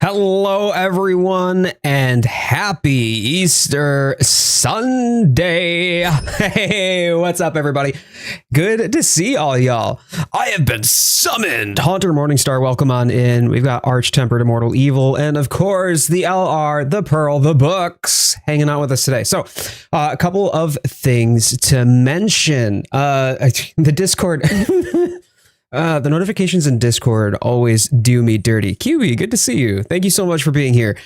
Hello, everyone, and happy Easter Sunday. Hey, what's up, everybody? Good to see all y'all. I have been summoned. Haunter Morningstar, welcome on in. We've got Arch-Tempered Immortal Evil, and of course, the LR, the Pearl, the Books, hanging out with us today. So, a couple of things to mention. The Discord... the notifications in Discord always do me dirty. QB, good to see you. Thank you so much for being here.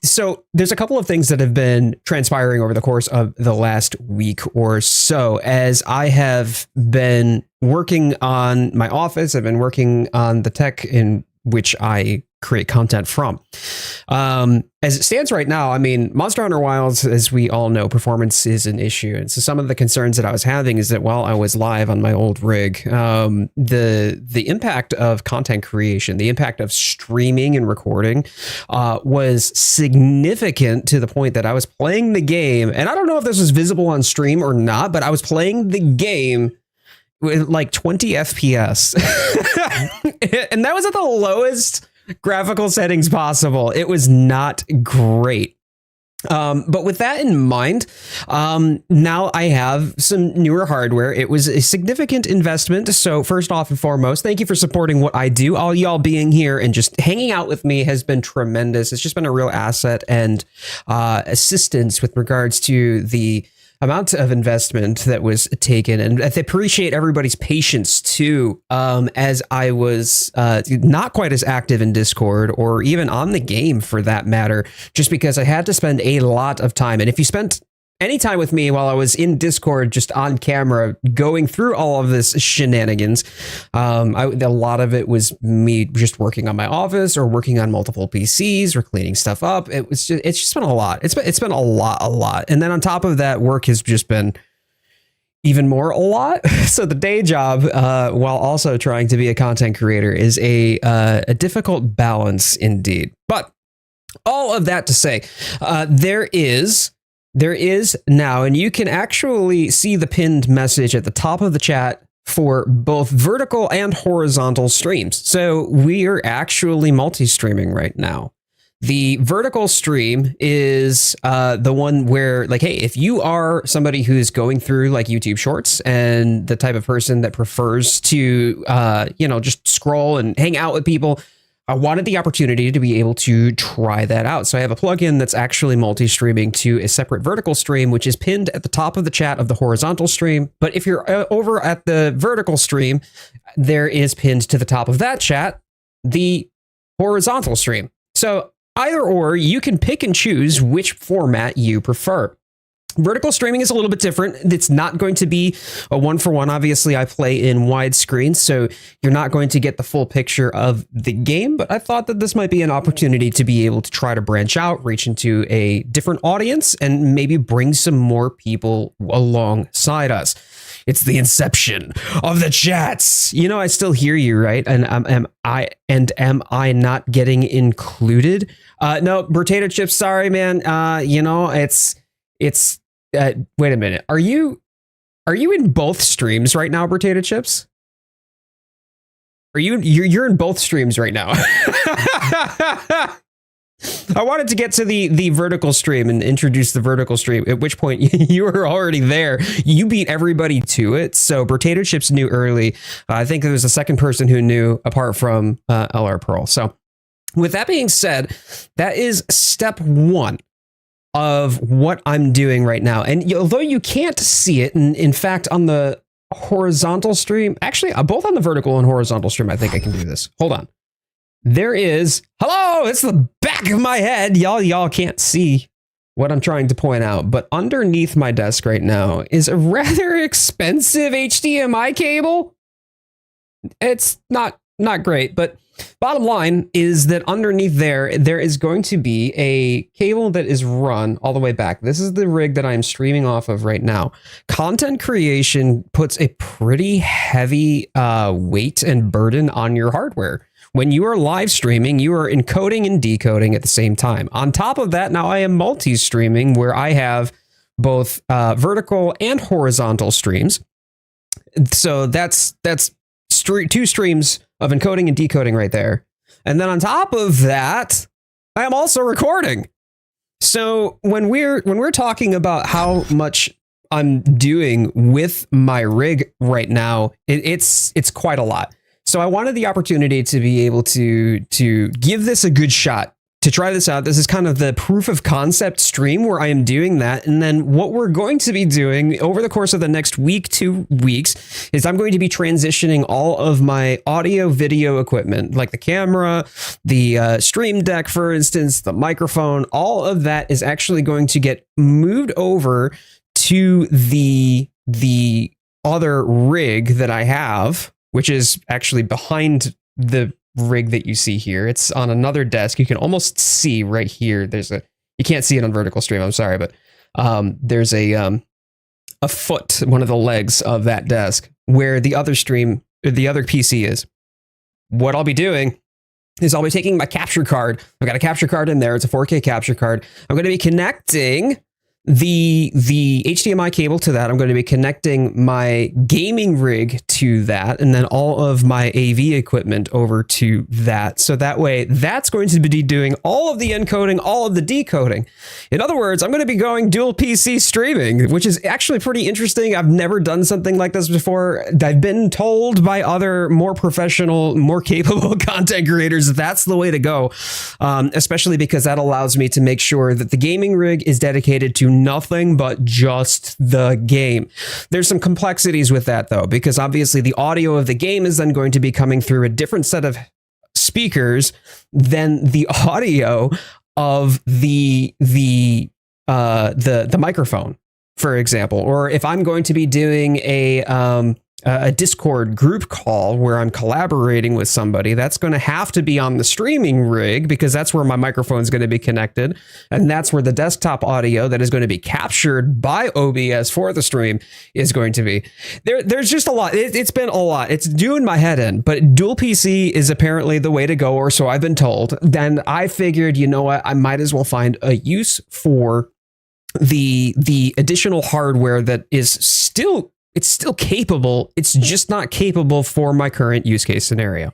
So there's a couple of things that have been transpiring over the course of the last week or so. As I have been working on my office, I've been working on the tech in which I create content from. As it stands right now, I mean, Monster Hunter Wilds, as we all know, performance is an issue. And so some of the concerns that I was having is that while I was live on my old rig, the impact of content creation, the impact of streaming and recording was significant to the point that I was playing the game. And I don't know if this was visible on stream or not, but I was playing the game with like 20 FPS. And that was at the lowest graphical settings possible. It was not great. But with that in mind, now I have some newer hardware. It was a significant investment. So first off and foremost, thank you for supporting what I do. All y'all being here and just hanging out with me has been tremendous. It's just been a real asset and assistance with regards to the amount of investment that was taken, and I appreciate everybody's patience too, as I was not quite as active in Discord or even on the game for that matter, just because I had to spend a lot of time. And if you spent any time with me while I was in Discord, just on camera, going through all of this shenanigans, a lot of it was me just working on my office or working on multiple PCs or cleaning stuff up. It's just been a lot. It's been a lot. And then on top of that, work has just been even more a lot. So the day job, while also trying to be a content creator, is a difficult balance indeed. But all of that to say, there is now, and you can actually see the pinned message at the top of the chat for both vertical and horizontal streams. So we are actually multi-streaming right now. The vertical stream is the one where, like, hey, if you are somebody who's going through like YouTube Shorts and the type of person that prefers to, just scroll and hang out with people, I wanted the opportunity to be able to try that out. So I have a plugin that's actually multi-streaming to a separate vertical stream, which is pinned at the top of the chat of the horizontal stream. But if you're over at the vertical stream, there is pinned to the top of that chat the horizontal stream. So either or, you can pick and choose which format you prefer. Vertical streaming is a little bit different. It's not going to be a one-for-one. Obviously, I play in widescreen, so you're not going to get the full picture of the game, but I thought that this might be an opportunity to be able to try to branch out, reach into a different audience, and maybe bring some more people alongside us. It's the inception of the chats. You know, I still hear you, right? And am I not getting included? No, potato chips, sorry, man. It's wait a minute. Are you in both streams right now, potato chips? You're in both streams right now? I wanted to get to the vertical stream and introduce the vertical stream, at which point you were already there. You beat everybody to it. So potato chips knew early. I think there was a second person who knew apart from LR Pearl. So with that being said, that is step one of what I'm doing right now. And although you can't see it, and in fact, on the horizontal stream, actually, both on the vertical and horizontal stream, I think I can do this. Hold on. There is, hello, it's the back of my head. Y'all can't see what I'm trying to point out, but underneath my desk right now is a rather expensive HDMI cable. It's not great, but bottom line is that underneath there is going to be a cable that is run all the way back. This is the rig that I'm streaming off of right now. Content creation puts a pretty heavy weight and burden on your hardware. When you are live streaming, you are encoding and decoding at the same time. On top of that, now I am multi-streaming where I have both vertical and horizontal streams. So that's two streams of encoding and decoding right there. And then on top of that, I am also recording. So when we're talking about how much I'm doing with my rig right now, it's quite a lot. So I wanted the opportunity to be able to give this a good shot, to try this out. This is kind of the proof of concept stream where I am doing that. And then what we're going to be doing over the course of the next week, 2 weeks, is I'm going to be transitioning all of my audio video equipment, like the camera, the stream deck, for instance, the microphone, all of that is actually going to get moved over to the other rig that I have, which is actually behind the rig that you see here. It's on another desk. You can almost see right here. You can't see it on vertical stream. I'm sorry, but there's a foot, one of the legs of that desk where the other PC is. What I'll be doing is I'll be taking my capture card. I've got a capture card in there. It's a 4K capture card. I'm going to be connecting the HDMI cable to that. I'm going to be connecting my gaming rig to that, and then all of my AV equipment over to that. So that way, that's going to be doing all of the encoding, all of the decoding. In other words, I'm going to be going dual PC streaming, which is actually pretty interesting. I've never done something like this before. I've been told by other more professional, more capable content creators that that's the way to go, especially because that allows me to make sure that the gaming rig is dedicated to nothing but just the game. There's some complexities with that though, because obviously the audio of the game is then going to be coming through a different set of speakers than the audio of the microphone, for example. Or if I'm going to be doing a Discord group call where I'm collaborating with somebody, that's going to have to be on the streaming rig, because that's where my microphone is going to be connected. And that's where the desktop audio that is going to be captured by OBS for the stream is going to be. There's just a lot. It's been a lot. It's doing my head in, but dual PC is apparently the way to go, or so I've been told. Then I figured, you know what, I might as well find a use for the additional hardware that is still capable. It's just not capable for my current use case scenario.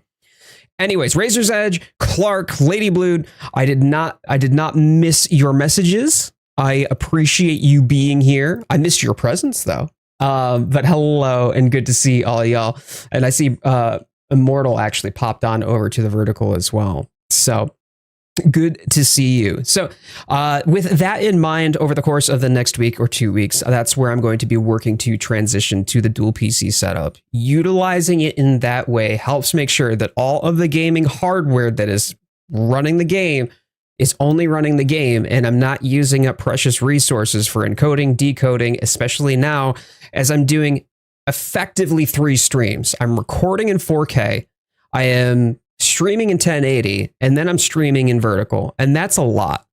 Anyways, Razor's Edge, Clark, Lady Blued, I did not miss your messages. I appreciate you being here. I missed your presence though. But hello and good to see all y'all. And I see Immortal actually popped on over to the vertical as well. So good to see you. So with that in mind, over the course of the next week or 2 weeks, that's where I'm going to be working to transition to the dual PC setup. Utilizing it in that way helps make sure that all of the gaming hardware that is running the game is only running the game, and I'm not using up precious resources for encoding, decoding, especially now as I'm doing effectively 3 streams. I'm recording in 4K. I am streaming in 1080, and then I'm streaming in vertical, and that's a lot.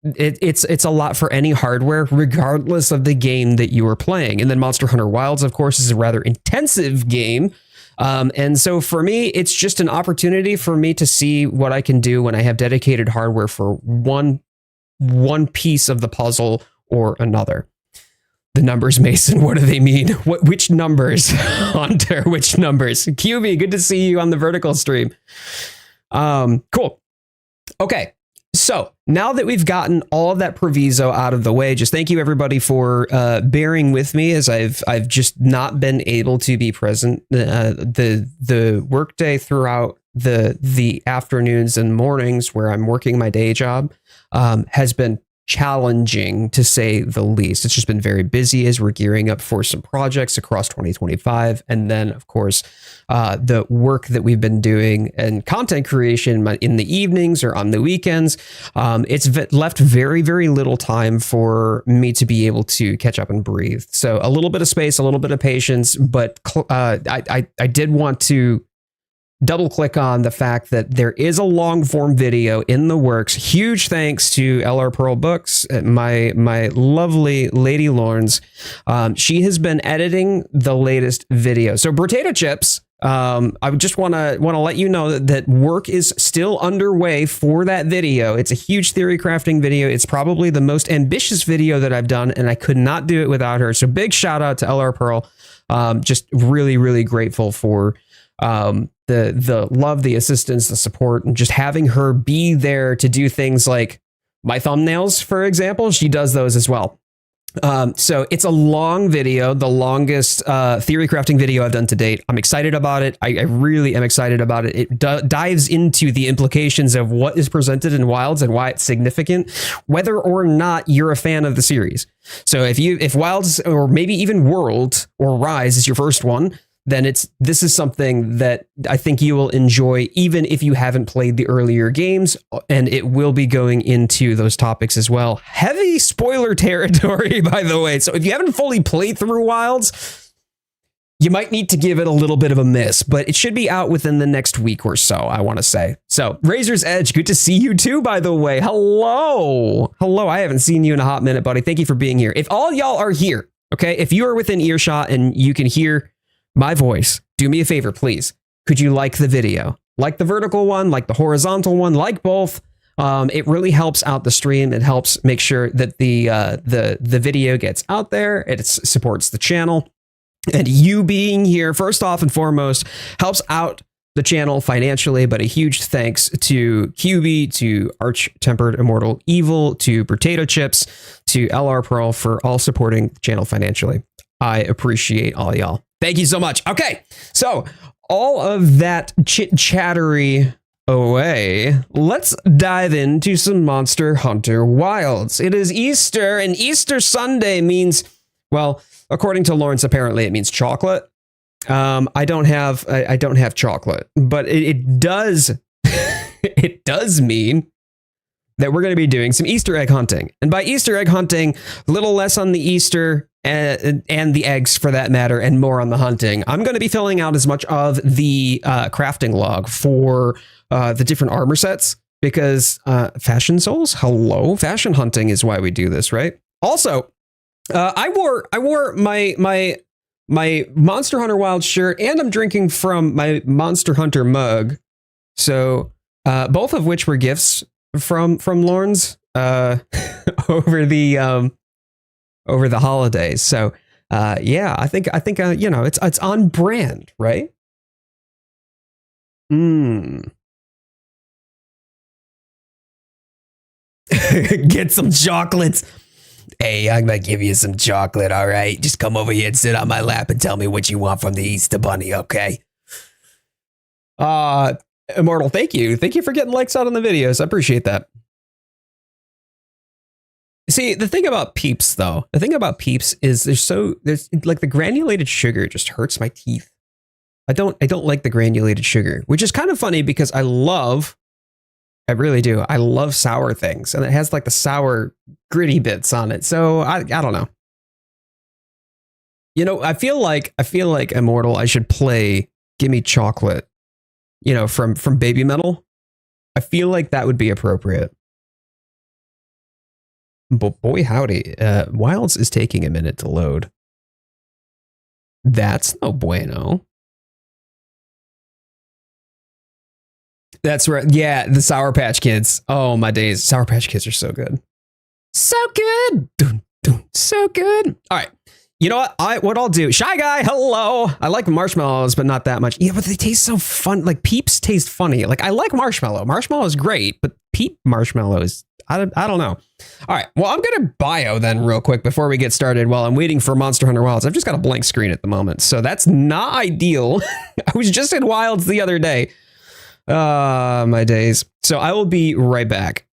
It's a lot for any hardware, regardless of the game that you are playing. And then Monster Hunter Wilds, of course, is a rather intensive game, and so for me, it's just an opportunity for me to see what I can do when I have dedicated hardware for one piece of the puzzle or another. The numbers, Mason, what do they mean? Which numbers? Hunter, which numbers? QB, good to see you on the vertical stream. Cool. Okay, so now that we've gotten all of that proviso out of the way, just thank you everybody for bearing with me as I've just not been able to be present. The workday throughout the afternoons and mornings where I'm working my day job has been challenging, to say the least. It's just been very busy as we're gearing up for some projects across 2025. And then, of course, the work that we've been doing and content creation in the evenings or on the weekends, it's left very, very little time for me to be able to catch up and breathe. So a little bit of space, a little bit of patience, but I did want to double click on the fact that there is a long form video in the works. Huge thanks to LR Pearl Books, my lovely Lady Lawrence. She has been editing the latest video. So Potato Chips, I just want to let you know that work is still underway for that video. It's a huge theory crafting video. It's probably the most ambitious video that I've done, and I could not do it without her. So big shout out to LR Pearl. Just really, really grateful for the love, the assistance, the support, and just having her be there to do things like my thumbnails, for example. She does those as well. So it's a long video, the longest theory crafting video I've done to date. I'm excited about it. I really am excited about it. It dives into the implications of what is presented in Wilds and why it's significant, whether or not you're a fan of the series. So if Wilds or maybe even World or Rise is your first one, then this is something that I think you will enjoy, even if you haven't played the earlier games, and it will be going into those topics as well. Heavy spoiler territory, by the way. So if you haven't fully played through Wilds, you might need to give it a little bit of a miss, but it should be out within the next week or so, I want to say. So Razor's Edge, good to see you too, by the way. Hello. Hello. I haven't seen you in a hot minute, buddy. Thank you for being here. If all y'all are here, okay, if you are within earshot and you can hear my voice, do me a favor, please. Could you like the video? Like the vertical one, like the horizontal one, like both. It really helps out the stream. It helps make sure that the video gets out there. It supports the channel. And you being here, first off and foremost, helps out the channel financially, but a huge thanks to QB, to Arch-Tempered Immortal Evil, to Potato Chips, to LR Pearl for all supporting the channel financially. I appreciate all y'all. Thank you so much. Okay, so all of that chit-chattery away, let's dive into some Monster Hunter Wilds. It is Easter, and Easter Sunday means, well, according to Lawrence, apparently it means chocolate. I don't have chocolate, but it does it does mean that we're going to be doing some Easter egg hunting. And by Easter egg hunting, a little less on the Easter and the eggs for that matter, and more on the hunting. I'm going to be filling out as much of the crafting log for the different armor sets, because fashion souls, hello, fashion hunting is why we do this, right? Also, I wore my Monster Hunter Wild shirt, and I'm drinking from my Monster Hunter mug. So both of which were gifts from Lawrence over the holidays. So yeah, I think you know, it's on brand, right? Get some chocolates. Hey, I'm gonna give you some chocolate, all right? Just come over here and sit on my lap and tell me what you want from the Easter Bunny, okay? Immortal, thank you. Thank you for getting likes out on the videos. I appreciate that. See, the thing about Peeps, though, is there's like the granulated sugar just hurts my teeth. I don't like the granulated sugar, which is kind of funny because I really do. I love sour things, and it has like the sour gritty bits on it. So I don't know. You know, I feel like Immortal, I should play Gimme Chocolate, you know, from Baby Metal. I feel like that would be appropriate. But boy howdy, Wilds is taking a minute to load. That's no bueno. That's right. Yeah, the Sour Patch Kids. Oh my days, Sour Patch Kids are so good. So good. Dun, dun, so good. All right. You know what I'll do? Shy Guy, hello. I like marshmallows, but not that much. Yeah, but they taste so fun. Like Peeps taste funny. Like I like marshmallow. Marshmallow is great, but Peep marshmallow is, I don't know. All right. Well, I'm going to bio then real quick before we get started while I'm waiting for Monster Hunter Wilds. I've just got a blank screen at the moment, so that's not ideal. I was just in Wilds the other day. My days. So I will be right back.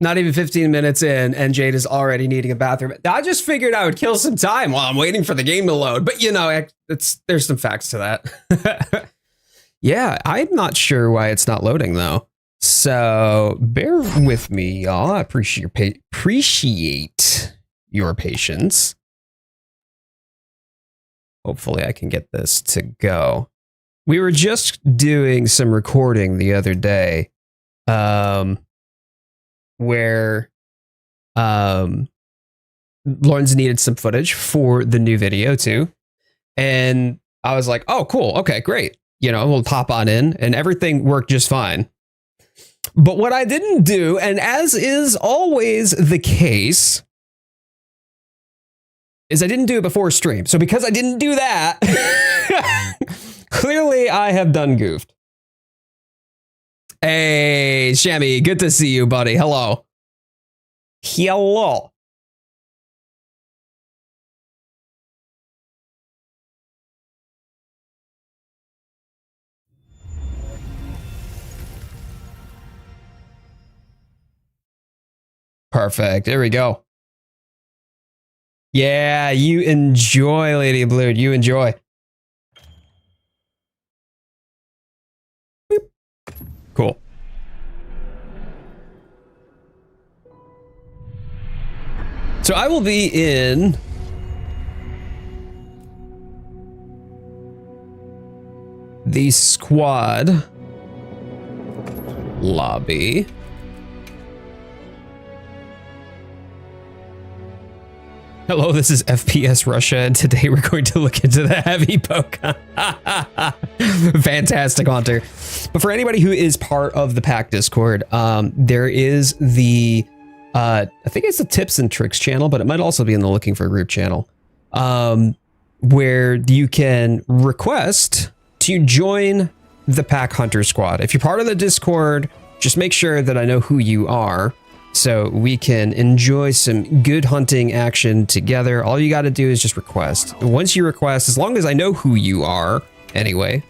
Not even 15 minutes in, and Jade is already needing a bathroom. I just figured I would kill some time while I'm waiting for the game to load. But, you know, there's some facts to that. Yeah, I'm not sure why it's not loading, though. So bear with me, y'all. I appreciate your patience. Hopefully I can get this to go. We were just doing some recording the other day. Where Lawrence needed some footage for the new video too. And I was like, oh, cool. Okay, great. You know, we'll hop on in, and everything worked just fine. But what I didn't do, and as is always the case, is I didn't do it before stream. So because I didn't do that, clearly I have done goofed. Hey, Shammy, good to see you, buddy. Hello. Hello. Perfect. There we go. Yeah, you enjoy, Lady Blood. You enjoy. Boop. Cool. So I will be in the squad lobby. Hello, this is FPS Russia, and today we're going to look into the heavy poke. Fantastic, Haunter. But for anybody who is part of the pack Discord, there is the, I think it's the tips and tricks channel, but it might also be in the looking for a group channel, where you can request to join the pack hunter squad. If you're part of the Discord, just make sure that I know who you are, so we can enjoy some good hunting action together. All you got to do is just request. Once you request, as long as I know who you are, anyway,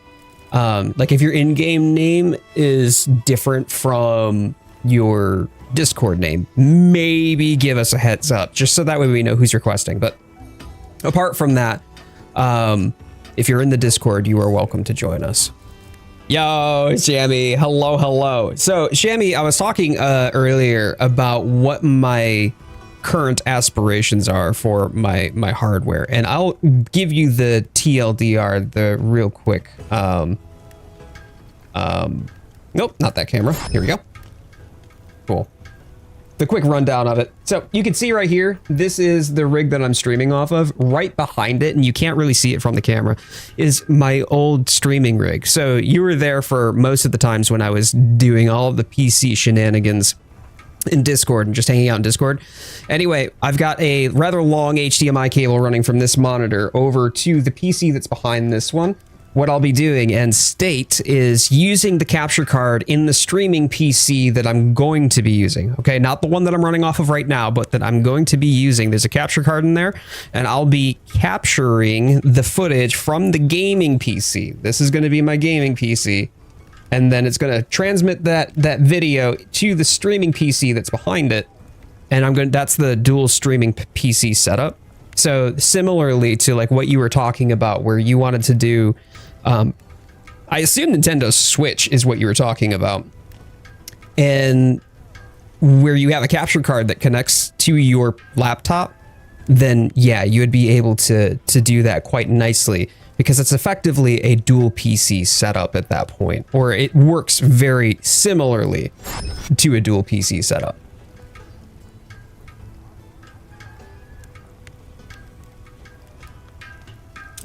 like if your in-game name is different from your Discord name, maybe give us a heads up, just so that way we know who's requesting. But apart from that, if you're in the Discord, you are welcome to join us. Yo, Shammy, hello, hello. So, Shammy, I was talking earlier about what my current aspirations are for my hardware, and I'll give you the TLDR, the real quick. Nope, not that camera. Here we go. Cool. The quick rundown of it. So you can see right here, this is the rig that I'm streaming off of. Right behind it, and you can't really see it from the camera, is my old streaming rig. So you were there for most of the times when I was doing all of the PC shenanigans in Discord and just hanging out in Discord. Anyway, I've got a rather long HDMI cable running from this monitor over to the PC that's behind this one. What I'll be doing, and State, is using the capture card in the streaming PC that I'm going to be using. Okay, not the one that I'm running off of right now, but that I'm going to be using. There's a capture card in there, and I'll be capturing the footage from the gaming PC. This is going to be my gaming PC, and then it's going to transmit that video to the streaming PC that's behind it, and that's the dual streaming PC setup. So similarly to like what you were talking about, where you wanted to do, I assume Nintendo Switch is what you were talking about, and where you have a capture card that connects to your laptop, then yeah, you would be able to do that quite nicely, because it's effectively a dual PC setup at that point, or it works very similarly to a dual PC setup.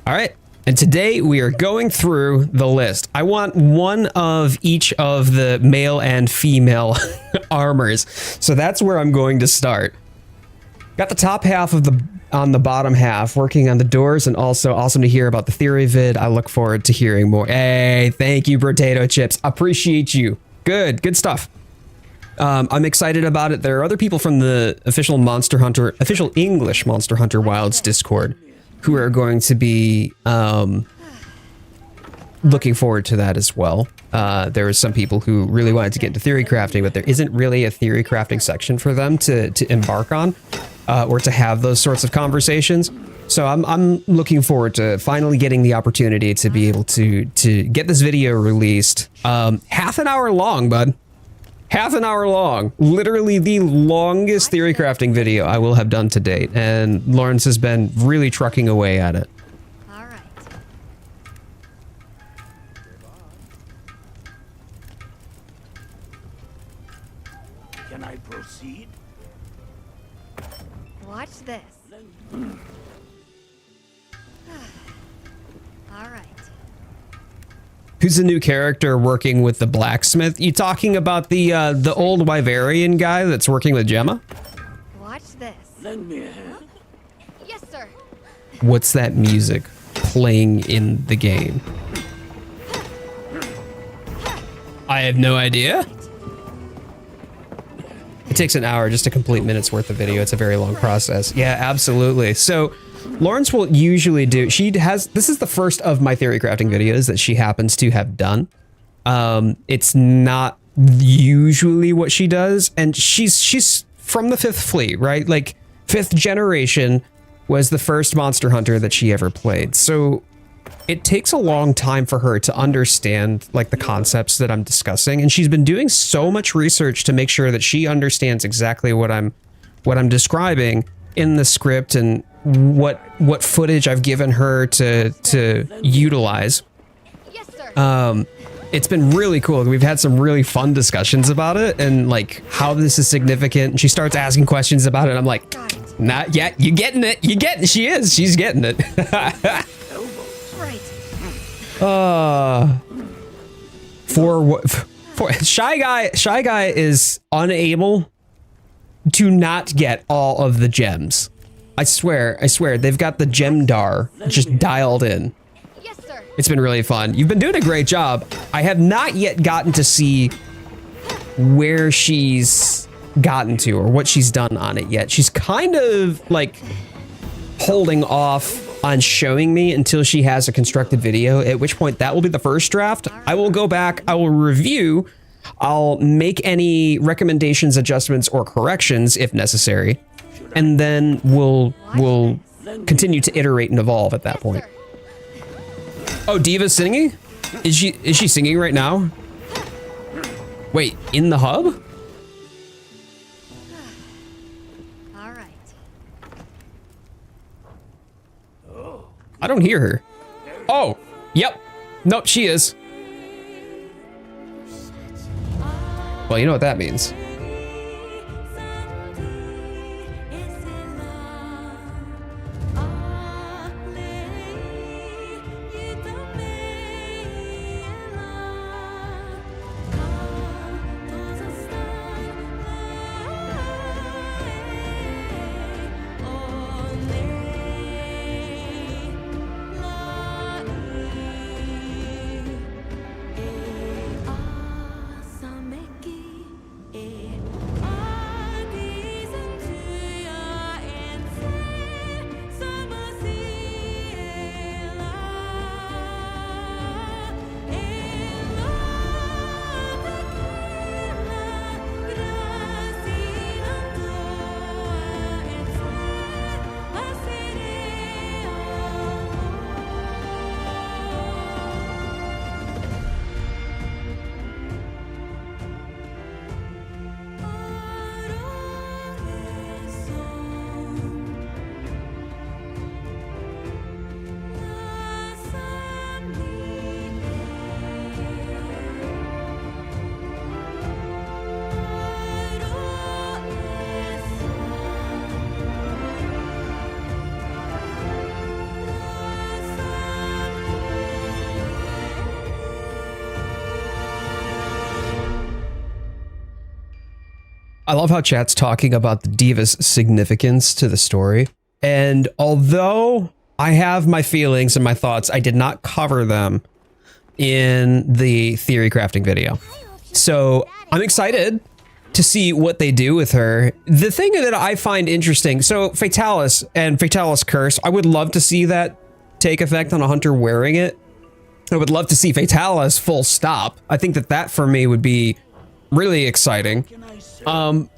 All right, and today we are going through the list. I want one of each of the male and female armors, so that's where I'm going to start. Got the top half of on the bottom half, working on the doors, and also awesome to hear about the theory vid. I look forward to hearing more. Hey, thank you, Potato Chips. Appreciate you. Good stuff. I'm excited about it. There are other people from the official English Monster Hunter Wilds Discord who are going to be looking forward to that as well. There are some people who really wanted to get into theory crafting, but there isn't really a theory crafting section for them to embark on or to have those sorts of conversations. So I'm looking forward to finally getting the opportunity to be able to get this video released. Half an hour long, bud. Half an hour long. Literally the longest theory crafting video I will have done to date. And Lawrence has been really trucking away at it. All right. Can I proceed? Watch this. All right. Who's the new character working with the blacksmith? You talking about the old Wyverian guy that's working with Gemma? Watch this. Lend me a hand. Yes, sir. What's that music playing in the game? I have no idea. It takes an hour just to complete minutes worth of video. It's a very long process. Yeah, absolutely. So Lawrence will usually do, this is the first of my theory crafting videos that she happens to have done. It's not usually what she does. And she's from the 5th Fleet, right? Like 5th generation was the first Monster Hunter that she ever played. So it takes a long time for her to understand like the concepts that I'm discussing. And she's been doing so much research to make sure that she understands exactly what I'm describing in the script and what footage I've given her to utilize. Yes, sir. It's been really cool. We've had some really fun discussions about it and like how this is significant. And she starts asking questions about it. I'm like, not yet. You getting it? You getting it? She's getting it. Right. For Shy Guy is unable to not get all of the gems. I swear, they've got the gem dar just dialed in. Yes, sir. It's been really fun. You've been doing a great job. I have not yet gotten to see where she's gotten to or what she's done on it yet. She's kind of like holding off on showing me until she has a constructed video, at which point that will be the first draft. I will go back, I will review, I'll make any recommendations, adjustments, or corrections if necessary, and then we'll continue to iterate and evolve at that point. Oh, Diva's singing? Is she singing right now? Wait, in the hub? All right. I don't hear her. Oh, yep. Nope, she is. Well, you know what that means. I love how chat's talking about the Diva's significance to the story. And although I have my feelings and my thoughts, I did not cover them in the theory crafting video. So I'm excited to see what they do with her. The thing that I find interesting, so Fatalis and Fatalis Curse, I would love to see that take effect on a hunter wearing it. I would love to see Fatalis full stop. I think that for me would be really exciting.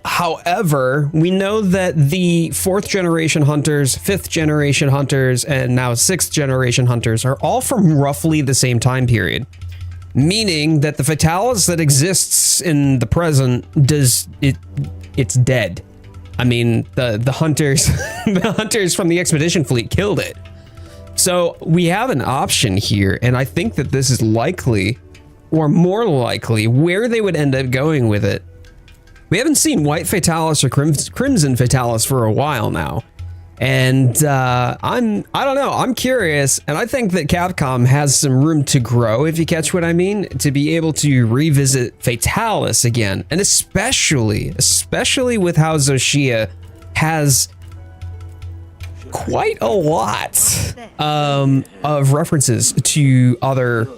However, we know that the 4th generation hunters, 5th generation hunters, and now 6th generation hunters are all from roughly the same time period. Meaning that the Fatalis that exists in the present it's dead. I mean, the hunters the hunters from the expedition fleet killed it. So we have an option here, and I think that this is likely, or more likely, where they would end up going with it. We haven't seen White Fatalis or Crimson Fatalis for a while now. And I don't know, I'm curious, and I think that Capcom has some room to grow, if you catch what I mean, to be able to revisit Fatalis again. And especially with how Zoshia has quite a lot of references to other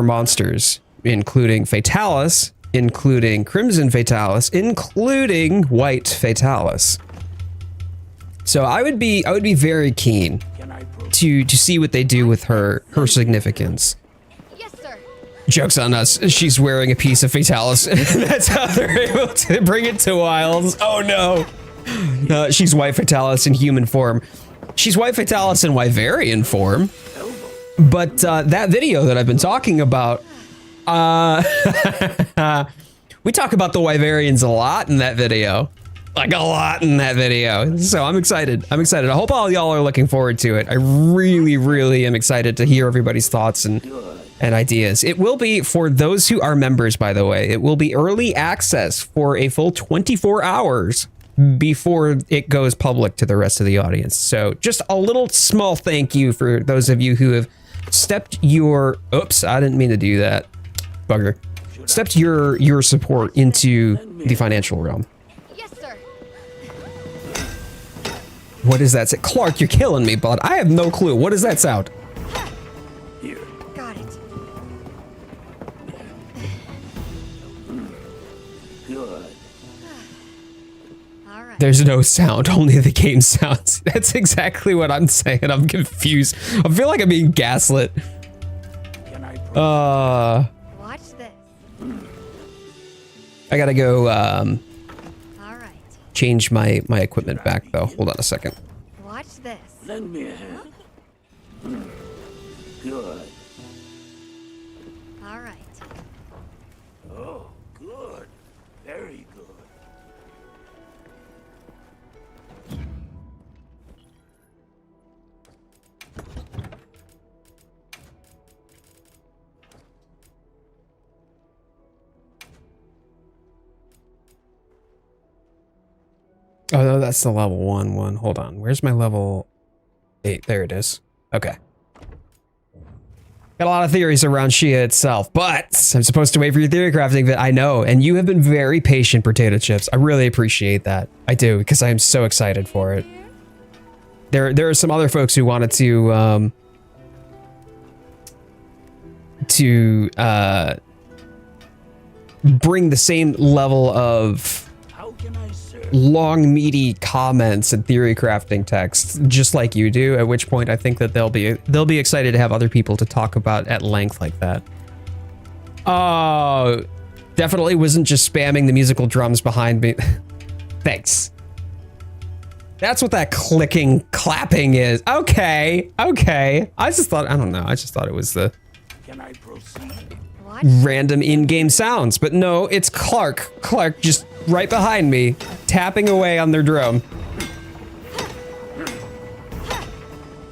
monsters, including Fatalis, including Crimson Fatalis, including White Fatalis. So I would be very keen to see what they do with her significance. Yes, sir. Joke's on us. She's wearing a piece of Fatalis. That's how they're able to bring it to Wilds. Oh no. She's White Fatalis in human form. She's White Fatalis in Wyverian form. But that video that I've been talking about, we talk about the Wyverians a lot in that video. Like a lot in that video. So I'm excited. I hope all y'all are looking forward to it. I really am excited to hear everybody's thoughts and ideas. It will be, for those who are members, by the way, it will be early access for a full 24 hours before it goes public to the rest of the audience. So just a little small thank you for those of you who have stepped your, oops, I didn't mean to do that, bugger. Stepped your support into the financial realm. Yes, sir. What is that? Clark, you're killing me, bud. I have no clue. What does that sound? Here. Got it. Good. All right. There's no sound, only the game sounds. That's exactly what I'm saying. I'm confused. I feel like I'm being gaslit. Can I proceed? Watch this. I gotta go All right. change my equipment back though. Hold on a second. Watch this. Lend me a hand. Good. All right. Oh, good. Very good. Oh no, that's the level 1 one. Hold on. Where's my level 8? There it is. Okay. Got a lot of theories around Shia itself, but I'm supposed to wait for your theory crafting that I know, and you have been very patient, Potato Chips. I really appreciate that. I do, because I am so excited for it. There are some other folks who wanted to bring the same level of How can I serve? long, meaty comments and theory crafting texts, just like you do. At which point, I think that they'll be excited to have other people to talk about at length like that. Oh, definitely wasn't just spamming the musical drums behind me. Thanks. That's what that clicking, clapping is. Okay, okay. I don't know. I just thought it was the Can I proceed? Watch. random in-game sounds, but no, it's Clark. Clark just right behind me, tapping away on their drum.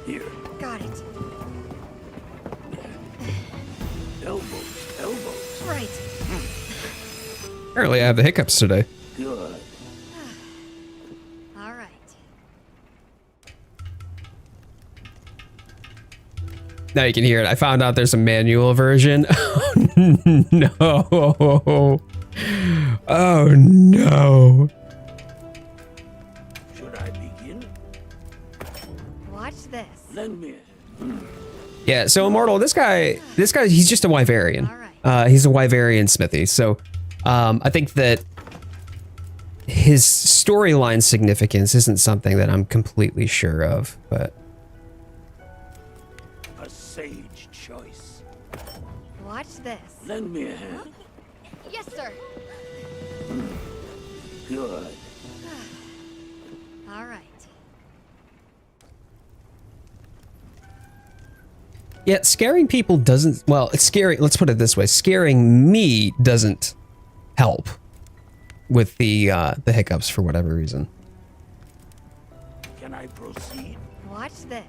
Here. Got it. Elbows. Elbows. Right. Apparently I have the hiccups today. Good. All right. Now you can hear it. I found out there's a manual version. Oh, no. Oh, no. Should I begin? Watch this. Lend me a hand. Yeah, so Immortal, this guy, he's just a Wyverian. All right. He's a Wyverian smithy. So I think that his storyline significance isn't something that I'm completely sure of, but A savior. Watch this. Lend me a hand. Yes, sir. Good. All right. Yeah, scaring people doesn't, well, it's scary. Let's put it this way. Scaring me doesn't help with the hiccups for whatever reason. Can I proceed? Watch this.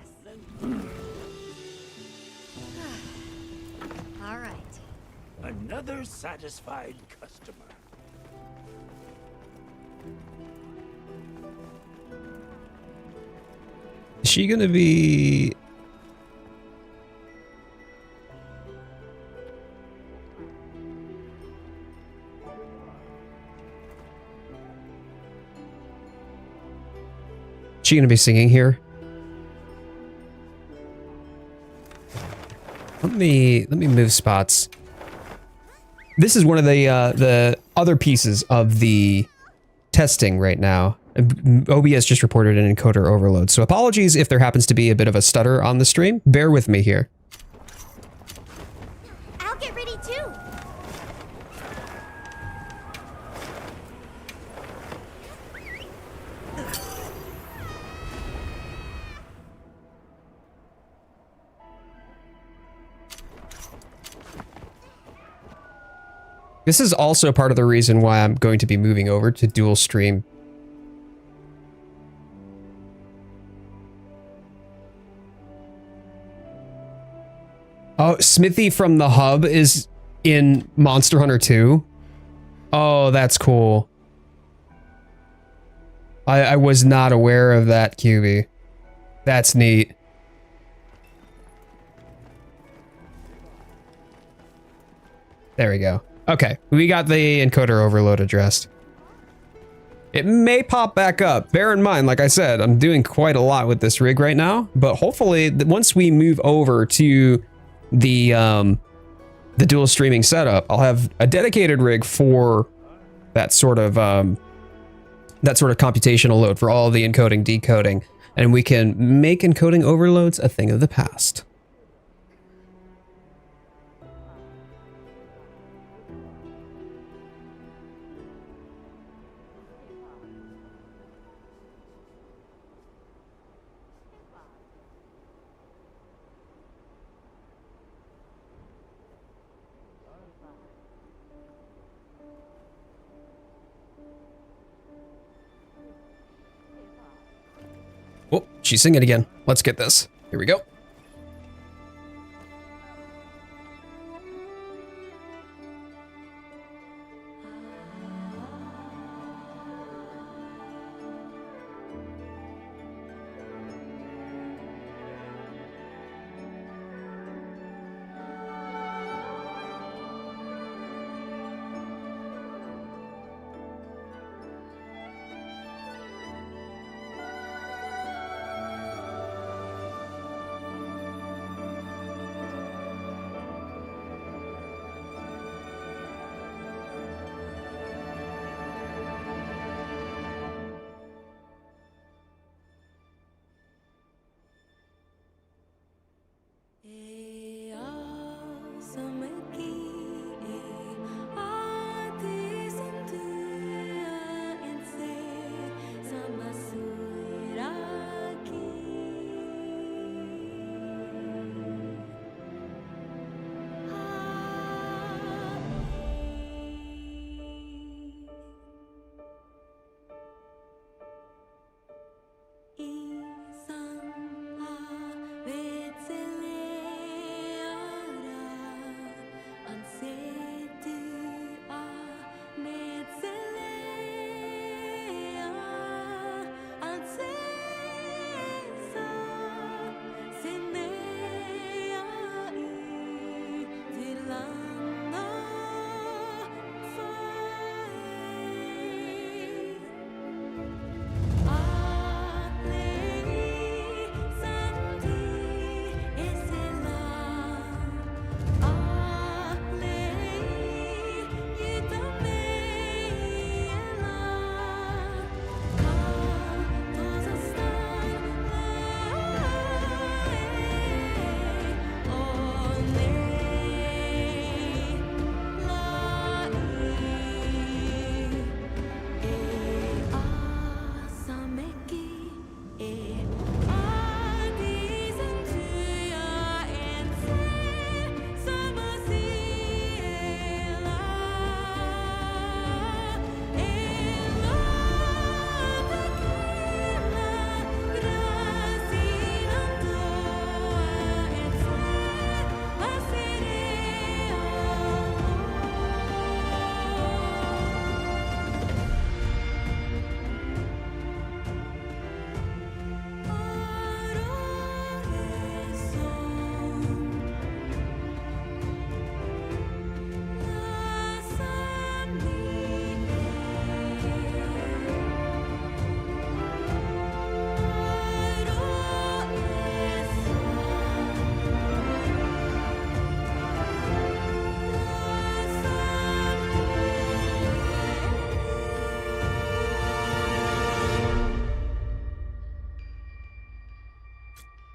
All right. Another satisfied customer. Is she gonna be... She gonna be singing here? Let me move spots. This is one of the other pieces of the testing right now. OBS just reported an encoder overload, so apologies if there happens to be a bit of a stutter on the stream. Bear with me here. I'll get ready too. This is also part of the reason why I'm going to be moving over to dual stream. Oh, Smithy from the Hub is in Monster Hunter 2. Oh, that's cool. I was not aware of that, QB. That's neat. There we go. Okay, we got the encoder overload addressed. It may pop back up. Bear in mind, like I said, I'm doing quite a lot with this rig right now, but hopefully once we move over to the dual streaming setup, I'll have a dedicated rig for that sort of computational load for all the encoding, decoding, and we can make encoding overloads a thing of the past. Oh, she's singing again. Let's get this. Here we go.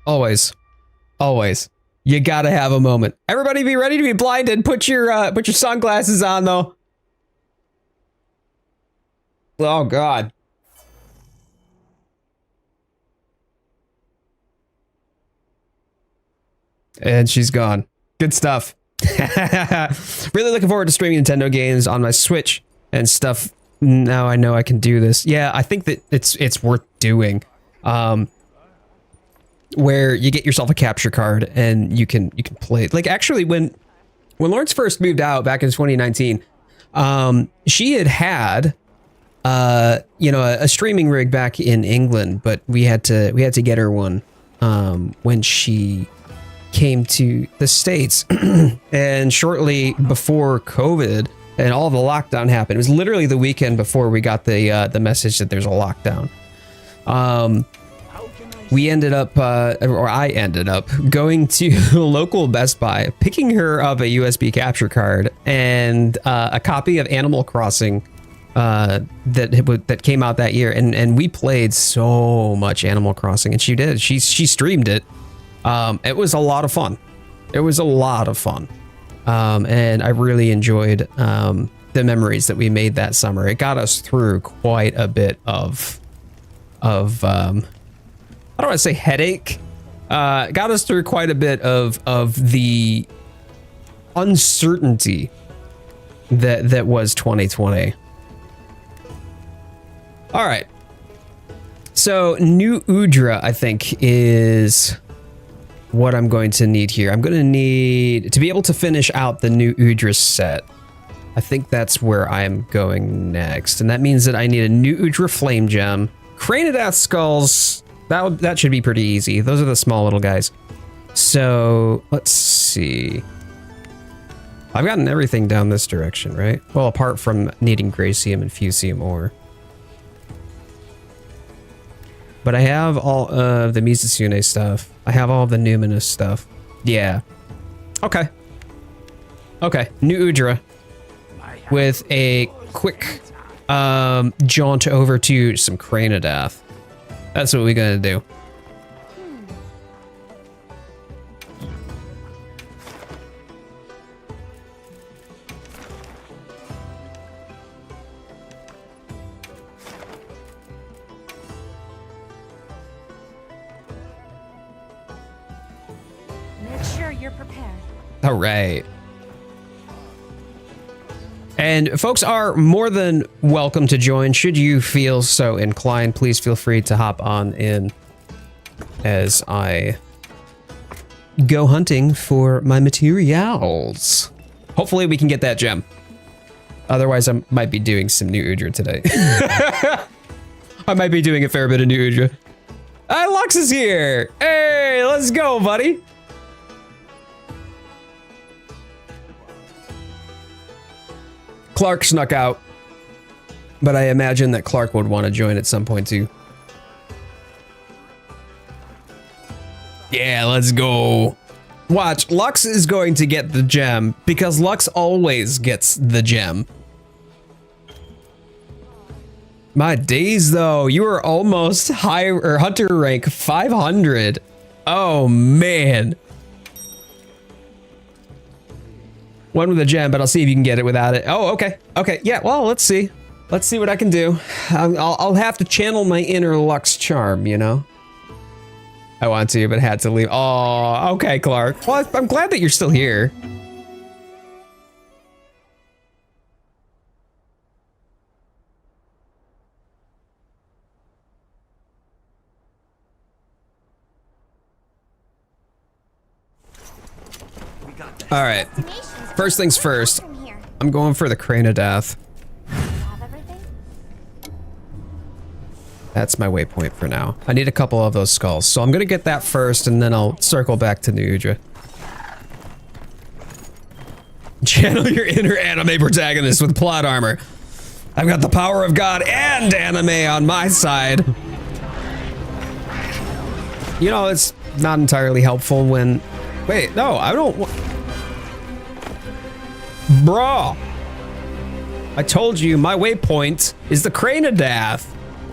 Always. Always. You gotta have a moment. Everybody be ready to be blinded. Put your sunglasses on though. Oh God. And she's gone. Good stuff. Really looking forward to streaming Nintendo games on my Switch and stuff. Now I know I can do this. Yeah, I think that it's worth doing. Where you get yourself a capture card and you can play. Like actually when Lawrence first moved out back in 2019, she had you know, a streaming rig back in England, but we had to get her one when she came to the States. And shortly before COVID and all of the lockdown happened, it was literally the weekend before we got the message that there's a lockdown. We ended up, or I ended up going to the local Best Buy, picking her up a USB capture card and a copy of Animal Crossing that came out that year, and we played so much Animal Crossing, and she did. She streamed it. It was a lot of fun. It was a lot of fun, and I really enjoyed the memories that we made that summer. It got us through quite a bit of I don't want to say headache. Got us through quite a bit of the uncertainty that was 2020. All right. So New Udra, I think, is what I'm going to need here. I'm going to need to be able to finish out the New Udra set. I think that's where I'm going next. And that means that I need a New Udra Flame Gem, Cranidath Skulls. That should be pretty easy. Those are the small little guys. So let's see. I've gotten everything down this direction, right? Well, apart from needing Gracium and Fusium ore. But I have all of the Mizusune stuff. I have all of the Numinous stuff. Yeah. Okay. Okay, New Udra. With a quick jaunt over to some Cranidath. That's what we're gonna do. Make sure you're prepared. All right. And folks are more than welcome to join should you feel so inclined. Please feel free to hop on in as I go hunting for my materials. Hopefully we can get that gem. Otherwise I might be doing some New Udra today. I might be doing a fair bit of New Udra. Lux is here. Hey, let's go, buddy. Clark snuck out, but I imagine that Clark would want to join at some point too. Yeah, let's go. Watch, Lux is going to get the gem because Lux always gets the gem. My days though, you are almost high or hunter rank 500. Oh man. One with a gem, but I'll see if you can get it without it. Oh, okay. Okay, yeah, well, let's see. Let's see what I can do. I'll have to channel my inner Lux charm, you know? I want to, but had to leave. Oh, okay, Clark. Well, I'm glad that you're still here. All right. First things first, I'm going for the Cranidath. That's my waypoint for now. I need a couple of those skulls, so I'm gonna get that first, and then I'll circle back to New Udra. Channel your inner anime protagonist with plot armor. I've got the power of God and anime on my side. You know, it's not entirely helpful when... Wait, no, I don't... Bro, I told you my waypoint is the Cranidath.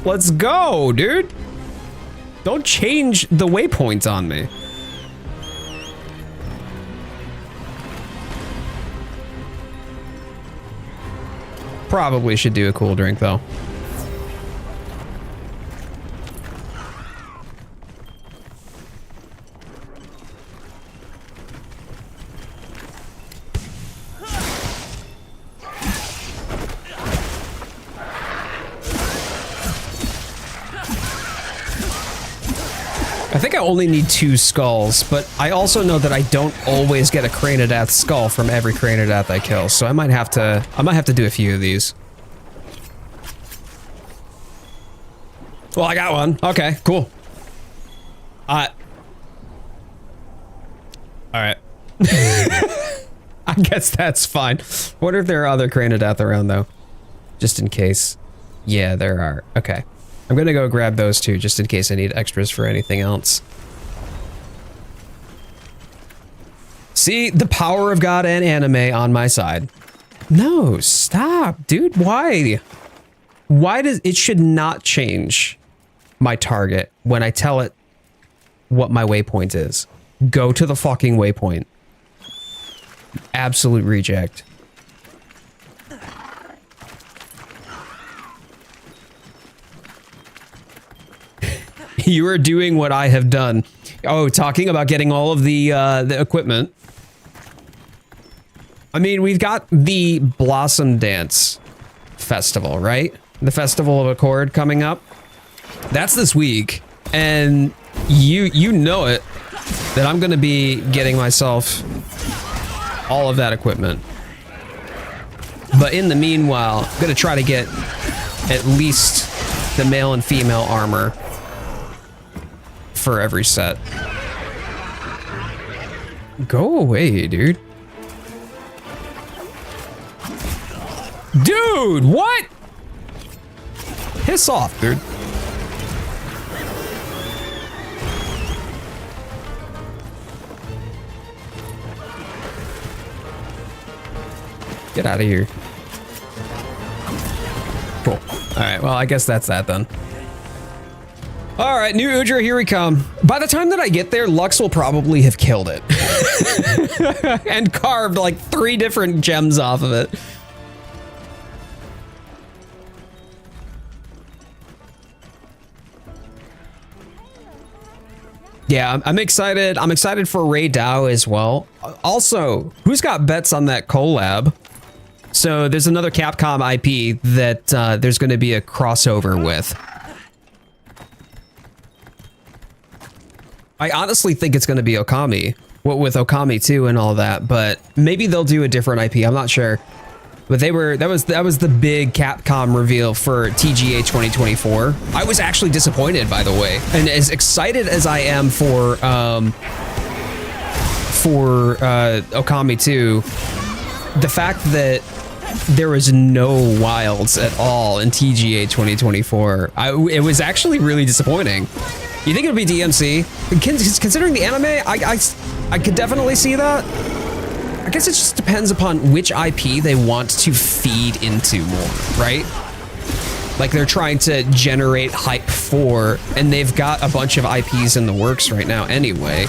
Let's go, dude. Don't change the waypoint on me. Probably should do a cool drink though. I think I only need 2 skulls, but I also know that I don't always get a Crane of Death skull from every Crane of Death I kill, so I might have to do a few of these. Well, I got one. Okay, cool. All right. I guess that's fine. Wonder if there are other Crane of Death around though, just in case. Yeah, there are. Okay. I'm gonna go grab those 2 just in case I need extras for anything else. See, the power of God and anime on my side. No, stop, dude. Why? Why does it should not change my target when I tell it what my waypoint is? Go to the fucking waypoint. Absolute reject. You are doing what I have done. Oh, talking about getting all of the equipment. I mean, we've got the Blossomdance festival, right? The Festival of Accord coming up. That's this week, and you know it that I'm gonna be getting myself all of that equipment. But in the meanwhile, I'm gonna try to get at least the male and female armor for every set. Go away, dude. Dude, what? Piss off, dude. Get out of here. Cool. All right, well, I guess that's that then. All right, new Udra, here we come. By the time that I get there, Lux will probably have killed it. And carved like 3 different gems off of it. Yeah, I'm excited. I'm excited for Ray Dow as well. Also, who's got bets on that collab? So there's another Capcom IP that there's going to be a crossover with. I honestly think it's going to be Okami, what with Okami 2 and all that, but maybe they'll do a different IP. I'm not sure. But that was the big Capcom reveal for TGA 2024. I was actually disappointed, by the way, and as excited as I am for Okami 2, the fact that there was no wilds at all in TGA 2024, it was actually really disappointing. You think it would be DMC? Considering the anime, I could definitely see that. I guess it just depends upon which IP they want to feed into more, right? Like they're trying to generate hype for, and they've got a bunch of IPs in the works right now anyway.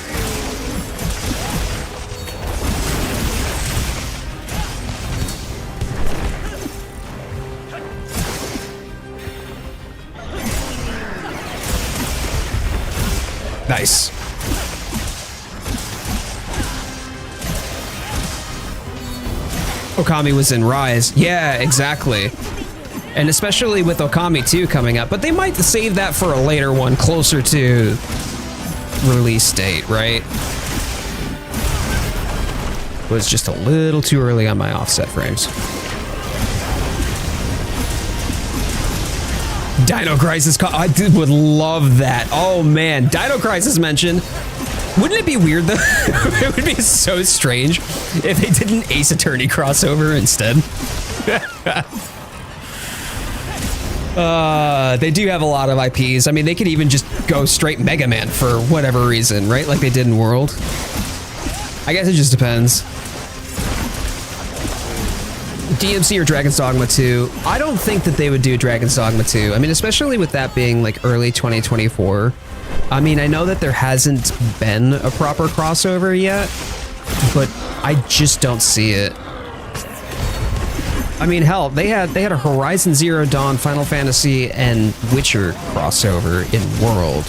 Nice. Okami was in Rise. Yeah, exactly. And especially with Okami 2 coming up, but they might save that for a later one closer to release date, right? Was just a little too early on my offset frames. Dino Crisis, I would love that. Oh man, Dino Crisis mentioned. Wouldn't it be weird though? It would be so strange if they did an Ace Attorney crossover instead. They do have a lot of IPs. I mean, they could even just go straight Mega Man for whatever reason, right? Like they did in World. I guess it just depends. DMC or Dragon's Dogma 2. I don't think that they would do Dragon's Dogma 2. I mean, especially with that being like early 2024. I mean, I know that there hasn't been a proper crossover yet, but I just don't see it. I mean, hell, they had a Horizon Zero Dawn, Final Fantasy, and Witcher crossover in World.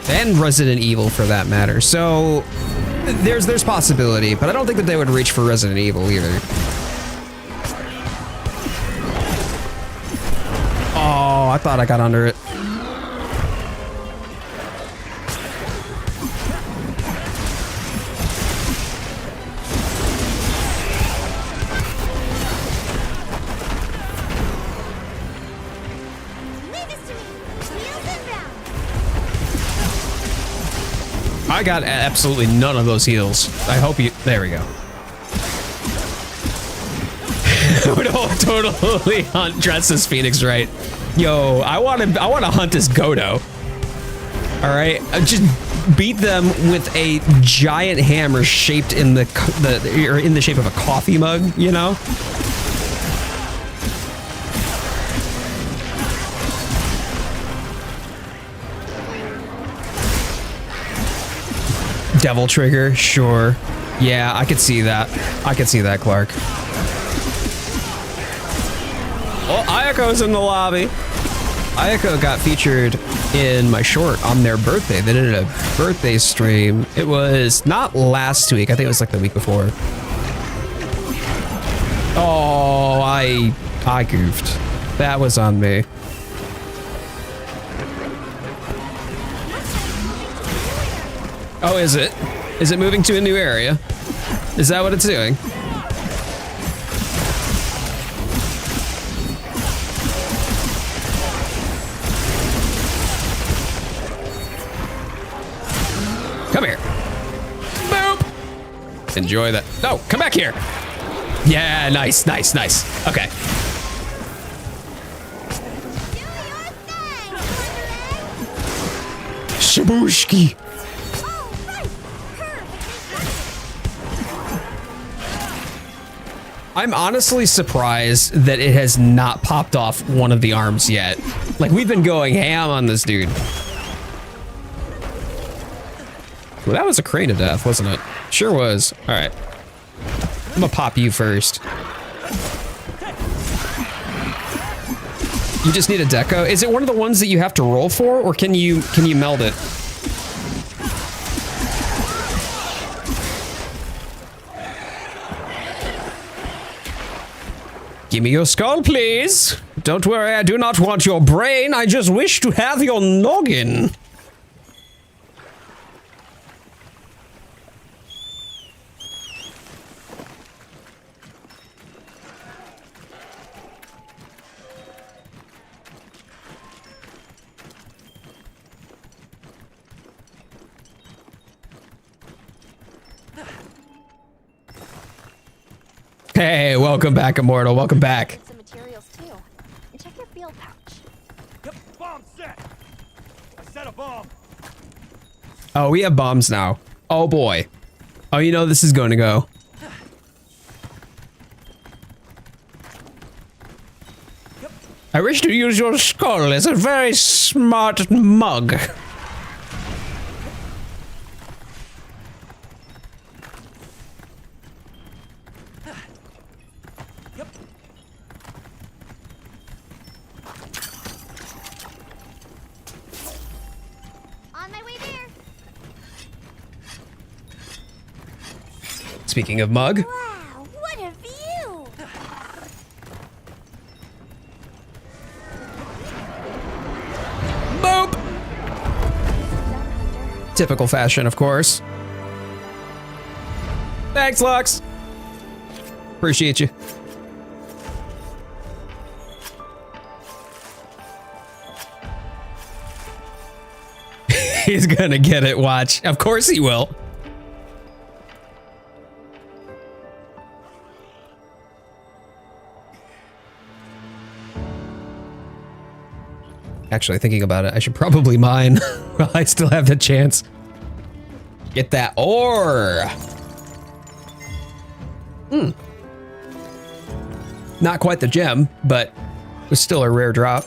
And Resident Evil, for that matter. So, there's possibility, but I don't think that they would reach for Resident Evil either. Oh, I thought I got under it. I got absolutely none of those heals. I hope you... There we go. No, totally hunt dressed as Phoenix, right? Yo, I want to hunt as Godo. All right, just beat them with a giant hammer shaped in the shape of a coffee mug, you know? Devil Trigger, sure. Yeah, I could see that. I could see that, Clark. Oh, Ayako's in the lobby. Ayako got featured in my short on their birthday. They did a birthday stream. It was not last week. I think it was like the week before. Oh, I goofed. That was on me. Oh, is it? Is it moving to a new area? Is that what it's doing? Come here. Boop. Enjoy that. No, come back here. Yeah, nice, nice, nice. Okay. Shabushki. I'm honestly surprised that it has not popped off one of the arms yet. Like, we've been going ham on this dude. Well, that was a crane of death, wasn't it? Sure was. All right. I'm gonna pop you first. You just need a deco. Is it one of the ones that you have to roll for, or can you meld it? Give me your skull, please. Don't worry, I do not want your brain. I just wish to have your noggin. Hey, welcome back, Immortal. Welcome back. Some materials too. And check your field pouch. Yep, bomb set. I set a bomb. Oh, we have bombs now. Oh boy. Oh, you know this is going to go. I wish to use your skull as a very smart mug. Speaking of mug. Wow, what a view! Boop! Typical fashion, of course. Thanks, Lux. Appreciate you. He's gonna get it, watch. Of course he will. Actually, thinking about it, I should probably mine while I still have the chance. Get that ore. Not quite the gem, but it was still a rare drop.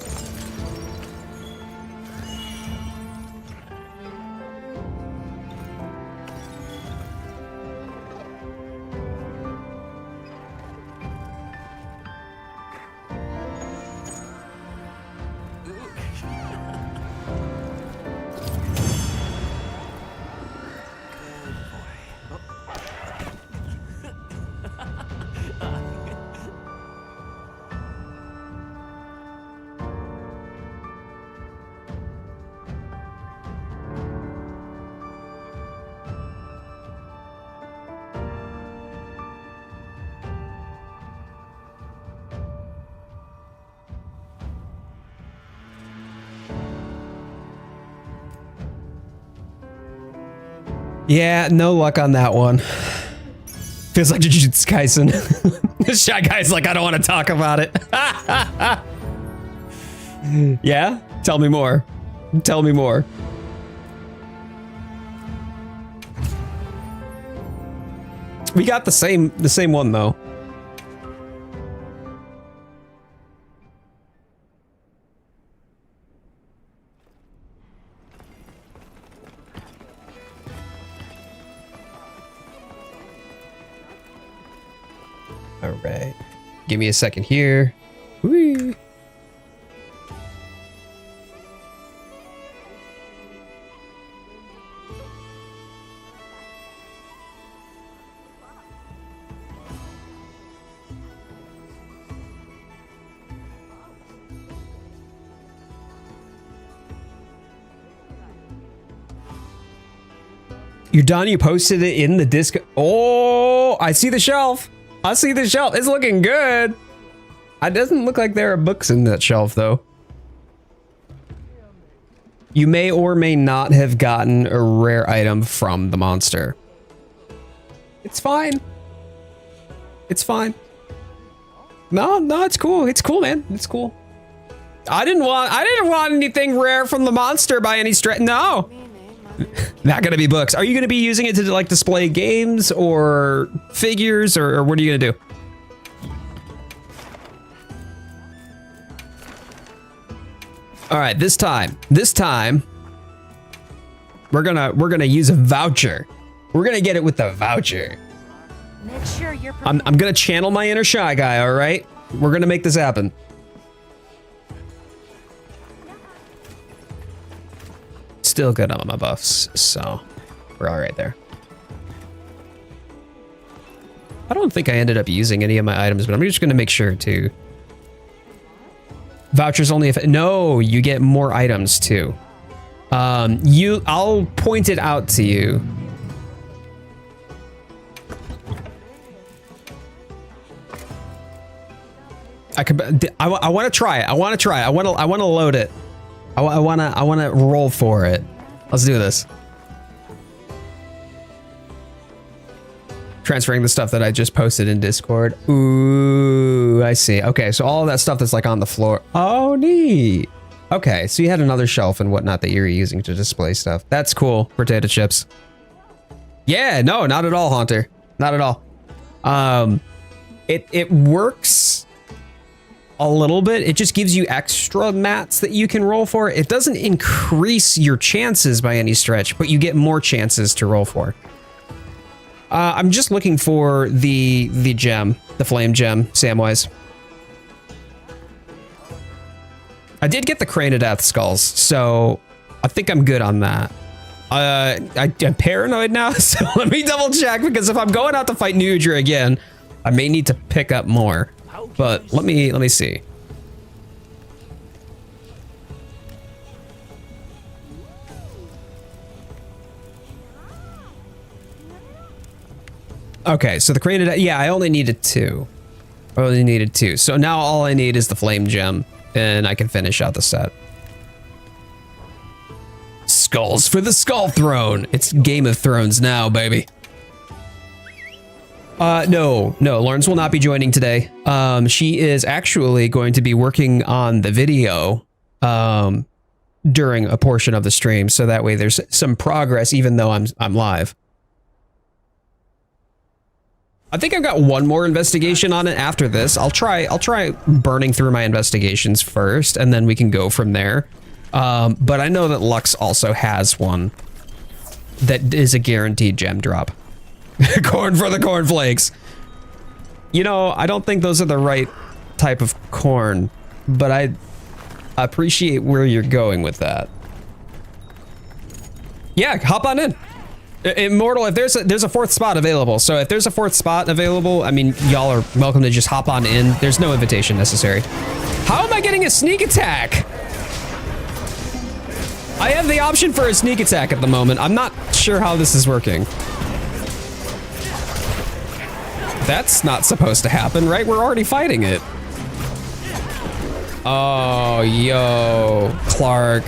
Yeah, no luck on that one. Feels like Jujutsu Kaisen. This Shy Guy's like, I don't want to talk about it. Yeah? Tell me more. Tell me more. We got the same one though. All right. Give me a second here. Whee. You're done? You posted it in the disc. Oh, I see the shelf. I see the shelf. It's looking good. It doesn't look like there are books in that shelf, though. You may or may not have gotten a rare item from the monster. It's fine. It's fine. No, it's cool. It's cool, man. It's cool. I didn't want anything rare from the monster by any stretch. No. Not gonna be books. Are you gonna be using it to like display games or figures, or what are you gonna do? All right, this time we're gonna use a voucher. We're gonna get it with the voucher. Make sure you're I'm gonna channel my inner Shy Guy. All right, we're gonna make this happen. Still good on my buffs, so we're all right there. I don't think I ended up using any of my items, but I'm just gonna make sure to. Vouchers only if no, you get more items too. I'll point it out to you. I want to try it. I want to load it. I want to roll for it. Let's do this. Transferring the stuff that I just posted in Discord. Ooh, I see. Okay, so all of that stuff that's like on the floor. Oh, neat. Okay, so you had another shelf and whatnot that you're using to display stuff. That's cool. Potato chips. Yeah, no, not at all, Haunter. Not at all. It works a little bit. It just gives you extra mats that you can roll for. It doesn't increase your chances by any stretch, but you get more chances to roll for. I'm just looking for the gem, the flame gem, Samwise. I did get the Crane of Death skulls, so I think I'm good on that. I'm paranoid now, so let me double check, because if I'm going out to fight Nudra again, I may need to pick up more. But let me see. Okay, so the Crane of Death, yeah, I only needed two. I only needed two. So now all I need is the flame gem, and I can finish out the set. Skulls for the Skull Throne. It's Game of Thrones now, baby. No, Lawrence will not be joining today. She is actually going to be working on the video during a portion of the stream, so that way there's some progress even though I'm live. I think I've got one more investigation on it after this. I'll try burning through my investigations first, and then we can go from there. But I know that Lux also has one that is a guaranteed gem drop. Corn for the cornflakes. You know, I don't think those are the right type of corn, but I appreciate where you're going with that. Yeah, hop on in. Immortal, if there's a fourth spot available. So if there's a fourth spot available, I mean, y'all are welcome to just hop on in. There's no invitation necessary. How am I getting a sneak attack? I have the option for a sneak attack at the moment. I'm not sure how this is working. That's not supposed to happen, right? We're already fighting it. Oh, yo, Clark.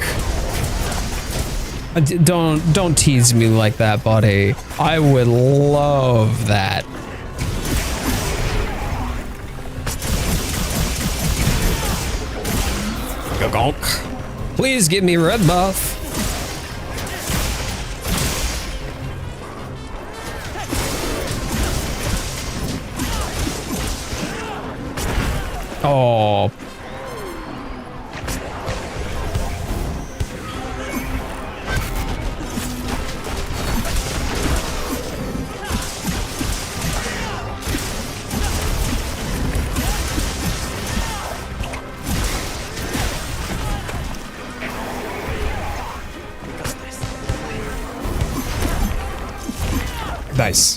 Don't tease me like that, buddy. I would love that. Gonk. Please give me red buff. Oh. Nice.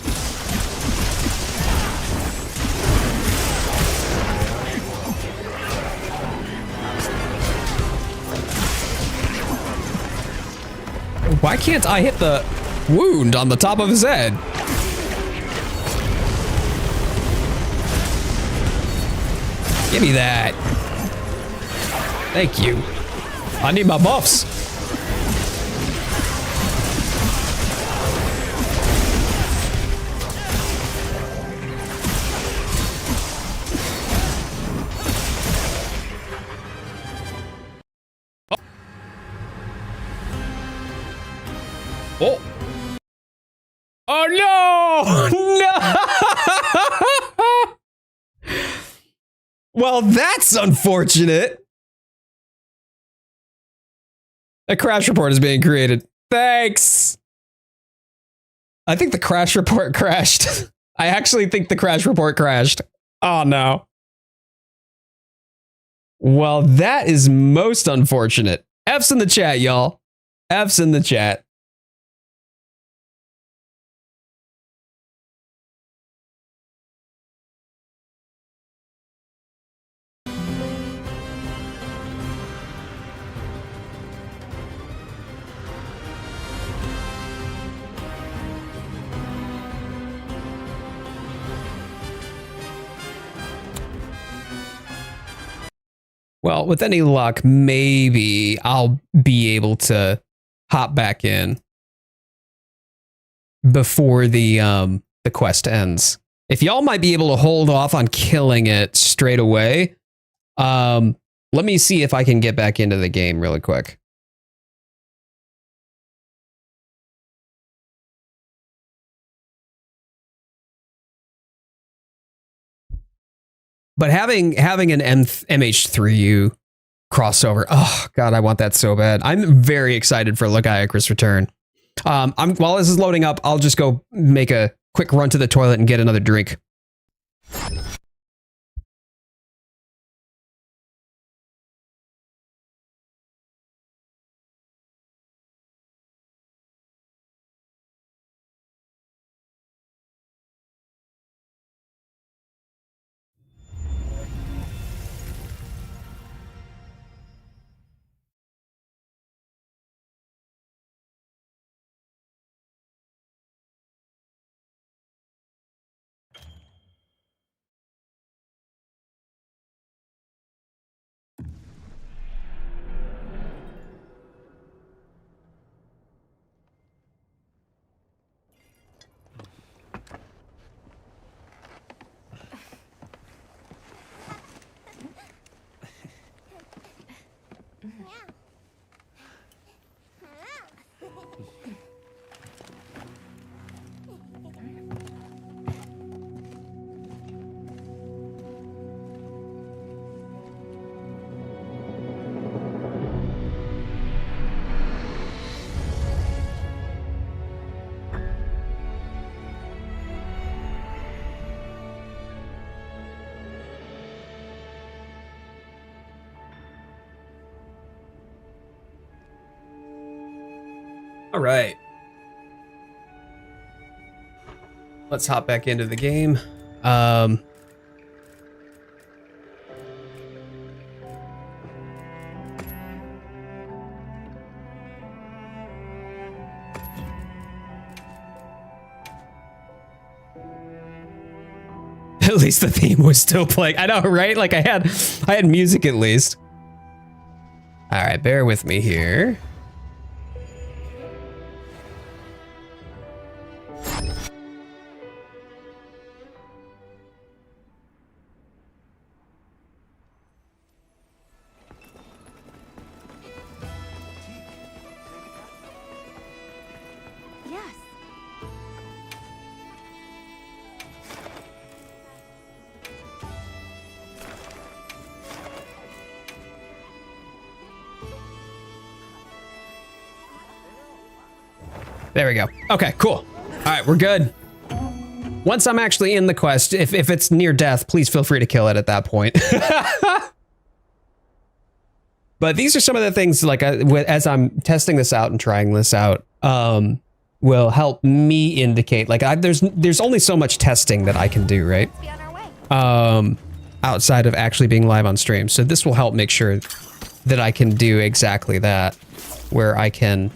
Why can't I hit the wound on the top of his head? Give me that. Thank you. I need my buffs. Oh. Oh no! No! Well, that's unfortunate. A crash report is being created. Thanks. I think the crash report crashed. I actually think the crash report crashed. Oh no. Well, that is most unfortunate. F's in the chat, y'all. F's in the chat. Well, with any luck, maybe I'll be able to hop back in before the quest ends. If y'all might be able to hold off on killing it straight away, let me see if I can get back into the game really quick. But having an MH3U crossover, oh god, I want that so bad. I'm very excited for Lagiacrus return. While this is loading up, I'll just go make a quick run to the toilet and get another drink. All right. Let's hop back into the game. At least the theme was still playing. I know, right? Like I had music at least. All right, bear with me here. There we go. Okay, cool. All right, we're good. Once I'm actually in the quest, if it's near death, please feel free to kill it at that point. But these are some of the things, like, as I'm testing this out and trying this out, will help me indicate, like, there's only so much testing that I can do, right? Let's be on our way. Outside of actually being live on stream. So this will help make sure that I can do exactly that, where I can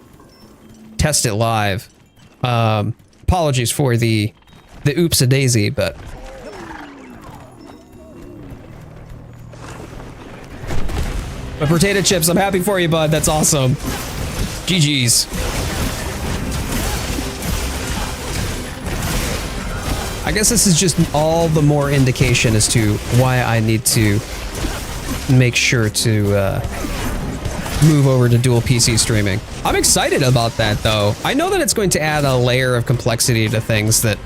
test it live. Apologies for the oops-a-daisy, but potato chips, I'm happy for you, bud. That's awesome. GG's. I guess this is just all the more indication as to why I need to make sure to move over to dual PC streaming. I'm excited about that, though. I know that it's going to add a layer of complexity to things that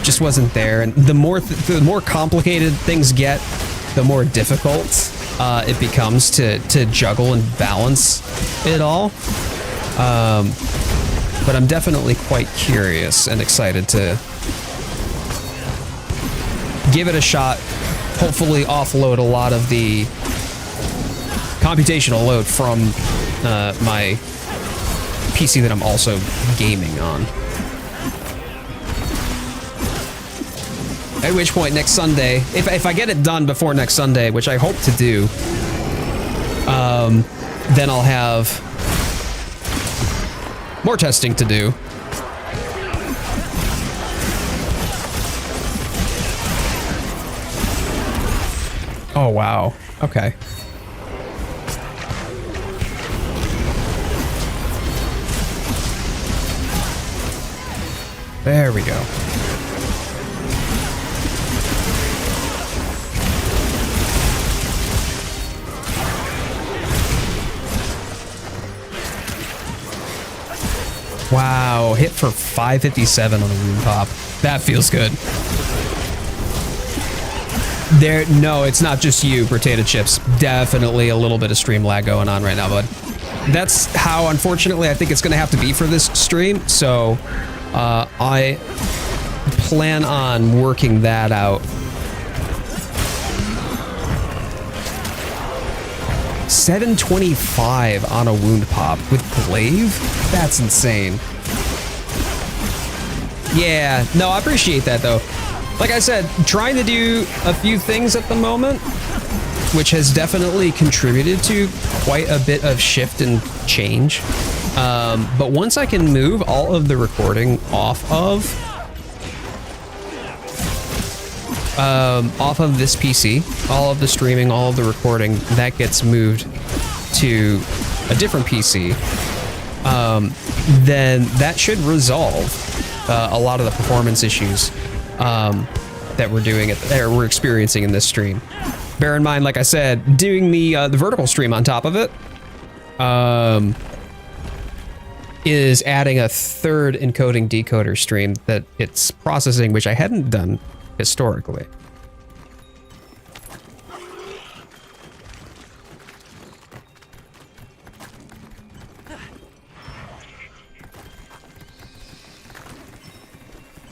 just wasn't there, and the more complicated things get, the more difficult it becomes to juggle and balance it all. But I'm definitely quite curious and excited to give it a shot. Hopefully offload a lot of the computational load from my PC that I'm also gaming on. At which point next Sunday, if I get it done before next Sunday, which I hope to do, then I'll have more testing to do. Oh, wow. Okay. There we go. Wow, hit for 557 on the wound pop. That feels good. No, it's not just you, potato chips. Definitely a little bit of stream lag going on right now, bud. That's how, unfortunately, I think it's going to have to be for this stream. So I plan on working that out. 725 on a wound pop with glaive? That's insane. Yeah, no, I appreciate that though. Like I said, trying to do a few things at the moment, which has definitely contributed to quite a bit of shift and change. But once I can move all of the recording off of this PC, all of the streaming, all of the recording, that gets moved to a different PC, then that should resolve a lot of the performance issues that we're experiencing in this stream. Bear in mind, like I said, doing the vertical stream on top of it is adding a third encoding decoder stream that it's processing, which I hadn't done historically.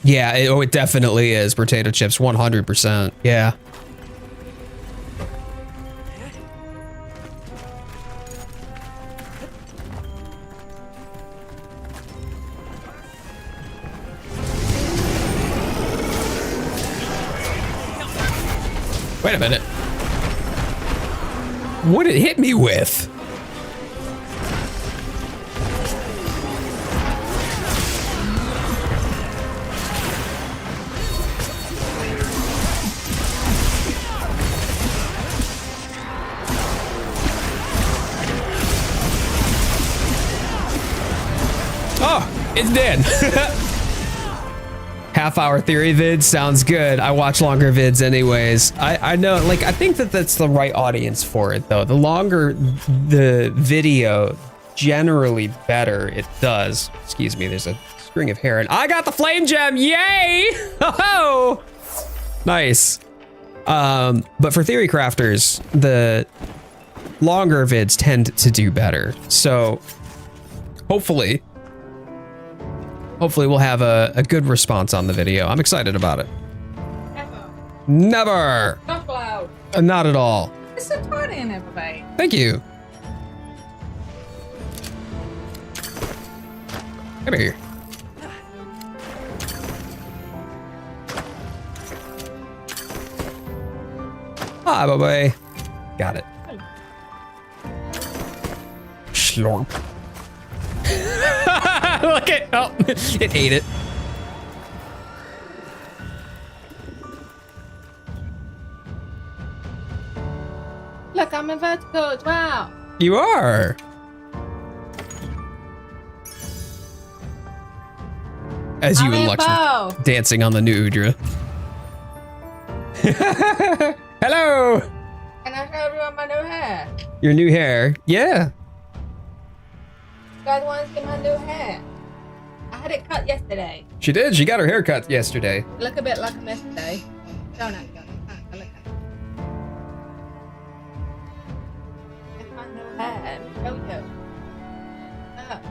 Yeah, it definitely is. Potato chips, 100%. Yeah. Wait a minute. What did it hit me with? Oh, it's dead. Half-hour theory vids sounds good. I watch longer vids anyways. I know, like, I think that that's the right audience for it though. The longer the video, generally better it does. Excuse me, there's a string of hair and I got the flame gem, yay! Oh, nice. But for theory crafters, the longer vids tend to do better. So hopefully hopefully we'll have a good response on the video. I'm excited about it. Never. Not loud. Not at all. It's so tiny in everybody. Thank you. Come here. Hi, bye-bye. Got it. Slurp. Look at, oh, it ate it. Look, I'm in vertical as well. You are. As you I'm and in Lux were bow. dancing on the new Udra. Hello. Can I show everyone my new hair? Your new hair. Yeah. You guys want to see my new hair? I had it cut yesterday. She did. She got her hair cut yesterday. Look a bit like a mess today. Don't I? Look at it. It's my new hair. Show you. Look.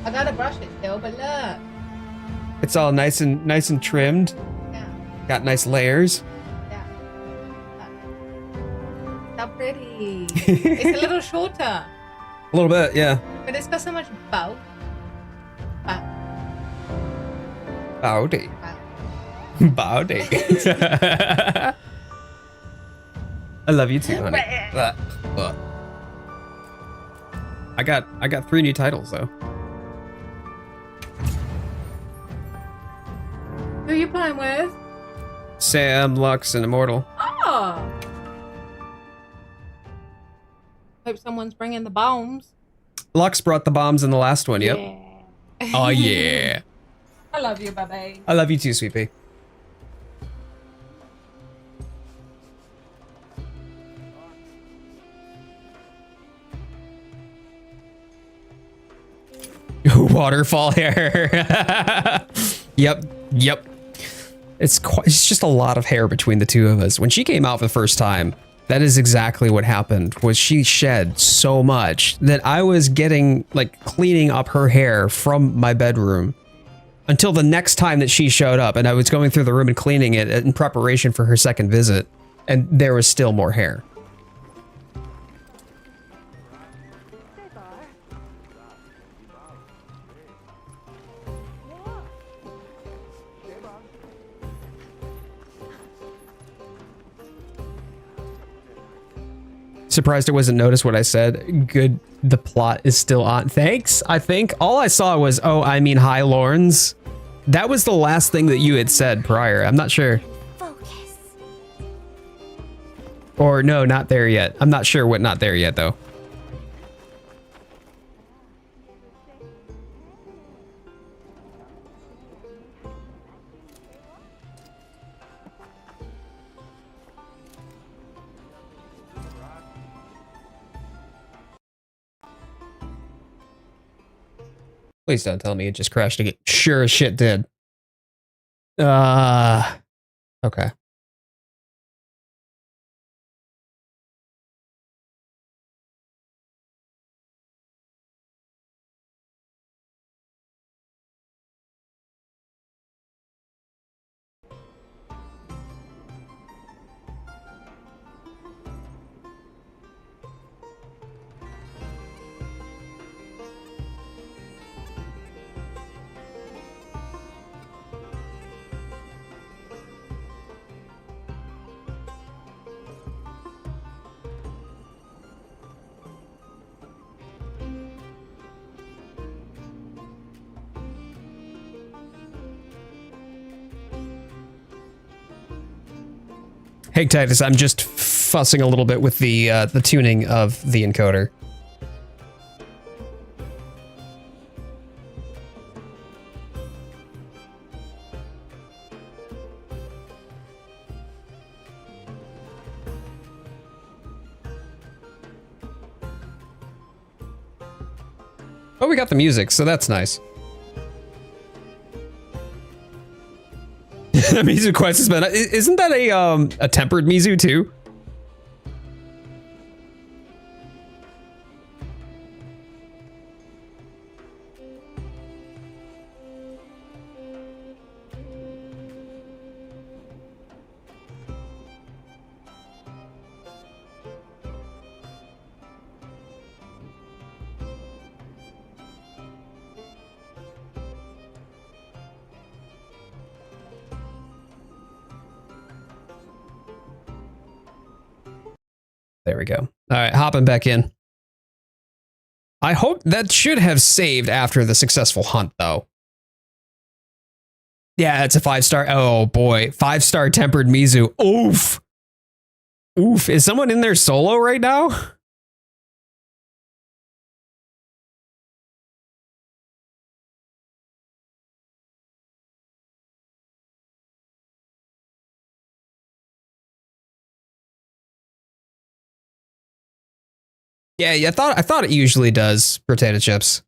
I gotta brush it still, but look. It's all nice and trimmed. Yeah. Got nice layers. Yeah. Look. So pretty. It's a little shorter, A little bit, yeah. but it's got so much bow. Bow. Bowdy. Bow. Bowdy. I love you too, honey. I got 3 new titles though. Who are you playing with? Sam, Lux, and Immortal. Oh. Hope someone's bringing the bombs. Lux brought the bombs in the last one, yep. Yeah. Oh yeah. I love you, baby. I love you too, sweet pea. Waterfall hair. Yep. It's just a lot of hair between the two of us. When she came out for the first time, that is exactly what happened. Was she shed so much that I was getting like cleaning up her hair from my bedroom until the next time that she showed up, and I was going through the room and cleaning it in preparation for her second visit, and there was still more hair. Surprised it wasn't noticed what I said. Good, the plot is still on. Thanks, I think. All I saw was, oh, I mean, hi, Lawrence. That was the last thing that you had said prior. I'm not sure. Focus. Or no, not there yet. I'm not sure what not there yet, though. Please don't tell me it just crashed again. Sure as shit did. Okay. Hey Titus, I'm just fussing a little bit with the tuning of the encoder. Oh, we got the music, so that's nice. Mizu Quest has been. Isn't that a tempered Mizu too? There we go. All right, hopping back in. I hope that should have saved after the successful hunt, though. Yeah, it's a 5-star. Oh, boy. 5-star tempered Mizu. Oof. Oof. Is someone in there solo right now? Yeah, I thought it usually does, potato chips.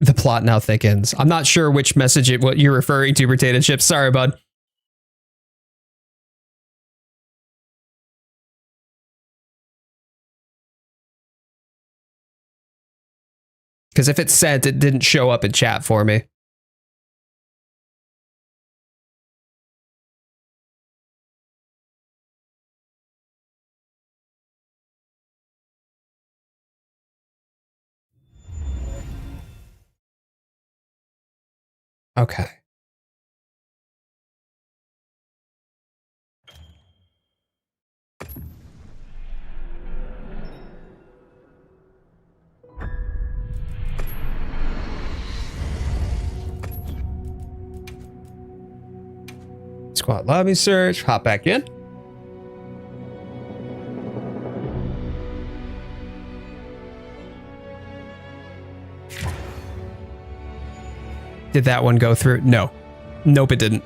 The plot now thickens. I'm not sure which message what you're referring to, potato chips. Sorry, bud. Because if it's sent, it didn't show up in chat for me. Okay. Squad lobby search. Hop back in. Did that one go through? No. Nope, it didn't.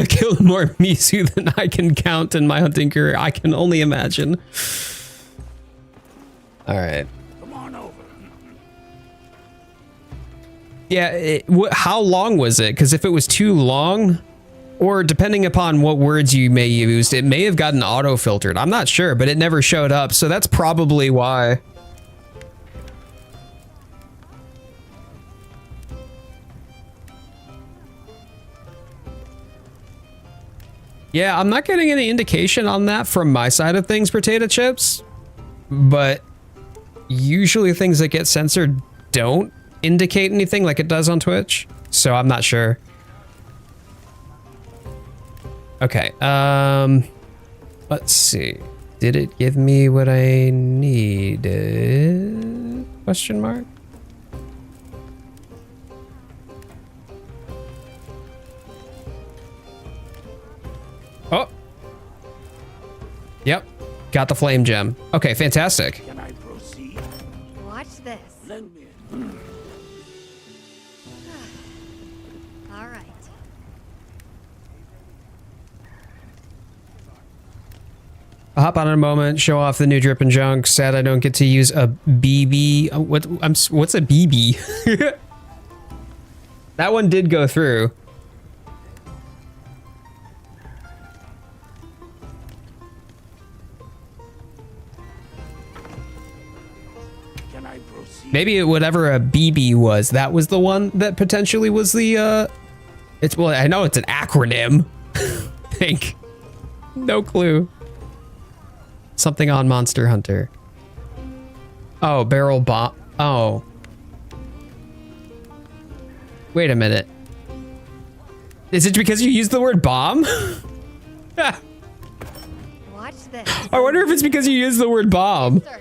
Killed more Misu than I can count in my hunting career. I can only imagine. All right. Come on over. Yeah, how long was it? Because if it was too long, or depending upon what words you may use, it may have gotten auto-filtered. I'm not sure, but it never showed up, so that's probably why. Yeah, I'm not getting any indication on that from my side of things, potato chips, but usually things that get censored don't indicate anything like it does on Twitch, so I'm not sure. Okay, let's see. Did it give me what I needed? Question mark? Oh. Yep. Got the flame gem. Okay, fantastic. Can I proceed? Watch this. Lend me All right. I'll hop on in a moment, show off the new drip and junk. Sad I don't get to use a BB. What's a BB? That one did go through. Can I proceed? Maybe whatever a BB was, that was the one that potentially was the, well, I know it's an acronym. Think. No clue. Something on Monster Hunter. Oh, barrel bomb. Oh. Wait a minute. Is it because you used the word bomb? Watch this. I wonder if it's because you used the word bomb. Sir.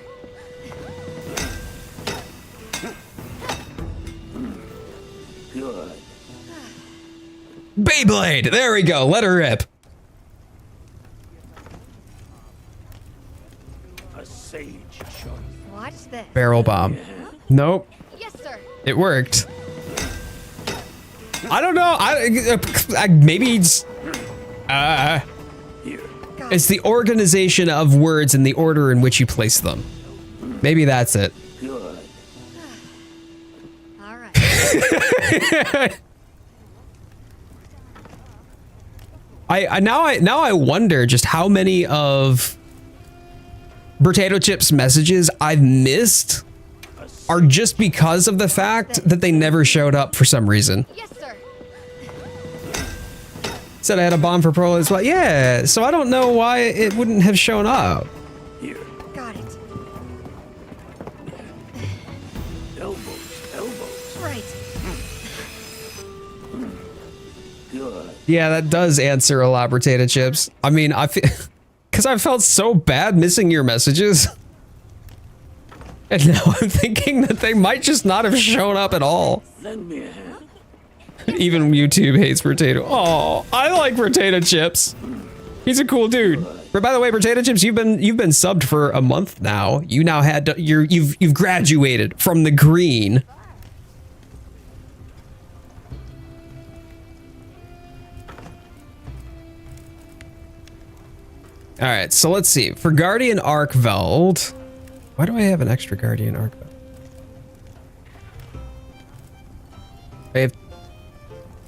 Good. Beyblade! There we go. Let her rip. A sage choice. Watch this. Barrel bomb. Nope. Yes, sir. It worked. I don't know. I maybe it's Here. it's the organization of words and the order in which you place them. Maybe that's it. Good. All right. Now I wonder just how many of Potato Chip's messages I've missed are just because of the fact that they never showed up for some reason. Yes, sir. Said I had a bomb for Pro as well. Yeah, so I don't know why it wouldn't have shown up. Here. Got it. Elbows. right. Yeah, that does answer a lot, potato chips. I mean, I feel because I felt so bad missing your messages. And now I'm thinking that they might just not have shown up at all. Lend me a hand. Even YouTube hates potato. Oh, I like potato chips. He's a cool dude. But by the way, potato chips, you've been subbed for a month now. You now had you've graduated from the green. All right, so let's see. For Guardian Arkveld, why do I have an extra Guardian Arkveld? I have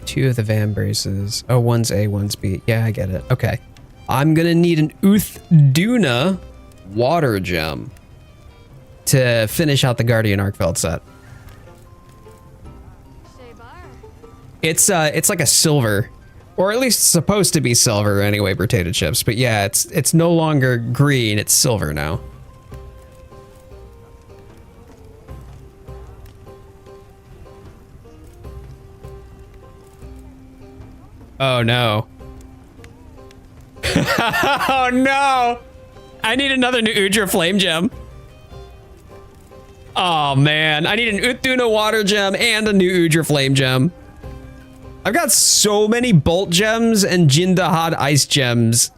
2 of the Van braces. Oh, one's A, one's B. Yeah, I get it. Okay. I'm gonna need an Duna water gem to finish out the Guardian Arkveld set. It's like a silver, or at least supposed to be silver anyway, potato chips. But yeah, it's no longer green, it's silver now. Oh no. Oh no! I need another new Udra flame gem. Oh man, I need an Uthuna water gem and a new Udra flame gem. I've got so many bolt gems and Jindahad ice gems.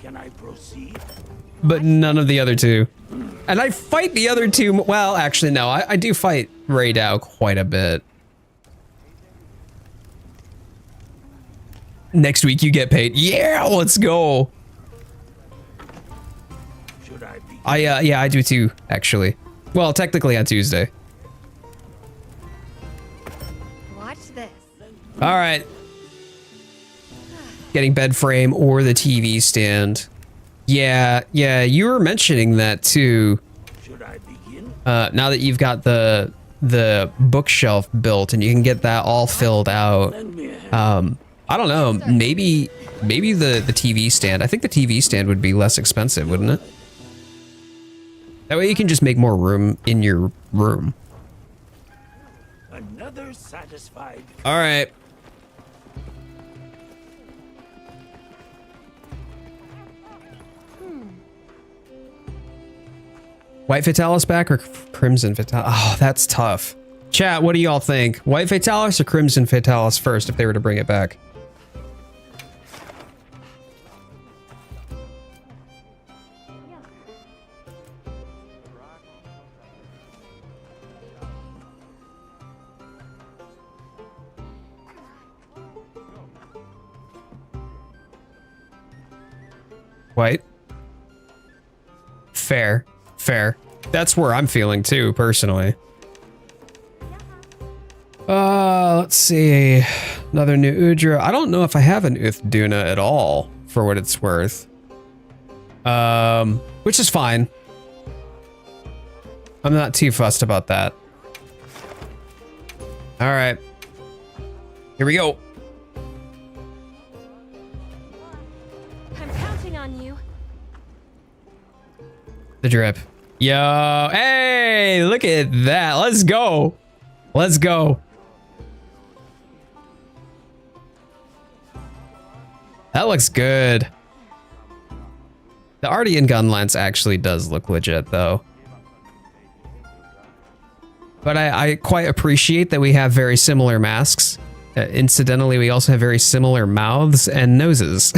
Can I proceed? But none of the other two. And I fight the other two, well, actually no, I do fight Raydao quite a bit. Next week you get paid. Yeah, let's go. Should I be? Yeah, I do too, actually. Well, technically on Tuesday. Watch this. All right. Getting bed frame or the TV stand. Yeah, you were mentioning that too. Should I begin? Now that you've got the bookshelf built and you can get that all filled out. Lend me a hand. I don't know, maybe the TV stand. I think the TV stand would be less expensive, wouldn't it? That way you can just make more room in your room. Another satisfied. All right. White Fatalis back or Crimson Fatalis? Oh, that's tough. Chat, what do y'all think? White Fatalis or Crimson Fatalis first if they were to bring it back? White. Fair. That's where I'm feeling too, personally. Let's see. Another new Udra. I don't know if I have an Duna at all, for what it's worth. Which is fine. I'm not too fussed about that. All right. Here we go. I'm counting on you. The drip. Yo, hey, look at that. Let's go. Let's go. That looks good. The Ardian gun lance actually does look legit though. But I quite appreciate that we have very similar masks. Incidentally, we also have very similar mouths and noses.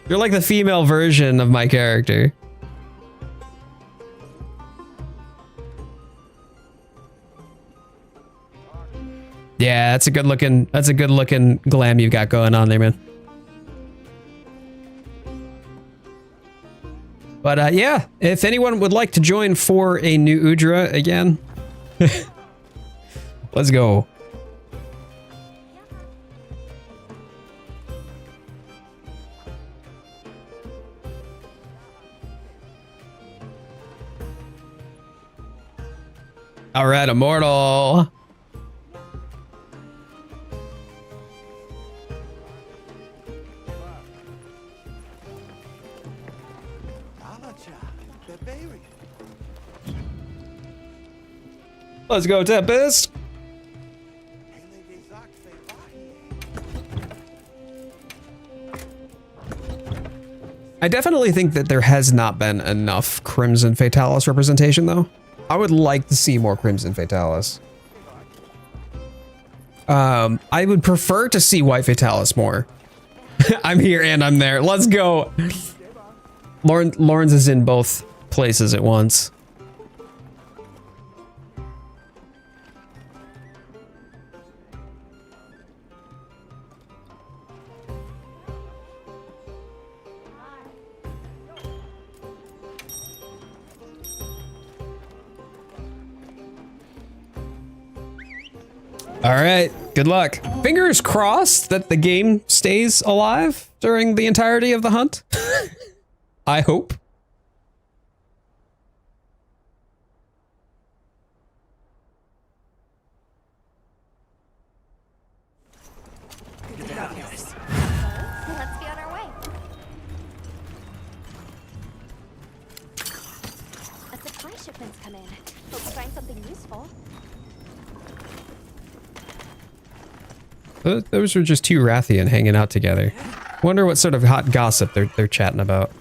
You're like the female version of my character. Yeah, that's a good looking glam you've got going on there, man. But yeah, if anyone would like to join for a new Udra again, let's go. All right, Immortal. Let's go, Tempest. I definitely think that there has not been enough Crimson Fatalis representation, though. I would like to see more Crimson Fatalis. I would prefer to see White Fatalis more. I'm here and I'm there. Let's go. Lawrence is in both places at once. All right, good luck. Fingers crossed that the game stays alive during the entirety of the hunt. I hope. Let's be on our way. A supply shipment's come in. Hope to find something useful. Those are just two Rathian hanging out together. Wonder what sort of hot gossip they're chatting about.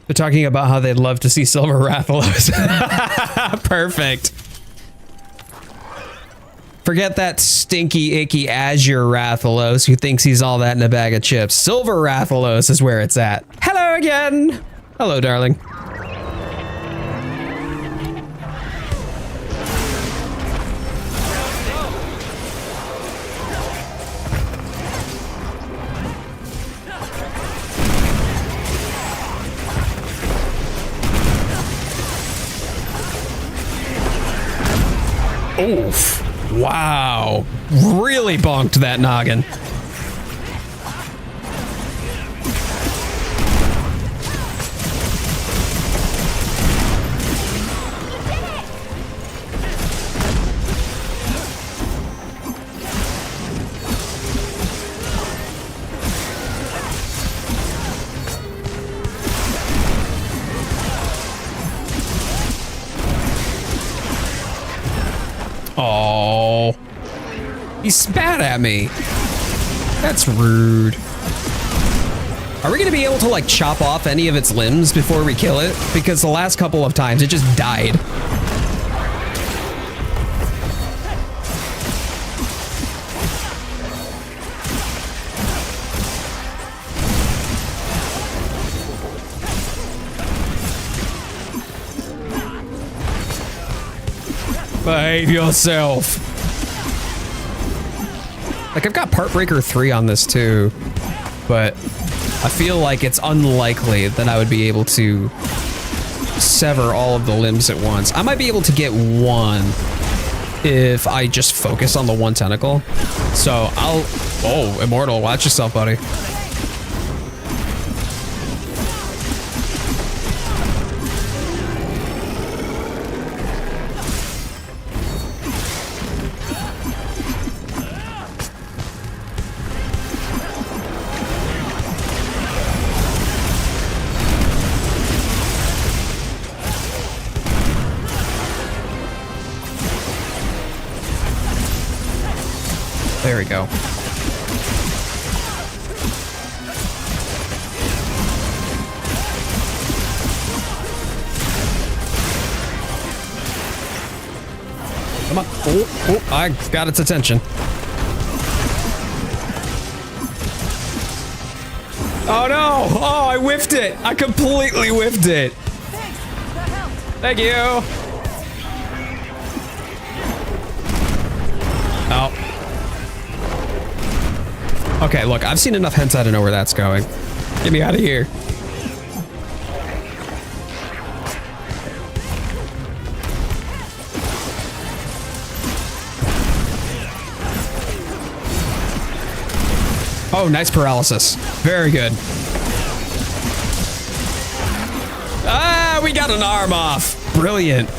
They're talking about how they'd love to see Silver Rathalos. Perfect. Forget that stinky, icky Azure Rathalos who thinks he's all that in a bag of chips. Silver Rathalos is where it's at. Hello again. Hello, darling. Oof. Wow. Really bonked that noggin. Oh, he spat at me. That's rude. Are we gonna be able to like chop off any of its limbs before we kill it? Because the last couple of times it just died. Behave yourself. Like, I've got Partbreaker 3 on this too, but I feel like it's unlikely that I would be able to sever all of the limbs at once. I might be able to get one if I just focus on the one tentacle. So I'll... Oh, Immortal, watch yourself, buddy. There we go. Come on. Oh, I got its attention. Oh no! Oh, I whiffed it! I completely whiffed it! Thanks, that helped. Thank you! Oh. Okay, look, I've seen enough hentai to know where that's going. Get me out of here. Oh, nice paralysis. Very good. Ah, we got an arm off. Brilliant.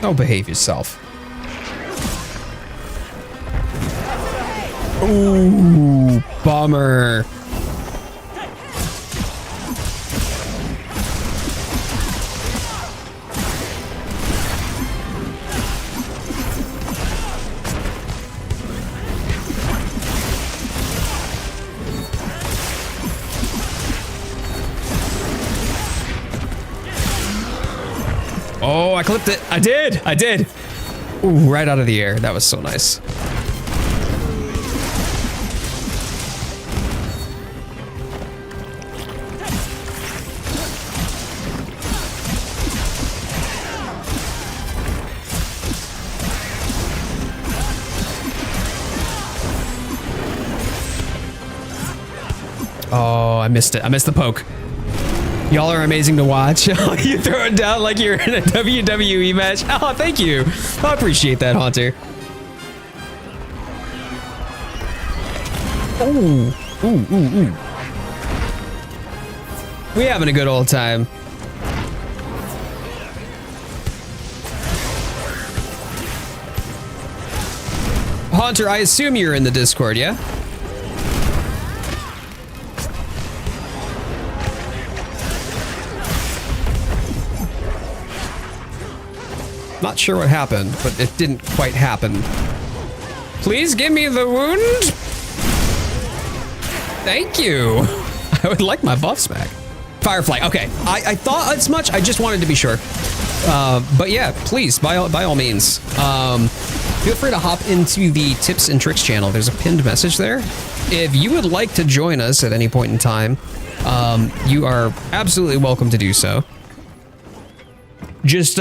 Oh, behave yourself. Ooh, bummer. Oh, I clipped it. I did. Ooh, right out of the air. That was so nice. Oh, I missed it. I missed the poke. Y'all are amazing to watch. You throw it down like you're in a WWE match. Oh, thank you. I appreciate that, Haunter. Ooh. We having a good old time. Haunter, I assume you're in the Discord, yeah? Not sure what happened, but it didn't quite happen. Please give me the wound. Thank you. I would like my buffs back. Firefly, okay. I thought as much, I just wanted to be sure. But yeah, please, by all means. Feel free to hop into the tips and tricks channel. There's a pinned message there. If you would like to join us at any point in time, you are absolutely welcome to do so. Just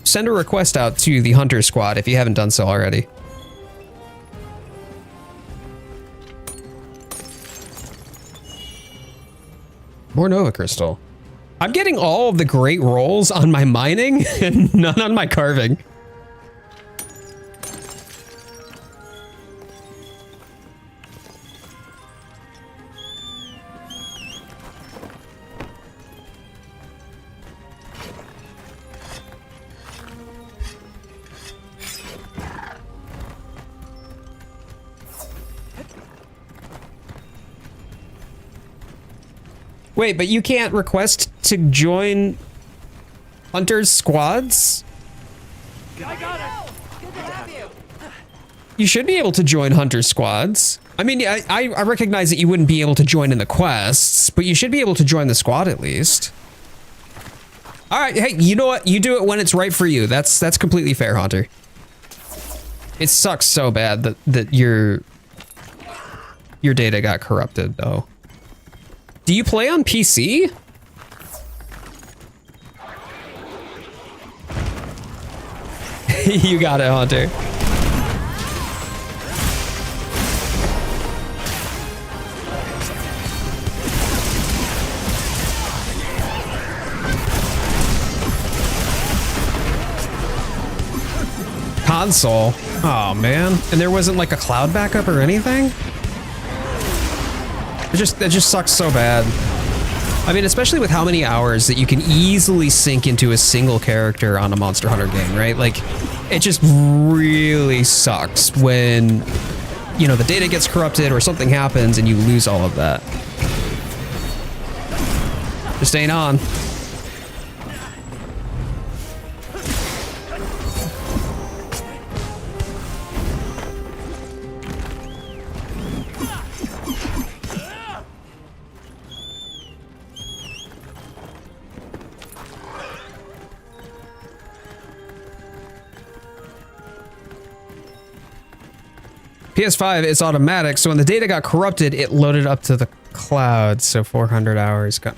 send a request out to the Hunter Squad if you haven't done so already. More Nova Crystal. I'm getting all of the great rolls on my mining and none on my carving. Wait, but you can't request to join Hunter's squads? I got it. Good to have you. You should be able to join Hunter squads. I mean, I recognize that you wouldn't be able to join in the quests, but you should be able to join the squad at least. All right, hey, you know what? You do it when it's right for you. That's completely fair, Hunter. It sucks so bad that your data got corrupted, though. Do you play on PC? You got it, Hunter. Console. Oh man. And there wasn't like a cloud backup or anything? It just sucks so bad. I mean, especially with how many hours that you can easily sink into a single character on a Monster Hunter game, right? Like, it just really sucks when, you know, the data gets corrupted or something happens and you lose all of that. Just ain't on. PS5 is automatic, so when the data got corrupted, it loaded up to the cloud, so 400 hours got...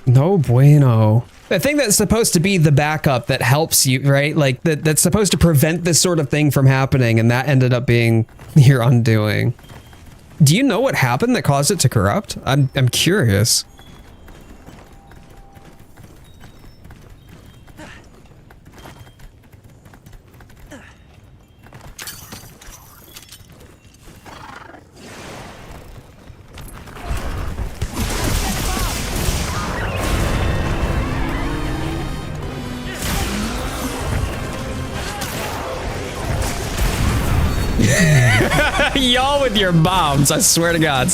No bueno. The thing that's supposed to be the backup that helps you, right? Like, that's supposed to prevent this sort of thing from happening, and that ended up being your undoing. Do you know what happened that caused it to corrupt? I'm curious. Y'all with your bombs, I swear to God.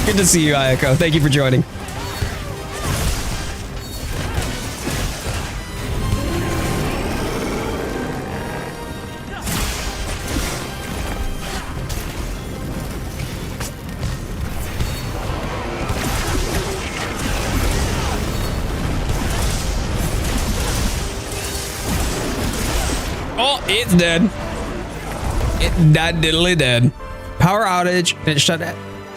Good to see you, Ayako. Thank you for joining. Oh, it's dead. It died diddly dead. Power outage. And it shut.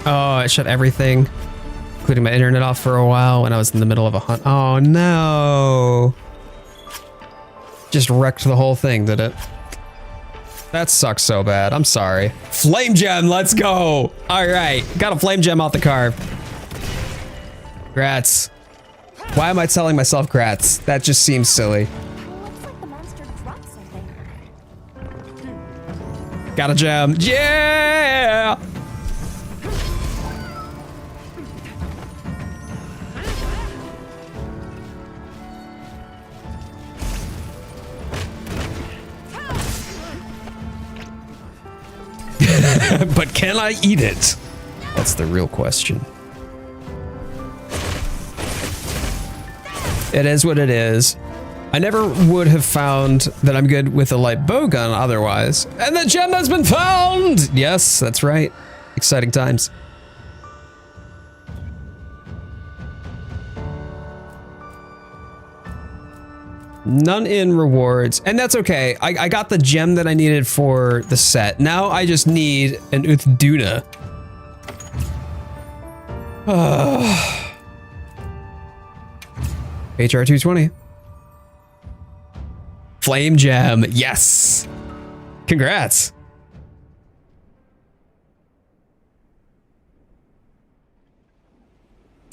Oh, it shut everything, including my internet off for a while when I was in the middle of a hunt. Oh no! Just wrecked the whole thing, did it? That sucks so bad. I'm sorry. Flame gem, let's go! All right, got a flame gem out the car. Grats. Why am I telling myself grats? That just seems silly. Looks like the monster dropped something. Got a gem. Yeah! But can I eat it? That's the real question. It is what it is. I never would have found that I'm good with a light bow gun otherwise. And the gem has been found! Yes, that's right. Exciting times. None in rewards, and that's okay. I got the gem that I needed for the set. Now I just need an Uthduna. HR 220. Flame gem, yes. Congrats.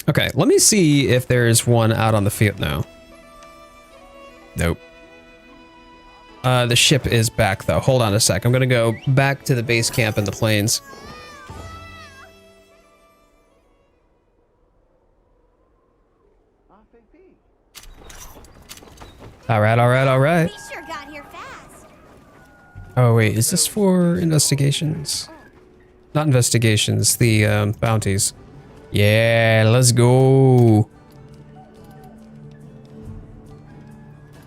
Okay, let me see if there's one out on the field now. Nope. The ship is back though. Hold on a sec. I'm gonna go back to the base camp in the plains. All right, all right, all right. We sure got here fast. Oh wait, is this for investigations? Not investigations, the bounties. Yeah, let's go.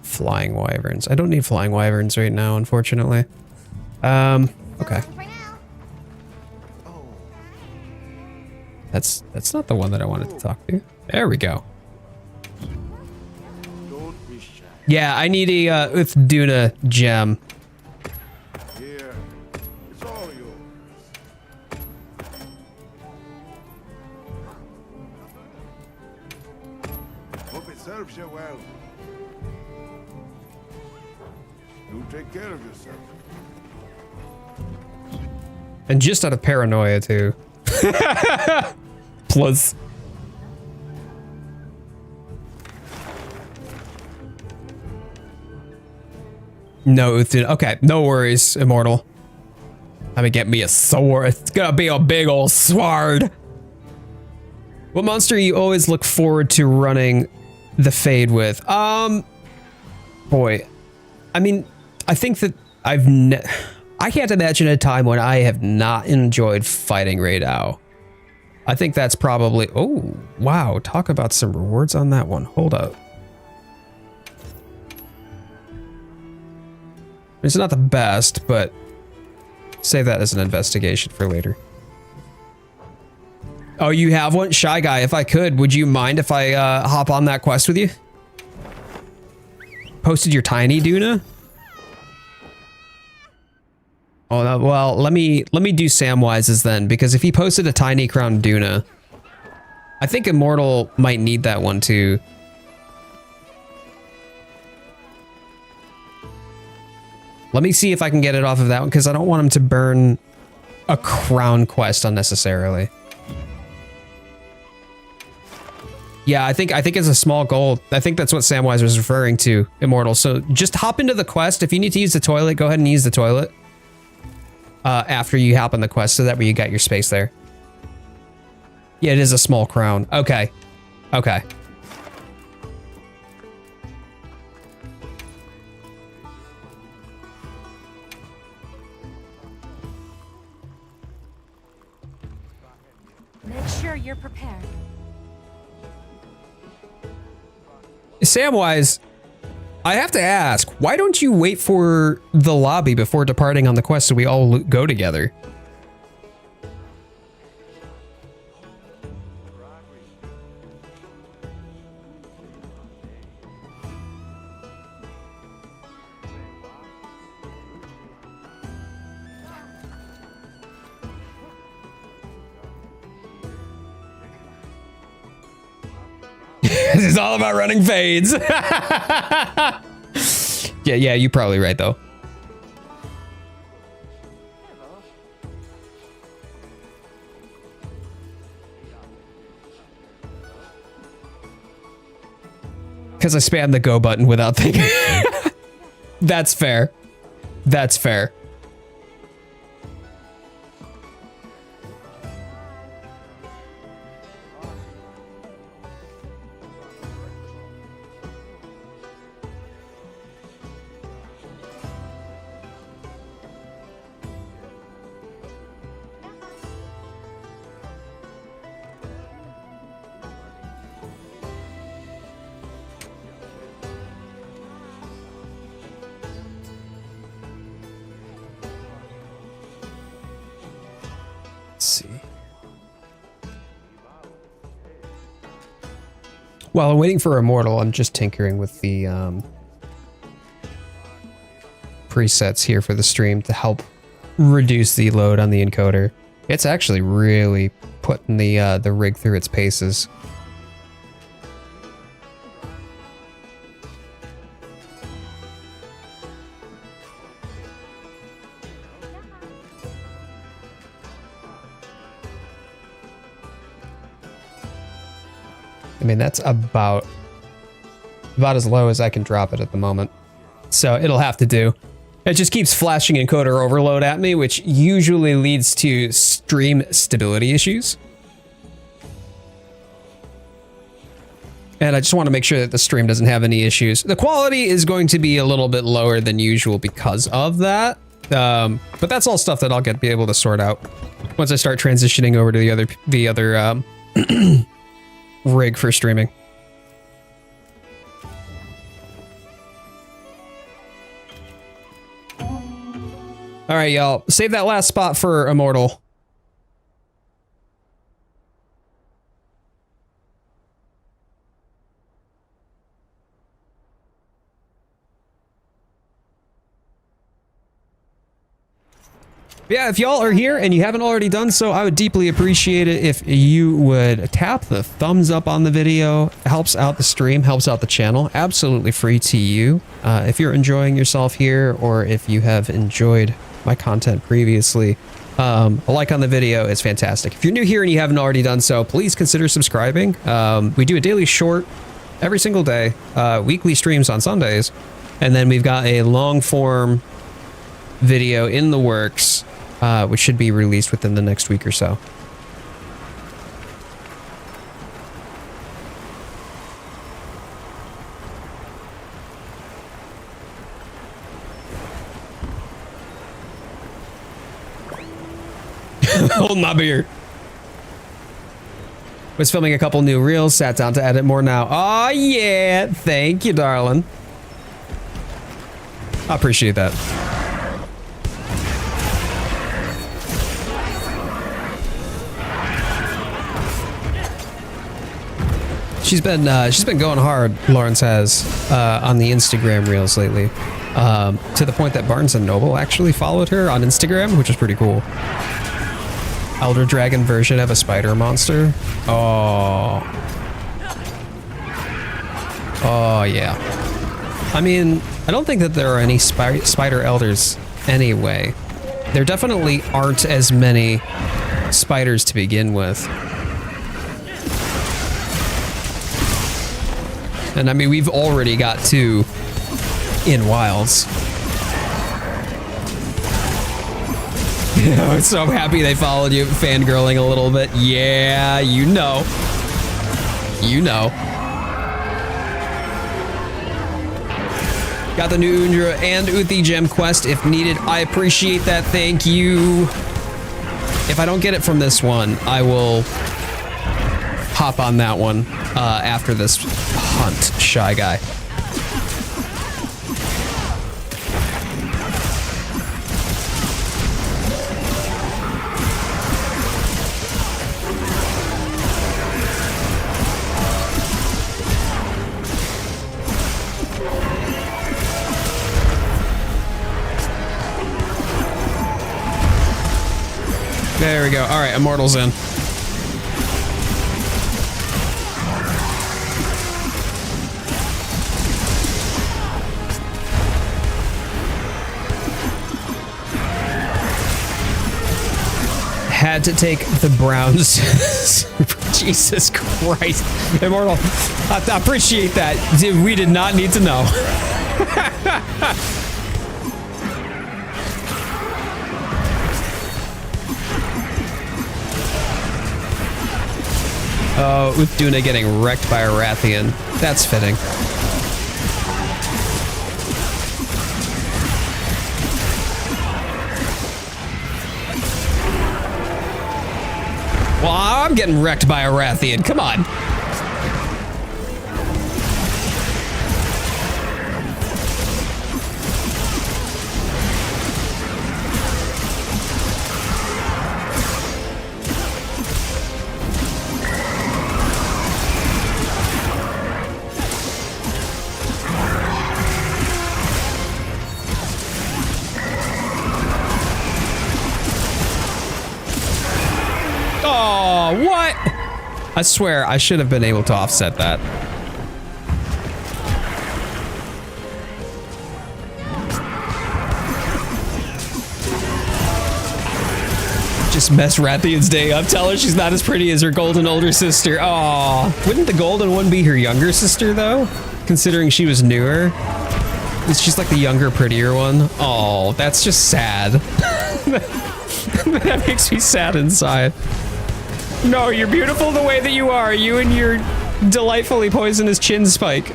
Flying wyverns. I don't need flying wyverns right now, unfortunately. Okay. That's not the one that I wanted to talk to. There we go. Yeah, I need a Uthduna gem. Here, it's all yours. Hope it serves you well. You take care of yourself. And just out of paranoia too. Plus. No, okay, no worries, Immortal. I'm gonna get me a sword. It's gonna be a big old sword. What monster you always look forward to running the Fade with? Boy, I mean, I think that I can't imagine a time when I have not enjoyed fighting Raidao. I think that's probably, oh, wow, talk about some rewards on that one. Hold up. It's not the best, but save that as an investigation for later. Oh, you have one? Shy Guy, if I could, would you mind if I hop on that quest with you? Posted your tiny Duna? Oh, no, well, let me do Samwise's then, because if he posted a tiny crown Duna, I think Immortal might need that one too. Let me see if I can get it off of that one, because I don't want him to burn a crown quest unnecessarily. Yeah, I think it's a small goal. I think that's what Samwise was referring to, Immortal. So just hop into the quest. If you need to use the toilet, go ahead and use the toilet. After you hop on the quest, so that way you got your space there. Yeah, it is a small crown. Okay. Okay. sure you're prepared. Samwise, I have to ask, why don't you wait for the lobby before departing on the quest so we all go together? This is all about running fades. Yeah, you're probably right though. Because I spammed the go button without thinking. That's fair. That's fair. See. While I'm waiting for Immortal, I'm just tinkering with the presets here for the stream to help reduce the load on the encoder. It's actually really putting the rig through its paces. I mean, that's about as low as I can drop it at the moment. So it'll have to do. It just keeps flashing encoder overload at me, which usually leads to stream stability issues. And I just want to make sure that the stream doesn't have any issues. The quality is going to be a little bit lower than usual because of that. But that's all stuff that I'll be able to sort out once I start transitioning over to the other rig for streaming. All right, y'all, save that last spot for Immortal. Yeah, if y'all are here and you haven't already done so, I would deeply appreciate it if you would tap the thumbs up on the video. It helps out the stream, helps out the channel. Absolutely free to you. If you're enjoying yourself here or if you have enjoyed my content previously, a like on the video is fantastic. If you're new here and you haven't already done so, please consider subscribing. We do a daily short every single day, weekly streams on Sundays, and then we've got a long form video in the works, which should be released within the next week or so. Hold my beer. Was filming a couple new reels, sat down to edit more now. Oh yeah, thank you, darling. I appreciate that. She's been going hard, Lawrence has, on the Instagram reels lately, to the point that Barnes & Noble actually followed her on Instagram, which is pretty cool. Elder Dragon version of a spider monster. Oh. Oh, yeah. I mean, I don't think that there are any spider elders anyway. There definitely aren't as many spiders to begin with. And I mean, we've already got 2 in wilds. I'm so happy they followed you, fangirling a little bit. Yeah, you know. You know. Got the new Undra and Uthi gem quest if needed. I appreciate that. Thank you. If I don't get it from this one, I will hop on that one after this hunt, Shy Guy. There we go. All right, Immortal's in. Had to take the Browns. Jesus Christ. Immortal, I appreciate that. We did not need to know. Oh, Uthduna getting wrecked by a Rathian. That's fitting. Well, I'm getting wrecked by a Rathian. Come on. Oh, what? I swear I should have been able to offset that. Just mess Rathian's day up. Tell her she's not as pretty as her golden older sister. Oh, wouldn't the golden one be her younger sister though? Considering she was newer. She's like the younger, prettier one. Oh, that's just sad. That makes me sad inside. No, you're beautiful the way that you are. You and your delightfully poisonous chin spike.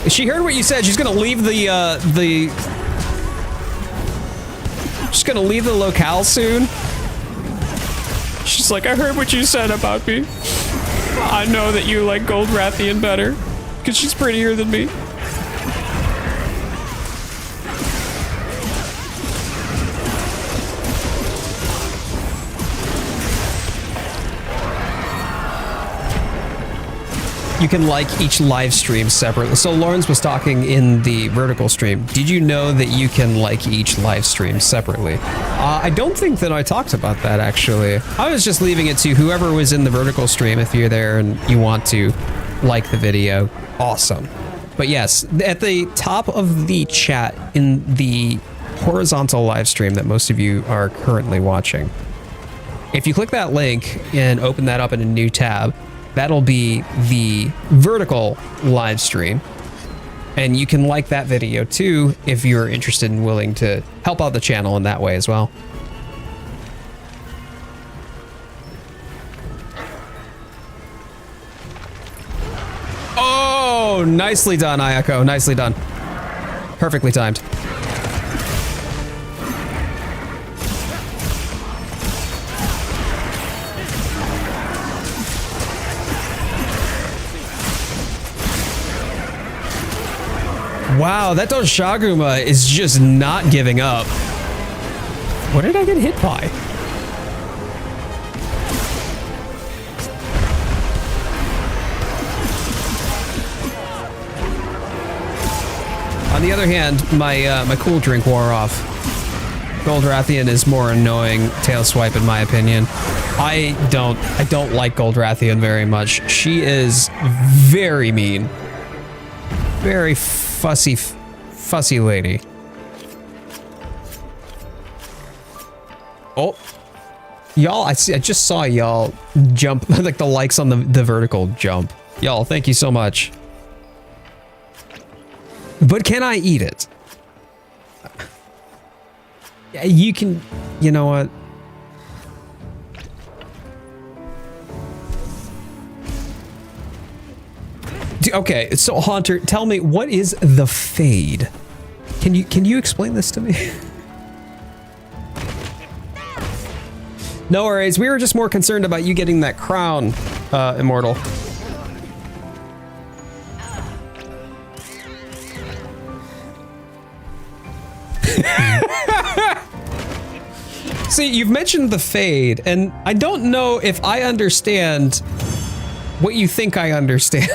She heard what you said. She's gonna leave She's gonna leave the locale soon. She's like, I heard what you said about me. I know that you like Gold Rathian better, because she's prettier than me. You can like each live stream separately. So Lawrence was talking in the vertical stream. Did you know that you can like each live stream separately? I don't think that I talked about that actually. I was just leaving it to whoever was in the vertical stream. If you're there and you want to like the video, awesome. But yes, at the top of the chat in the horizontal live stream that most of you are currently watching, if you click that link and open that up in a new tab, that'll be the vertical live stream. And you can like that video too if you're interested and willing to help out the channel in that way as well. Oh, nicely done, Ayako. Nicely done. Perfectly timed. Wow, that Donshaguma is just not giving up. What did I get hit by? On the other hand, my cool drink wore off. Gold Rathian is more annoying tail swipe in my opinion. I don't like Gold Rathian very much. She is very mean. Very fussy lady. Oh, y'all! I just saw y'all jump like the likes on the vertical jump. Y'all, thank you so much. But can I eat it? You can. You know what? Okay, so Haunter, tell me, what is the fade? Can you explain this to me? No worries, we were just more concerned about you getting that crown, Immortal. See, you've mentioned the fade, and I don't know if I understand what you think I understand.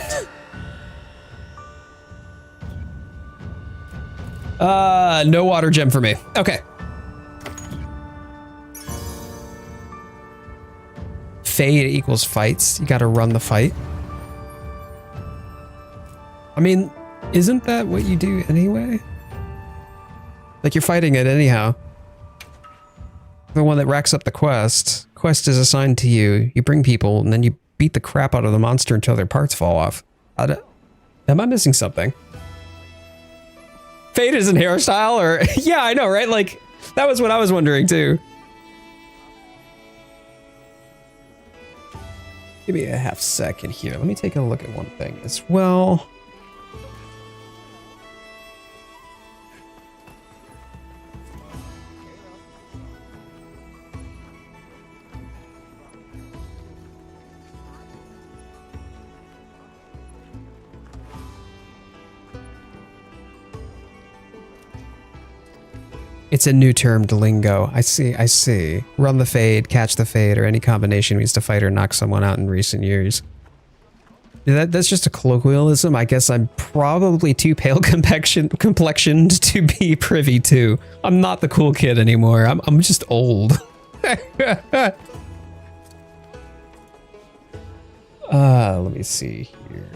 No water gem for me. Okay. Fade equals fights. You gotta run the fight. I mean, isn't that what you do anyway? Like, you're fighting it anyhow. The one that racks up the quest. Quest is assigned to you. You bring people, and then you beat the crap out of the monster until their parts fall off. Am I missing something? Fade isn't hairstyle, or... Yeah, I know, right? Like, that was what I was wondering, too. Give me a half second here. Let me take a look at one thing as well. It's a new term to lingo. I see. Run the fade, catch the fade, or any combination means to fight or knock someone out in recent years. That's just a colloquialism. I guess I'm probably too pale complexioned to be privy to. I'm not the cool kid anymore. I'm just old. Let me see here.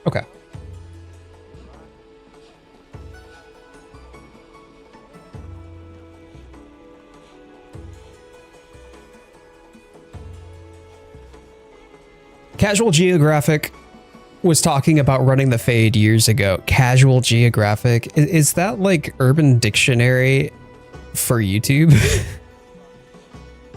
Okay. Casual Geographic was talking about running the fade years ago. Casual Geographic. Is that like Urban Dictionary for YouTube?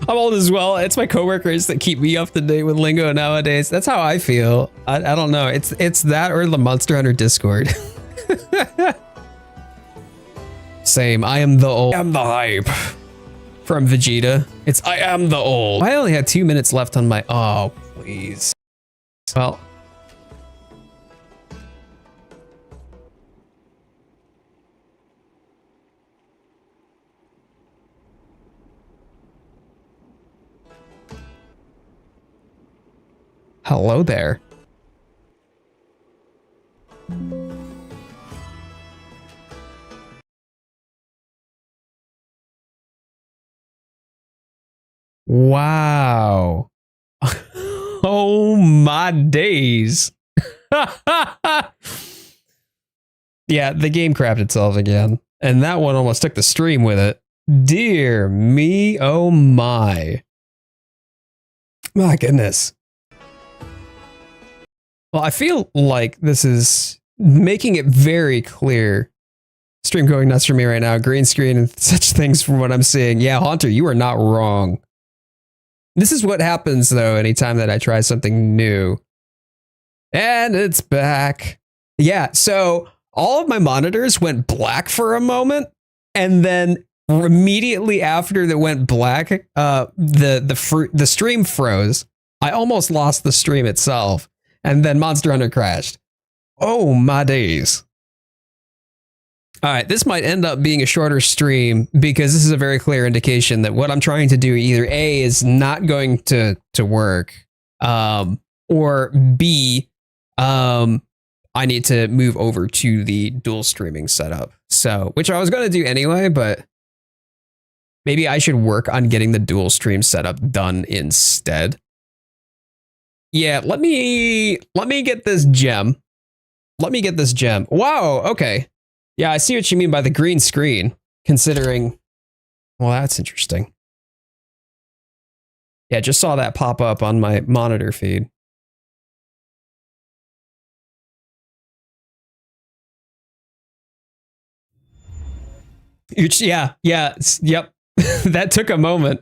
I'm old as well. It's my coworkers that keep me up to date with lingo nowadays. That's how I feel. I don't know. It's that or the Monster Hunter Discord. Same. I am the old. I am the hype. From Vegeta. It's I am the old. I only had 2 minutes left on my. Oh, please. Well. Hello there. Wow. Oh my days. Yeah, the game crapped itself again. And that one almost took the stream with it. Dear me, oh my. My goodness. Well, I feel like this is making it very clear. Stream going nuts for me right now. Green screen and such things from what I'm seeing. Yeah, Haunter, you are not wrong. This is what happens, though, anytime that I try something new. And it's back. Yeah, so all of my monitors went black for a moment. And then immediately after that went black, the stream froze. I almost lost the stream itself. And then Monster Hunter crashed. Oh my days. All right, this might end up being a shorter stream because this is a very clear indication that what I'm trying to do either A is not going to work, or B, I need to move over to the dual streaming setup. So, which I was going to do anyway, but maybe I should work on getting the dual stream setup done instead. Yeah, let me get this gem. Let me get this gem. Wow, okay. Yeah, I see what you mean by the green screen, considering... Well, that's interesting. Yeah, just saw that pop up on my monitor feed. Yeah, yep. That took a moment.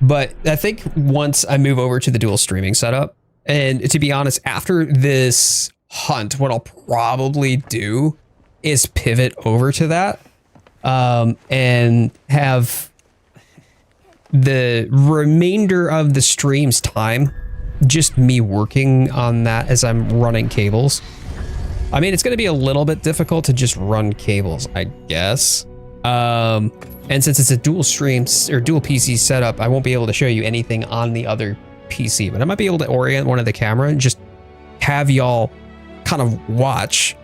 But I think once I move over to the dual streaming setup, and to be honest, after this hunt, what I'll probably do is pivot over to that and have the remainder of the stream's time just me working on that as I'm running cables. I mean, it's going to be a little bit difficult to just run cables, I guess. And since it's a dual stream or dual PC setup, I won't be able to show you anything on the other PC, but I might be able to orient one of the camera and just have y'all kind of watch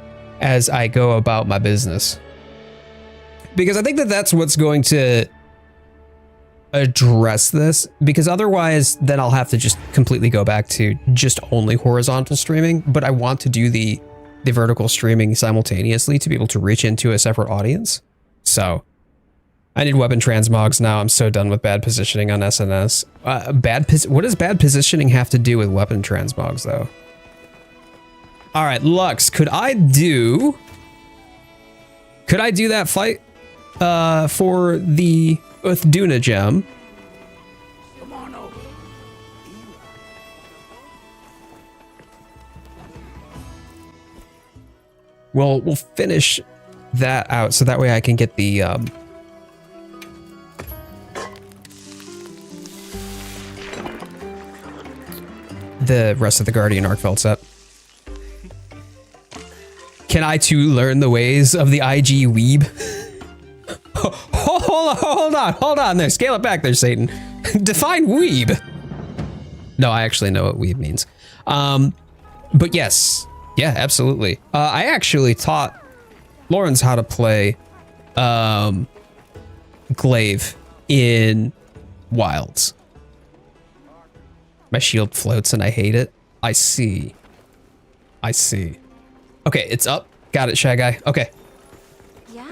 as I go about my business. Because I think that that's what's going to address this, because otherwise then I'll have to just completely go back to just only horizontal streaming. But I want to do the vertical streaming simultaneously to be able to reach into a separate audience. So I need weapon transmogs now. I'm so done with bad positioning on SNS. What does bad positioning have to do with weapon transmogs though? All right, Lux, could I do that fight for the Duna gem? Come on over. Well, we'll finish that out so that way I can get the rest of the Guardian Arcveld set. Can I too learn the ways of the IG weeb? Hold on there. Scale it back there, Satan. Define weeb. No, I actually know what weeb means. But yes. Yeah, absolutely. I actually taught Lawrence how to play Glaive in Wilds. My shield floats and I hate it. I see. Okay, it's up. Got it, Shy Guy. Okay. Yeah.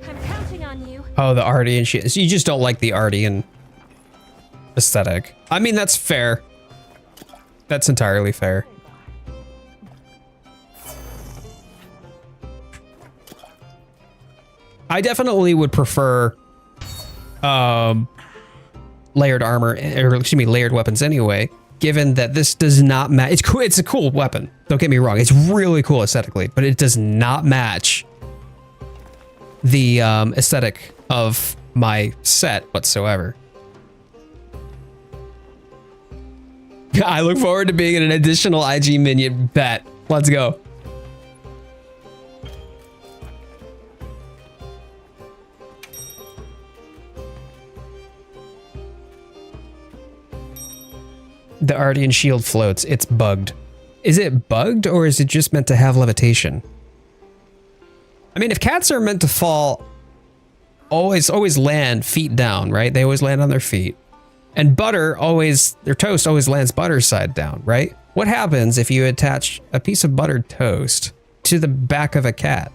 I'm counting on you. Oh, the Ardian shit. So you just don't like the Ardian aesthetic. I mean, that's fair. That's entirely fair. I definitely would prefer layered armor, or excuse me, layered weapons anyway, given that this does not match. It's cool. It's a cool weapon. Don't get me wrong. It's really cool aesthetically, but it does not match the aesthetic of my set whatsoever. I look forward to being an additional IG minion. Bet. Let's go. The Ardian shield floats. It's bugged. Is it bugged or is it just meant to have levitation? I mean, if cats are meant to fall, always land feet down, right? They always land on their feet. And butter always, their toast always lands butter side down, right? What happens if you attach a piece of buttered toast to the back of a cat?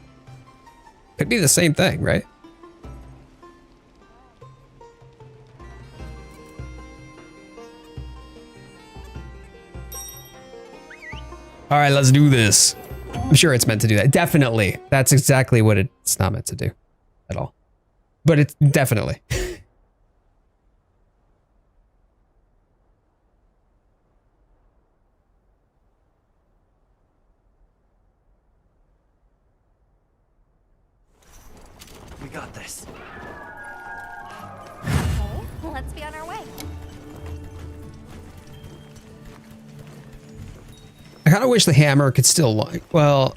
Could be the same thing, right? All right, let's do this. I'm sure it's meant to do that. Definitely. That's exactly what it's not meant to do at all. But it's definitely. We got this. Okay, let's be on our way. I kind of wish the hammer could still, well,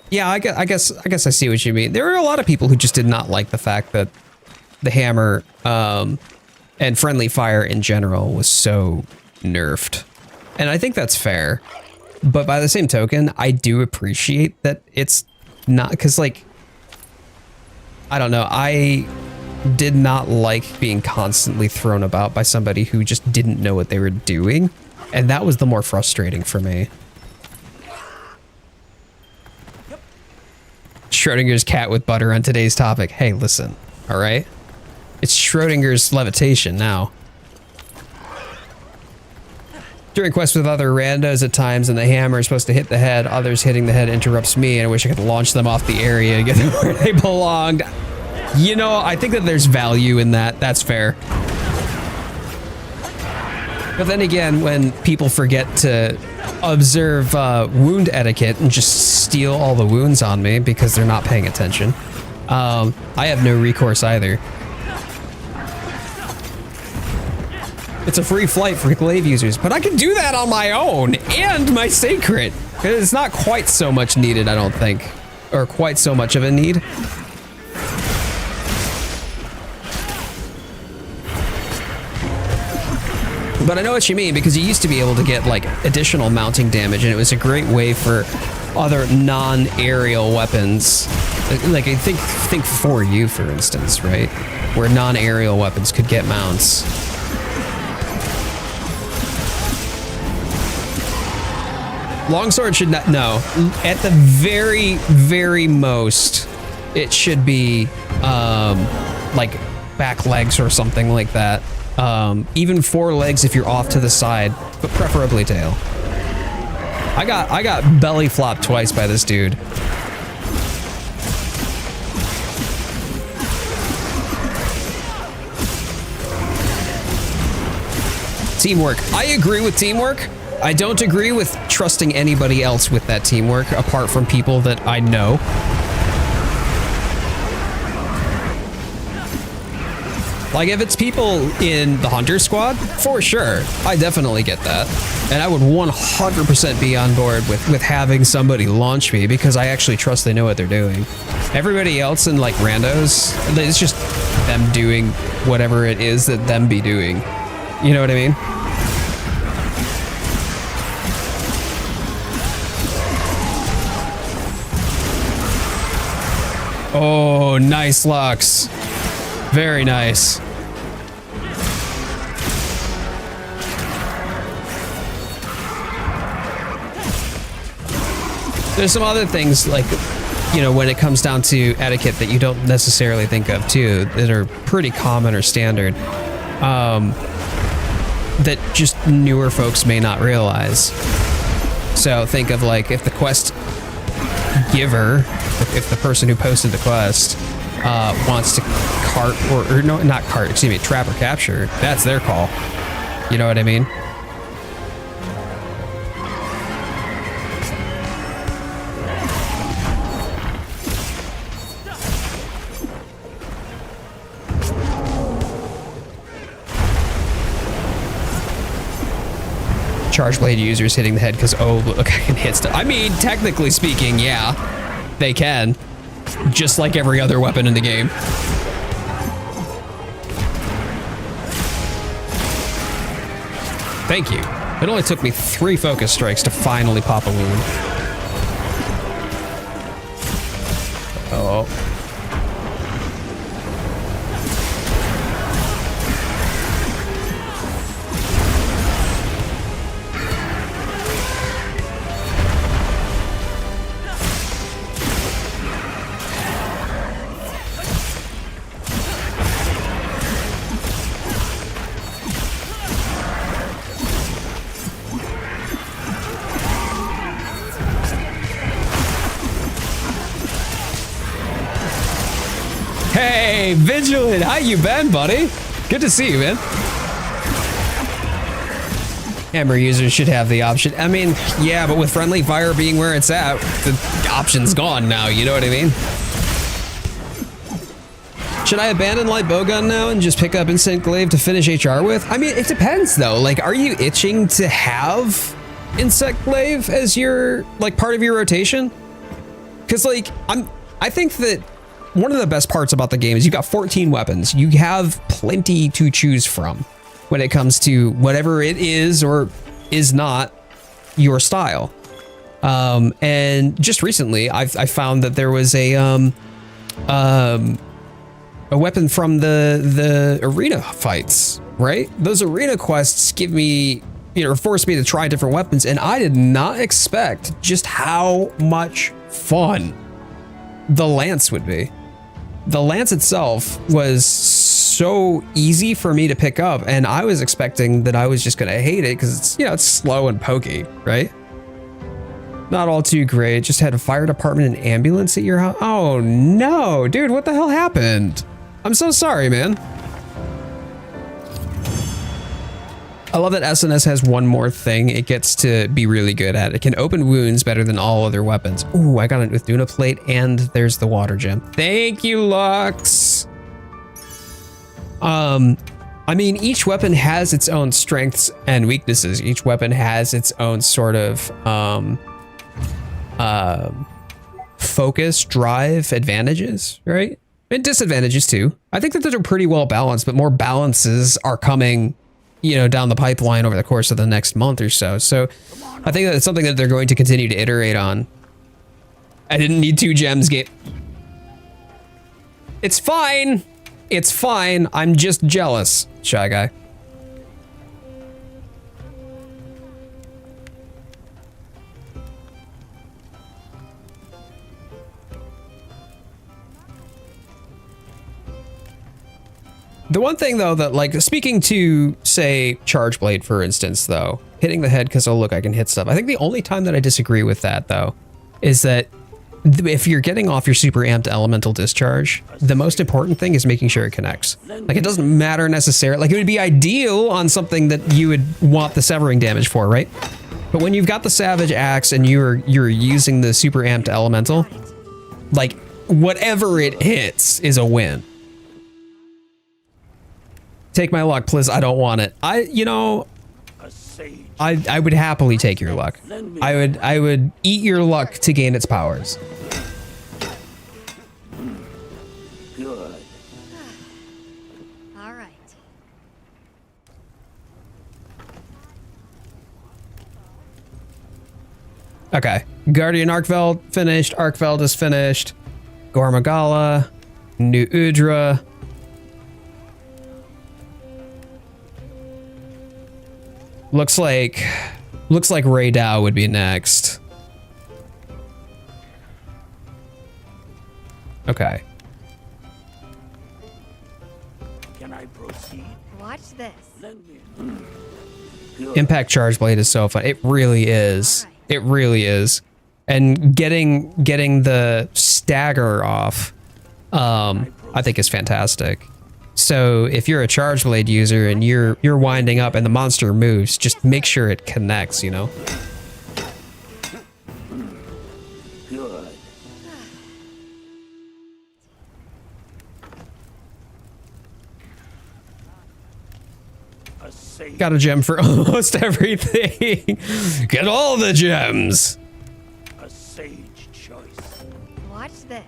yeah, I guess I see what you mean. There are a lot of people who just did not like the fact that the hammer and friendly fire in general was so nerfed. And I think that's fair. But by the same token, I do appreciate that it's not, because like, I don't know, I did not like being constantly thrown about by somebody who just didn't know what they were doing. And that was the more frustrating for me. Schrodinger's cat with butter on today's topic. Hey, listen, all right? It's Schrodinger's levitation now. During quests with other randos at times and the hammer is supposed to hit the head, others hitting the head interrupts me and I wish I could launch them off the area and get them where they belonged. You know, I think that there's value in that. That's fair. But then again, when people forget to observe wound etiquette and just steal all the wounds on me because they're not paying attention, I have no recourse either. It's a free flight for glaive users, but I can do that on my own and my sacred. It's not quite so much needed, I don't think, or quite so much of a need. But I know what you mean, because you used to be able to get like additional mounting damage, and it was a great way for other non-aerial weapons. Like I think for you, for instance, right? Where non-aerial weapons could get mounts. Longsword should not, no. At the very, very most, it should be like back legs or something like that. Even forelegs if you're off to the side, but preferably tail. I got belly flopped twice by this dude. Teamwork. I agree with teamwork. I don't agree with trusting anybody else with that teamwork apart from people that I know. Like if it's people in the hunter squad, for sure, I definitely get that. And I would 100% be on board with having somebody launch me because I actually trust they know what they're doing. Everybody else in like randos, it's just them doing whatever it is that them be doing. You know what I mean? Oh, nice Lux. Very nice. There's some other things like, you know, when it comes down to etiquette that you don't necessarily think of too, that are pretty common or standard, that just newer folks may not realize. So think of like if the quest giver, if the person who posted the quest wants to cart or no, not cart, excuse me, trap or capture, that's their call. You know what I mean? Charge blade users hitting the head because, oh, look, I can hit stuff. I mean, technically speaking, yeah, they can. Just like every other weapon in the game. Thank you. It only took me 3 focus strikes to finally pop a wound. Oh. Hey, Vigilant, how you been, buddy? Good to see you, man. Hammer users should have the option. I mean, yeah, but with friendly fire being where it's at, the option's gone now, you know what I mean? Should I abandon light bowgun now and just pick up instant glaive to finish HR with? I mean, it depends though. Like, are you itching to have insect glaive as your, like, part of your rotation? Because like, I think that one of the best parts about the game is you got 14 weapons. You have plenty to choose from when it comes to whatever it is or is not your style. And just recently, I found that there was a weapon from the arena fights, right? Those arena quests give me, force me to try different weapons, and I did not expect just how much fun the lance would be. The lance itself was so easy for me to pick up, and I was expecting that I was just gonna hate it because it's, it's slow and pokey, right? Not all too great. Just had a fire department and ambulance at your house. Oh no, dude, what the hell happened? I'm so sorry, man. I love that SNS has one more thing it gets to be really good at. It can open wounds better than all other weapons. Ooh, I got an Uthuna plate, and there's the water gem. Thank you, Lux. I mean, each weapon has its own strengths and weaknesses. Each weapon has its own sort of focus, drive, advantages, right? And disadvantages too. I think that those are pretty well balanced, but more balances are coming, down the pipeline over the course of the next month or so. So I think that it's something that they're going to continue to iterate on. I didn't need 2 gems, It's fine. It's fine. I'm just jealous, Shy Guy. The one thing though that, like, speaking to, say, Charge Blade, for instance, though, hitting the head because, oh look, I can hit stuff. I think the only time that I disagree with that though is that if you're getting off your super amped elemental discharge, the most important thing is making sure it connects. Like, it doesn't matter necessarily. Like, it would be ideal on something that you would want the severing damage for, right? But when you've got the Savage Axe and you're using the super amped elemental, like, whatever it hits is a win. Take my luck, please. I don't want it. I would happily take your luck. I would eat your luck to gain its powers. Good. All right. Okay. Guardian Arkveld finished. Arkveld is finished. Gormagala. New Udra. Looks like Ray Dow would be next. Okay. Can I proceed? Watch this. Lend me. Good. Impact Charge Blade is so fun. It really is. It really is. And getting the stagger off, I think is fantastic. So if you're a Charge Blade user and you're winding up and the monster moves, just make sure it connects, Good. A safe. Got a gem for almost everything. Get all the gems. A sage choice. Watch this.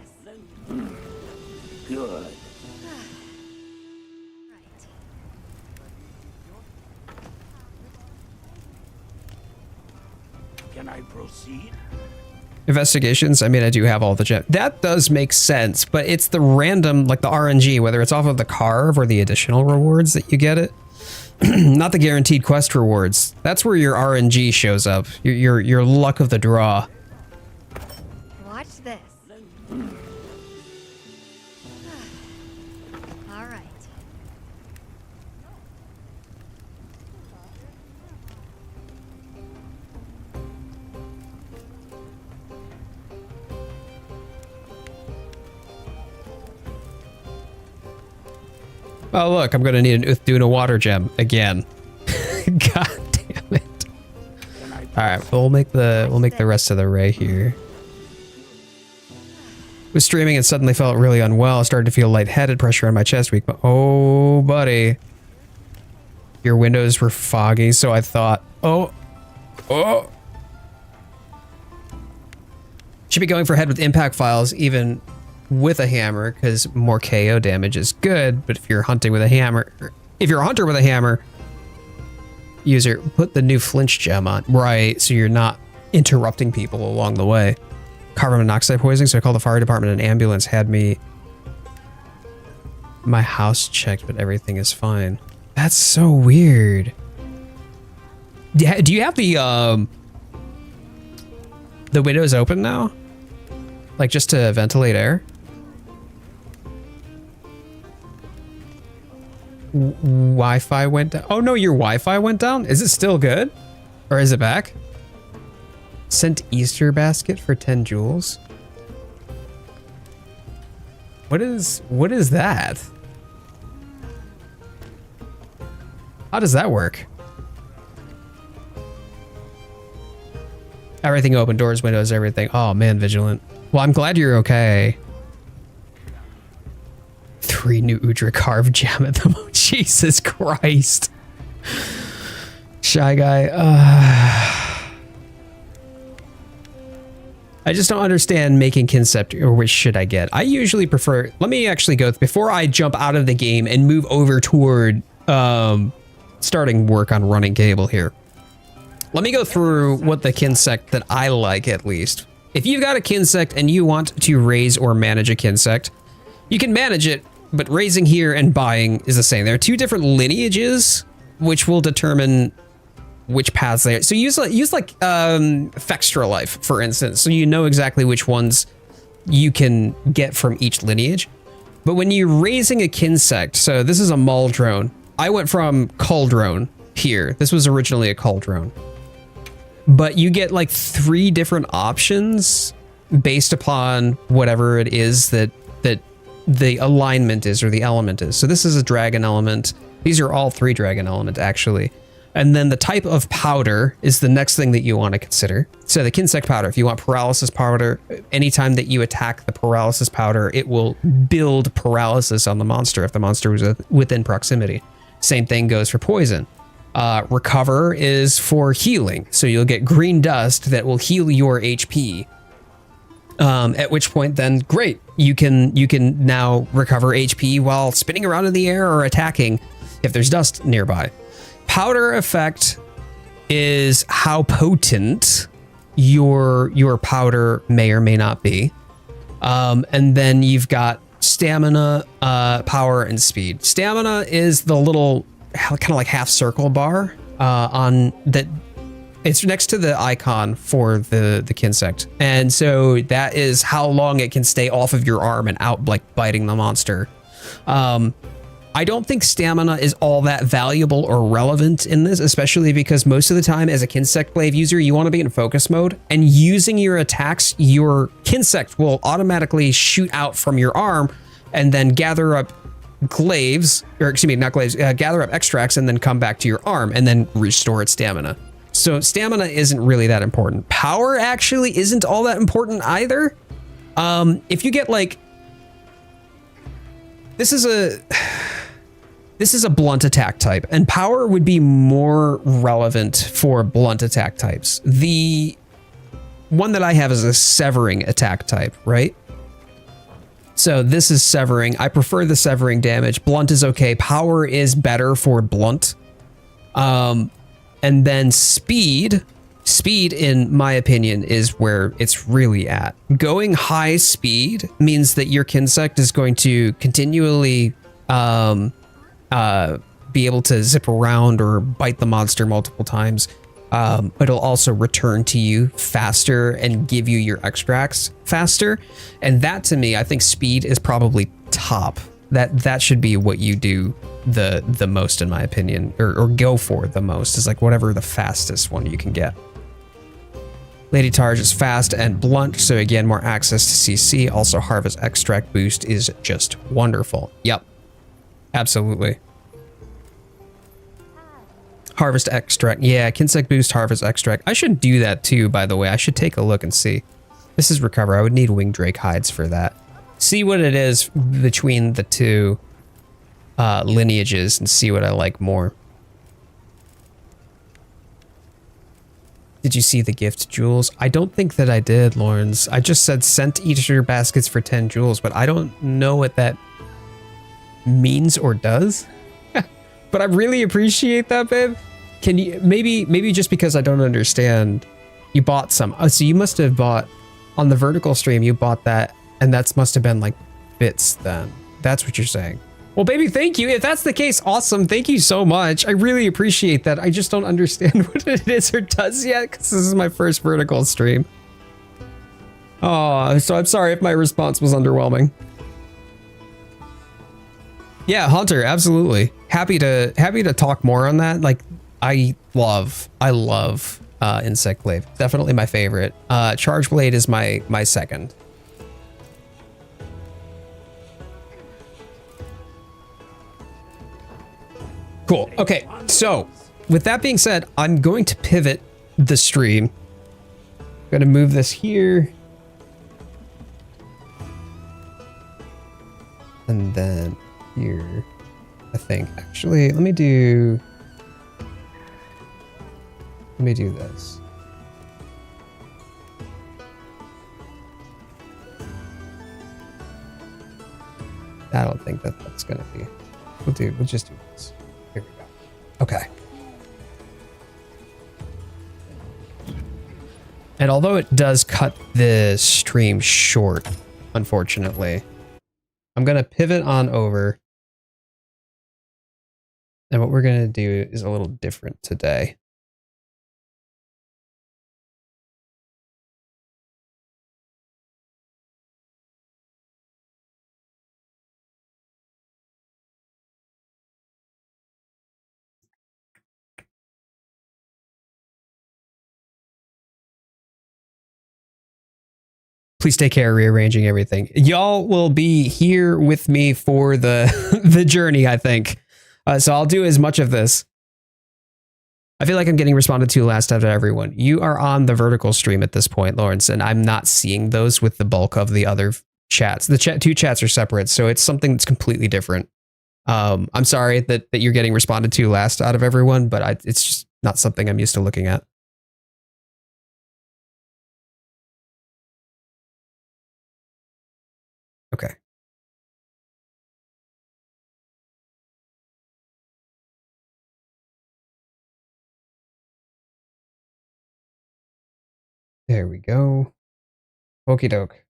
Good. Right. Can I proceed? Investigations, I mean, I do have all the gems. That does make sense, but it's the random, like the RNG, whether it's off of the carve or the additional rewards that you get it. Not the guaranteed quest rewards. That's where your RNG shows up. Your luck of the draw. Watch this. All right. Oh look, I'm gonna need an Uthuna water gem again. God damn it. All right, we'll make the rest of the Ray here. Was streaming and suddenly felt really unwell. I started to feel lightheaded, pressure on my chest, weak. Oh, buddy, your windows were foggy, so I thought, oh. Should be going for head with impact files, even with a hammer, because more KO damage is good. But if you're hunting with a hammer, if you're a hunter with a hammer, user, put the new flinch gem on. Right, so you're not interrupting people along the way. Carbon monoxide poisoning, so I called the fire department. An ambulance had my house checked, but everything is fine. That's so weird. Do you have the windows open now? Like just to ventilate air? Wi-Fi went down. Oh no, your Wi-Fi went down? Is it still good? Or is it back? Sent Easter basket for 10 joules? What is that? How does that work? Everything open, doors, windows, everything. Oh man, Vigilant. Well, I'm glad you're okay. 3 new Udra carve jam at the moment. Jesus Christ. Shy guy. I just don't understand making concept, or which should I get? I usually prefer, let me actually go, before I jump out of the game and move over toward starting work on running cable here. Let me go through what the kinsect that I like, at least. If you've got a kinsect and you want to raise or manage a kinsect, you can manage it, but raising here and buying is the same. There are 2 different lineages, which will determine which paths they are. So use like Fextra Life, for instance, so you know exactly which ones you can get from each lineage. But when you're raising a kinsect, so this is a Muldrone. I went from Cauldron here. This was originally a Cauldron. But you get like 3 different options based upon whatever it is that the alignment is, or the element is. So this is a dragon element. These are all 3 dragon element, actually. And then the type of powder is the next thing that you want to consider. So the kinsect powder, if you want paralysis powder, anytime that you attack the paralysis powder, it will build paralysis on the monster if the monster was within proximity. Same thing goes for poison. Recover is for healing. So you'll get green dust that will heal your HP. At which point then, great, you can now recover HP while spinning around in the air or attacking if there's dust nearby. Powder effect is how potent your powder may or may not be. And then you've got stamina, power, and speed. Stamina is the little kind of like half circle bar on that. It's next to the icon for the kinsect. And so that is how long it can stay off of your arm and out, like biting the monster. I don't think stamina is all that valuable or relevant in this, especially because most of the time as a Kinsect Glaive user, you want to be in focus mode, and using your attacks, your Kinsect will automatically shoot out from your arm and then gather up glaives, or excuse me, not glaives, gather up extracts and then come back to your arm and then restore its stamina. So stamina isn't really that important. Power actually isn't all that important either. If you get like, this is a blunt attack type, and power would be more relevant for blunt attack types. The one that I have is a severing attack type, right? So this is severing. I prefer the severing damage. Blunt is okay. Power is better for blunt. And then speed. Speed, in my opinion, is where it's really at. Going high speed means that your Kinsect is going to continually be able to zip around or bite the monster multiple times. But it'll also return to you faster and give you your extracts faster. And that, to me, I think speed is probably top. That should be what you do the most, in my opinion, or go for the most, is like whatever the fastest one you can get. Lady Targe is fast and blunt, so again, more access to CC. Also, Harvest Extract boost is just wonderful. Yep, absolutely. Harvest Extract. Yeah, Kinsect boost, Harvest Extract. I should do that too, by the way. I should take a look and see. This is Recover. I would need Winged Drake hides for that. See what it is between the two lineages and see what I like more. Did you see the gift jewels? I don't think that I did, Lawrence. I just said sent Easter baskets for 10 jewels, but I don't know what that means or does. But I really appreciate that, babe. Can you maybe just because I don't understand You bought some. Oh, so you must have bought on the vertical stream. You bought that, and that's must have been like bits then. That's what you're saying. Well, baby, thank you. If that's the case, awesome. Thank you so much. I really appreciate that. I just don't understand what it is or does yet because this is my first vertical stream. Oh, so I'm sorry if my response was underwhelming. Yeah, Hunter, absolutely. Happy to talk more on that. Like, I love Insect Glaive. Definitely my favorite. Charge Blade is my second. Cool. Okay, so with that being said, I'm going to pivot the stream. I'm gonna move this here. And then here, I think. Actually, let me do this. I don't think that's gonna be. We'll just do this. Here we go. Okay. And although it does cut the stream short, unfortunately, I'm gonna pivot on over. And what we're gonna do is a little different today. Please take care of rearranging everything. Y'all will be here with me for the the journey, I think. So I'll do as much of this. I feel like I'm getting responded to last out of everyone. You are on the vertical stream at this point, Lawrence, and I'm not seeing those with the bulk of the other chats. The two chats are separate, so it's something that's completely different. I'm sorry that you're getting responded to last out of everyone, but it's just not something I'm used to looking at. Okay. There we go. Okie doke.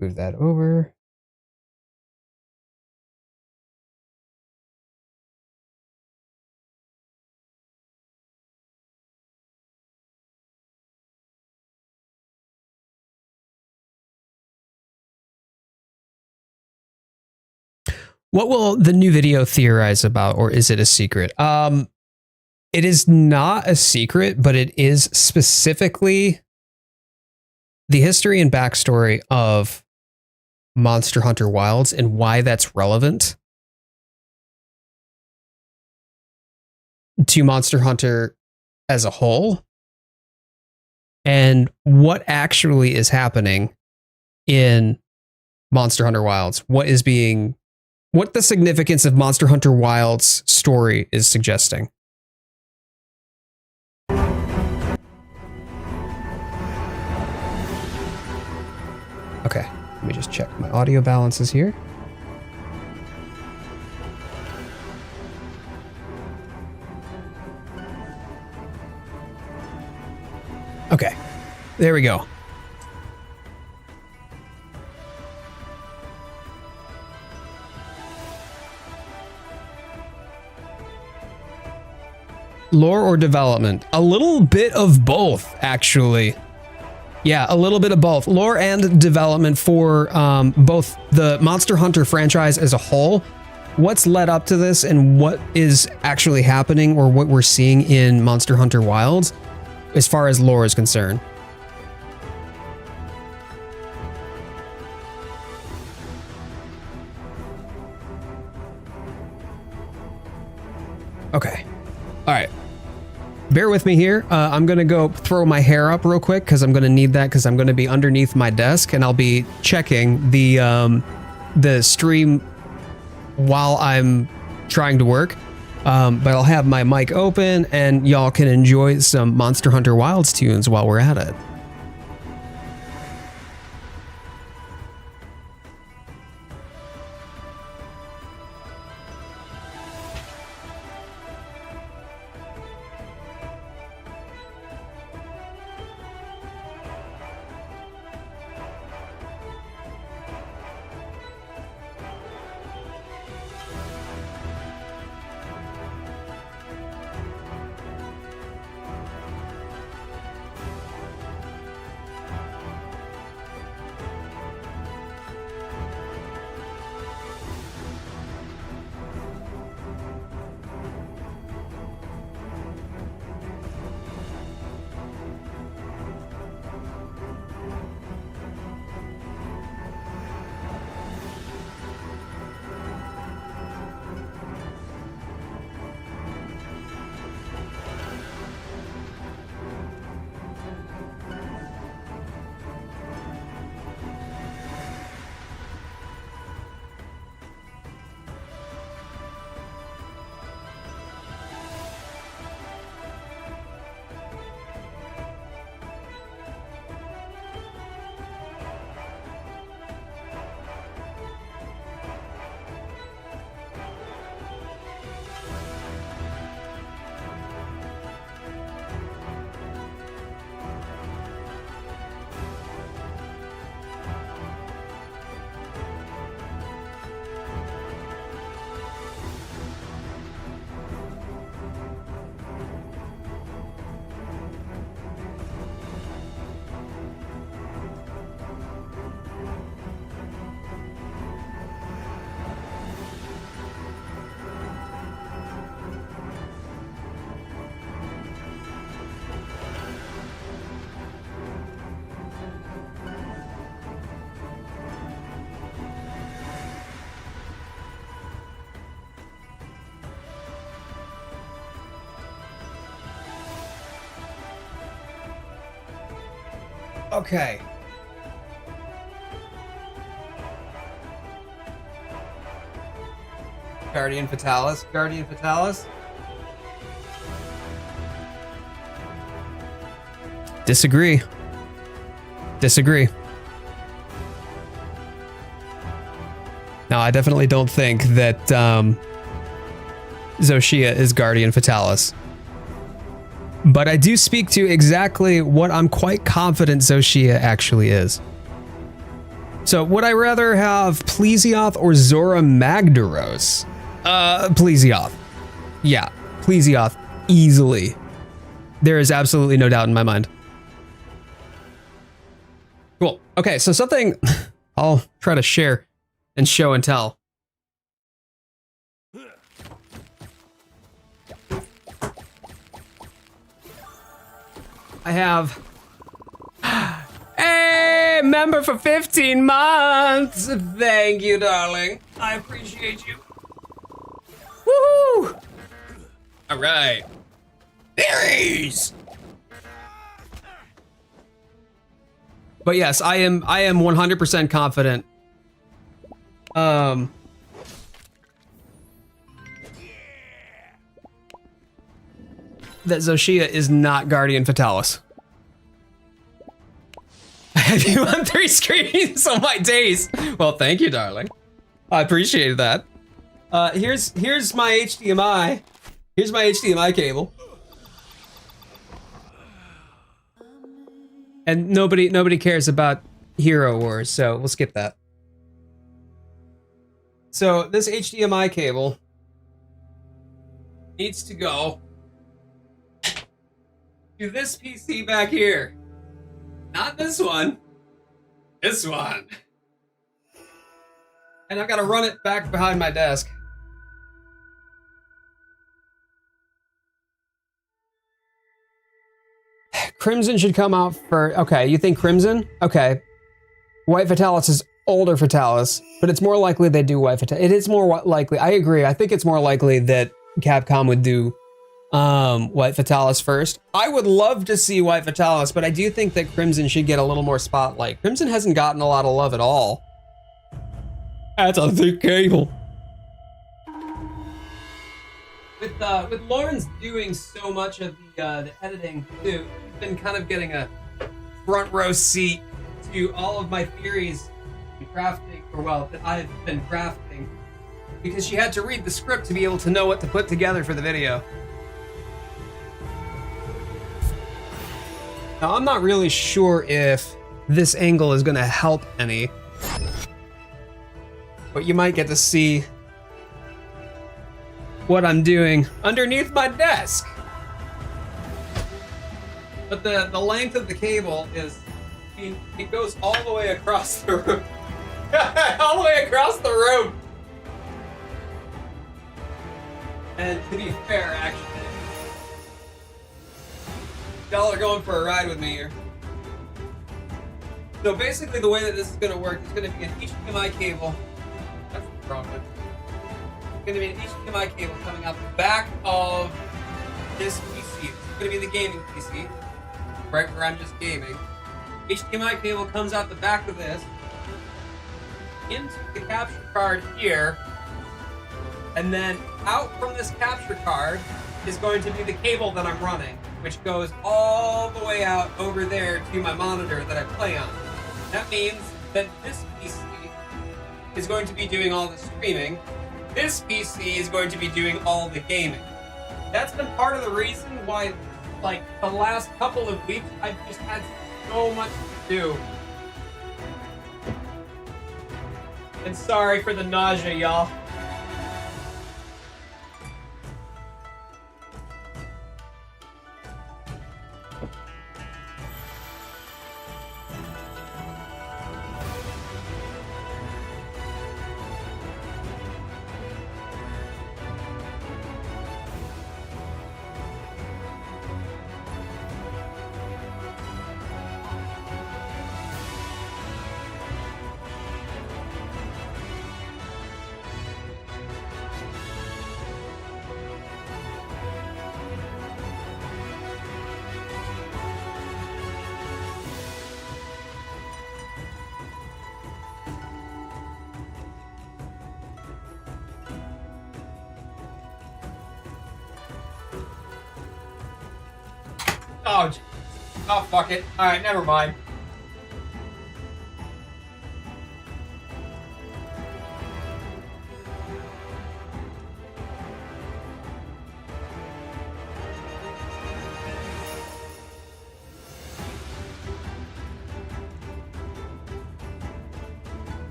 Move that over. What will the new video theorize about, or is it a secret? It is not a secret, but it is specifically the history and backstory of Monster Hunter Wilds and why that's relevant to Monster Hunter as a whole, and what actually is happening in Monster Hunter Wilds. What the significance of Monster Hunter Wilds story is suggesting. Okay, let me just check my audio balances here. Okay, there we go. Lore or development? A little bit of both, actually. Yeah, a little bit of both. Lore and development for both the Monster Hunter franchise as a whole. What's led up to this and what is actually happening, or what we're seeing in Monster Hunter Wilds as far as lore is concerned. Okay. All right. Bear with me here. I'm going to go throw my hair up real quick because I'm going to need that, because I'm going to be underneath my desk and I'll be checking the stream while I'm trying to work. But I'll have my mic open and y'all can enjoy some Monster Hunter Wilds tunes while we're at it. Okay. Guardian Fatalis. Guardian Fatalis. Disagree. Disagree. Now, I definitely don't think that Xochitl is Guardian Fatalis. But I do speak to exactly what I'm quite confident Xochitl actually is. So, would I rather have Plesioth or Zora Magdaros? Plesioth. Yeah, Plesioth, easily. There is absolutely no doubt in my mind. Cool. Okay, so something I'll try to share and show and tell. I have... Hey, member for 15 months! Thank you, darling. I appreciate you. Woohoo! All right. Theories! But yes, I am 100% confident. That Xochitl is not Guardian Fatalis. Have you on 3 screens on my days? Well, thank you, darling. I appreciate that. Here's my HDMI. Here's my HDMI cable. And nobody cares about Hero Wars, so we'll skip that. So this HDMI cable needs to go to this PC back here. Not this one. This one. And I've got to run it back behind my desk. Crimson should come out for... Okay, you think Crimson? Okay. White Fatalis is older Fatalis, but it's more likely they do White Fatalis. It is more likely. I agree. I think it's more likely that Capcom would do White Fatalis first. I would love to see White Fatalis, but I do think that Crimson should get a little more spotlight. Crimson hasn't gotten a lot of love at all. That's a thick cable. With Lawrence doing so much of the editing too, he's been kind of getting a front row seat to all of my theories and crafting, or well, that I've been crafting, because she had to read the script to be able to know what to put together for the video. Now, I'm not really sure if this angle is going to help any, but you might get to see what I'm doing underneath my desk. But the length of the cable is, I mean, it goes all the way across the room. All the way across the room. And to be fair, actually, y'all are going for a ride with me here. So basically the way that this is going to work is going to be an HDMI cable. That's the wrong one. It's going to be an HDMI cable coming out the back of this PC. It's going to be the gaming PC, right where I'm just gaming. HDMI cable comes out the back of this into the capture card here, and then out from this capture card is going to be the cable that I'm running, which goes all the way out over there to my monitor that I play on. That means that this PC is going to be doing all the streaming. This PC is going to be doing all the gaming. That's been part of the reason why, like, the last couple of weeks, I've just had so much to do. And sorry for the nausea, y'all. Oh, oh, fuck it. All right, never mind.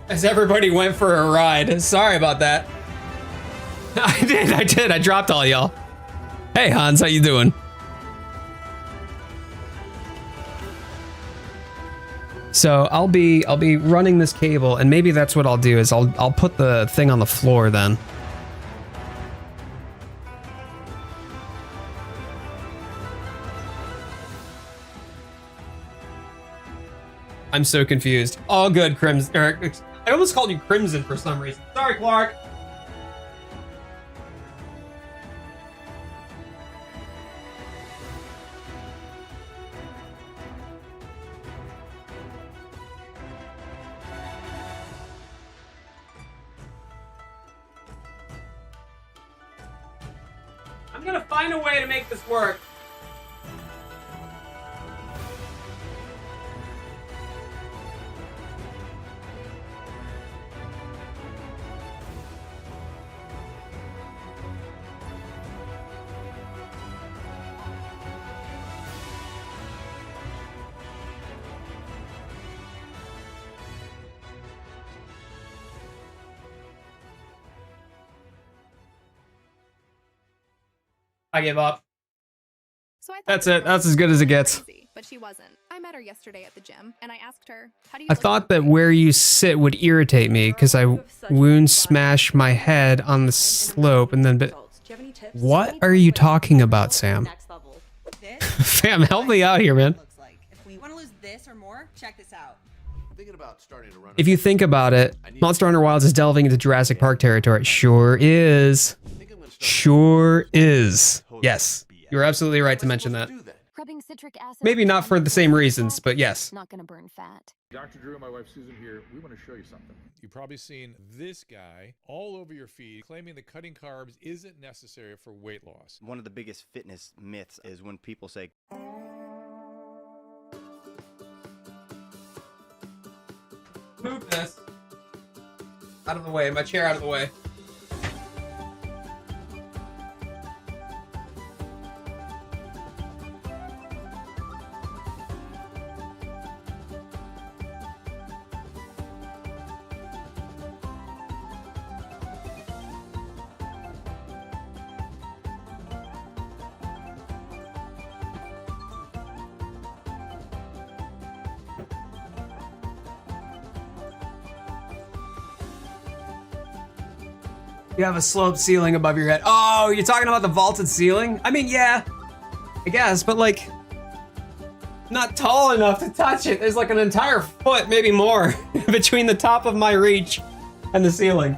As everybody went for a ride. Sorry about that. I did. I dropped all y'all. Hey Hans, how you doing? So I'll be running this cable, and maybe that's what I'll do is I'll put the thing on the floor then. I'm so confused. All good, Crimson. I almost called you Crimson for some reason. Sorry, Clark. I'm gonna find a way to make this work. I give up. So I thought That's this it. girl That's was as good as it gets. crazy, but she wasn't. I met her yesterday at the gym, and I asked her, "How do you?" I thought that where you sit would irritate me because I wound smash my head on the slope and then. But what are you talking about, Sam? Fam, help me out here, man. If we want to lose this or more, check this out. Thinking about starting to run. If you think about it, Monster Hunter Wilds is delving into Jurassic Park territory. Sure is. Sure is. Yes, you're absolutely right to mention that. Rubbing citric acid. Maybe not for the same reasons, but yes. Not gonna burn fat. Dr. Drew and my wife Susan here, we want to show you something. You've probably seen this guy all over your feed claiming that cutting carbs isn't necessary for weight loss. One of the biggest fitness myths is when people say, Move this out of the way, my chair out of the way. You have a sloped ceiling above your head. Oh, you're talking about the vaulted ceiling? I mean, yeah, I guess, but like, not tall enough to touch it. There's like an entire foot, maybe more, between the top of my reach and the ceiling.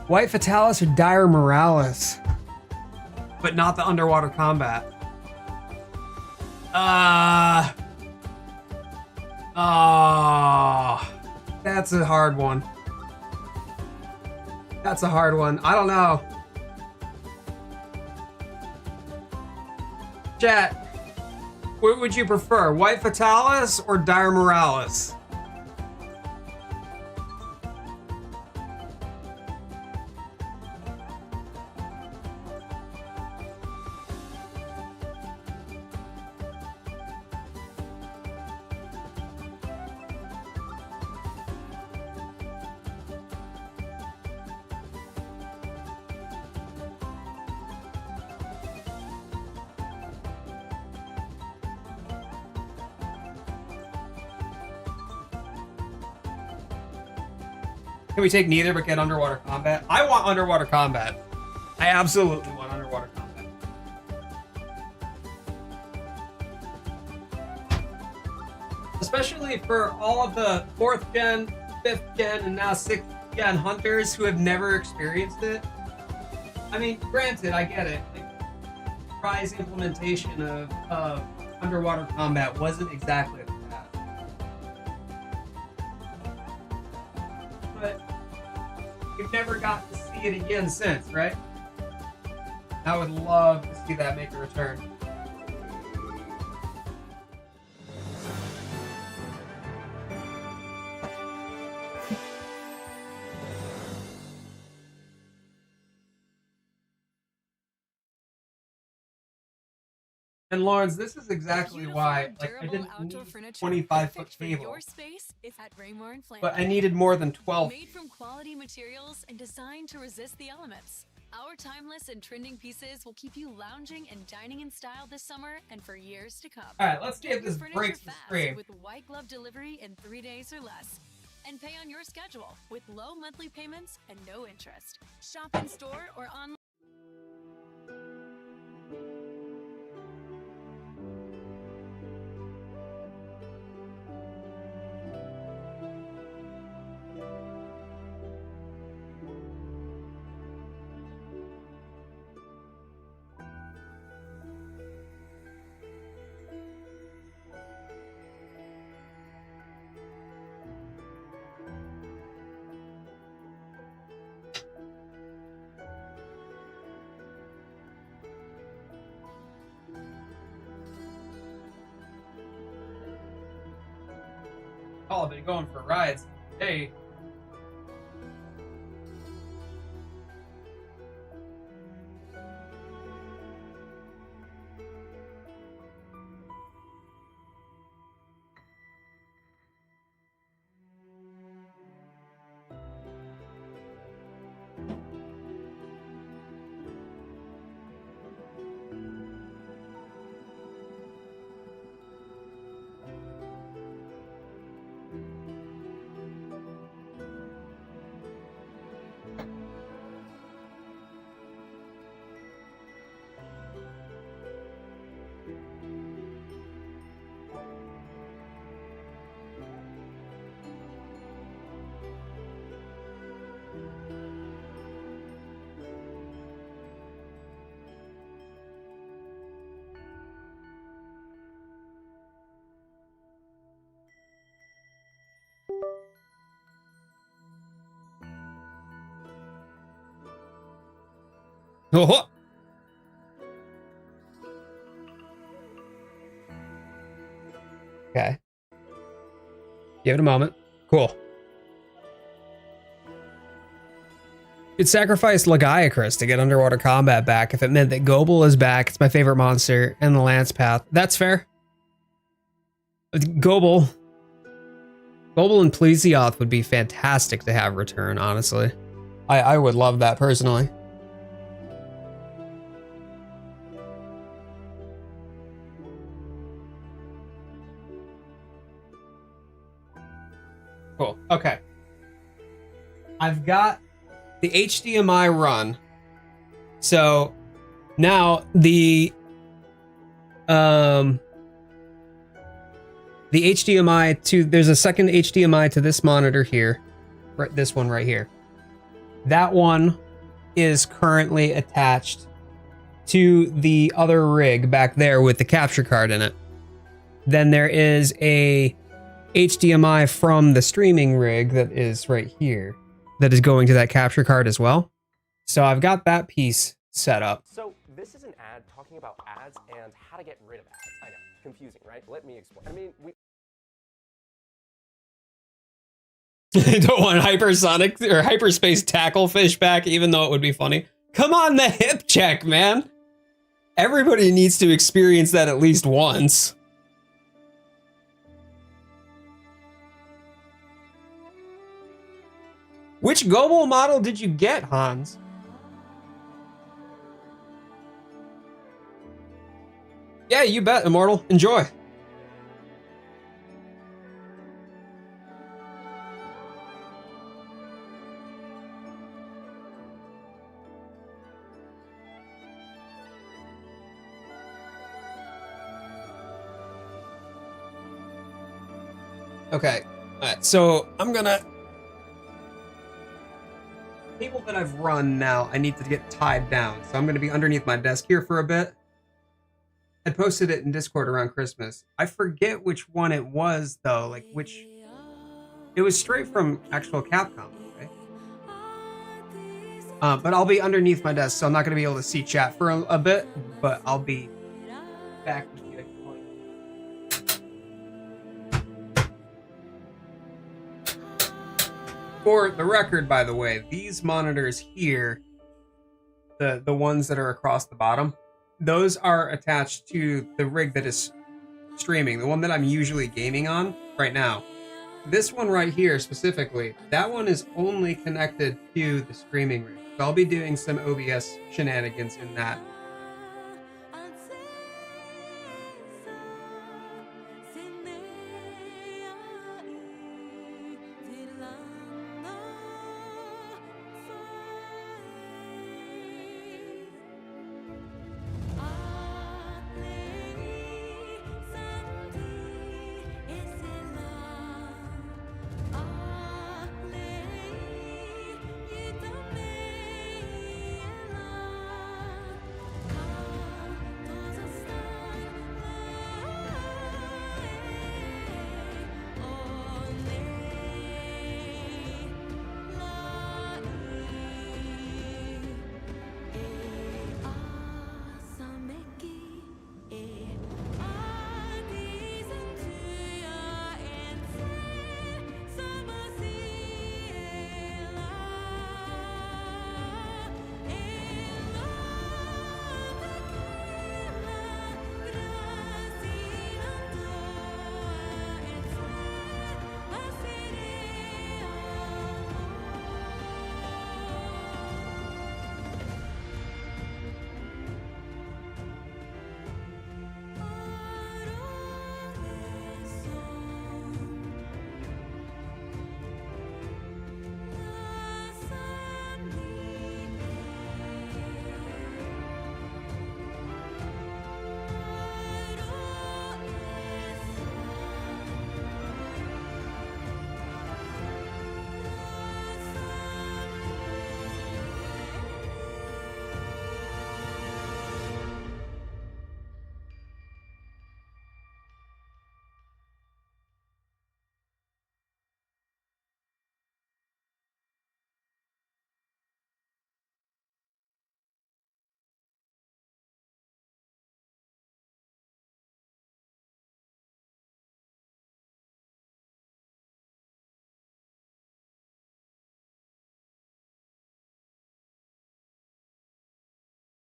White Fatalis or Dire Morales? but not the underwater combat. That's a hard one. That's a hard one. I don't know. Chat, what would you prefer, White Fatalis or Dire Morales? Can we take neither but get underwater combat? I want underwater combat. I absolutely want underwater combat. Especially for all of the 4th gen, 5th gen, and now 6th gen hunters who have never experienced it. I mean, granted, I get it. Like, Prize implementation of underwater combat wasn't exactly that. But we've never got to see it again since, right? I would love to see that make a return. And Lawrence, this is exactly why I didn't need 25-foot cable, but I needed more than 12. Made from quality materials and designed to resist the elements. Our timeless and trending pieces will keep you lounging and dining in style this summer and for years to come. All right, let's see if this breaks the stream. With white glove delivery in 3 days or less. And pay on your schedule with low monthly payments and no interest. Shop in store or online. Oh, I've been going for rides. Hey. Oh. Okay. Give it a moment. Cool. You'd sacrifice Lagiacrus to get underwater combat back if it meant that Gobel is back. It's my favorite monster, and the Lance Path. That's fair. Gobel and Plesioth would be fantastic to have return, honestly. I would love that personally. Cool. Okay. I've got the HDMI run. So now the HDMI to, there's a second HDMI to this monitor here. Right, this one right here. That one is currently attached to the other rig back there with the capture card in it. Then there is a HDMI from the streaming rig that is right here that is going to that capture card as well. So I've got that piece set up. So this is an ad talking about ads and how to get rid of ads. I know, confusing, right? Let me explain. I mean, Don't want hypersonic or hyperspace tacklefish back, even though it would be funny. Come on, the hip check, man. Everybody needs to experience that at least once. Which Gobo model did you get, Hans? Yeah, you bet, Immortal. Enjoy. Okay, alright, so I'm gonna... People that I've run now, I need to get tied down, so I'm gonna be underneath my desk here for a bit. I posted it in Discord around Christmas. I forget which one it was, though, like which... It was straight from actual Capcom, right? But I'll be underneath my desk, so I'm not gonna be able to see chat for a bit, but I'll be back with you. For the record, by the way, these monitors here, the ones that are across the bottom, those are attached to the rig that is streaming, the one that I'm usually gaming on right now. This one right here specifically, that one is only connected to the streaming rig. So I'll be doing some OBS shenanigans in that.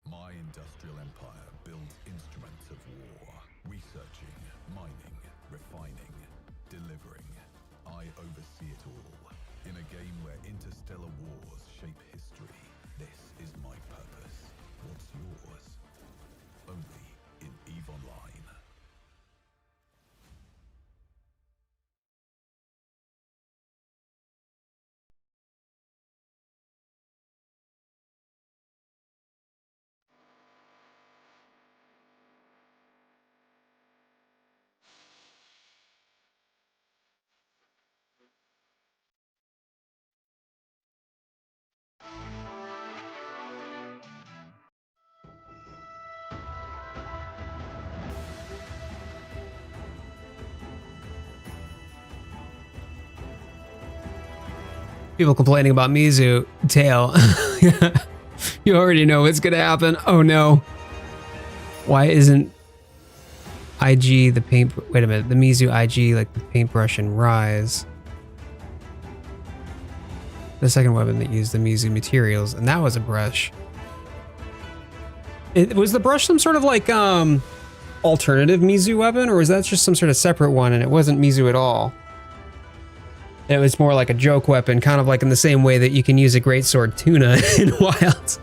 My industrial empire builds instruments of war, researching, mining, refining, delivering. I oversee it all. In a game where interstellar wars shape history, this is my purpose. What's yours? Only in EVE Online. People complaining about Mizu tail. You already know what's gonna happen. Oh no. Why isn't IG the paint? Wait a minute. The Mizu IG like the paintbrush and Rise. The second weapon that used the Mizu materials, and that was a brush. Was the brush some sort of like alternative Mizu weapon, or was that just some sort of separate one and it wasn't Mizu at all? It was more like a joke weapon, kind of like in the same way that you can use a greatsword tuna in Wilds.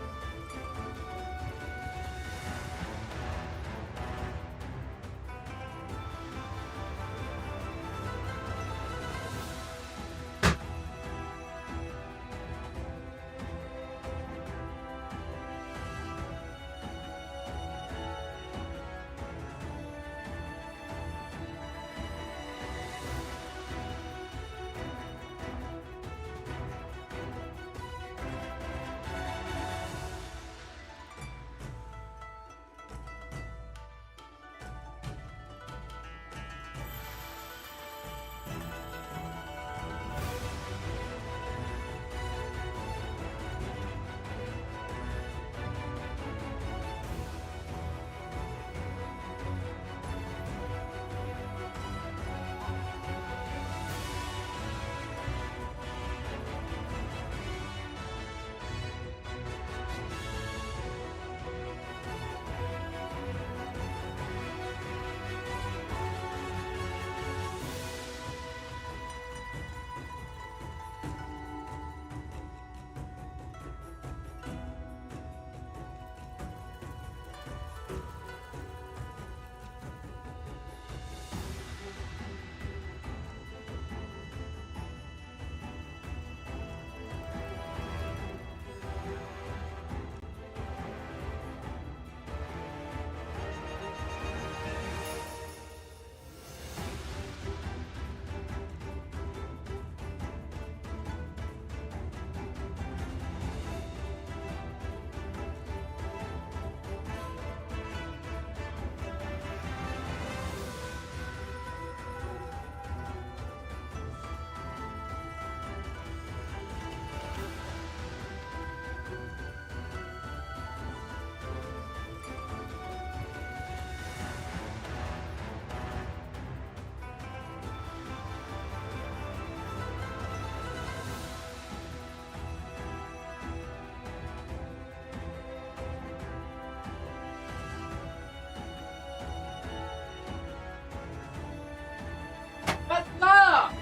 What's up?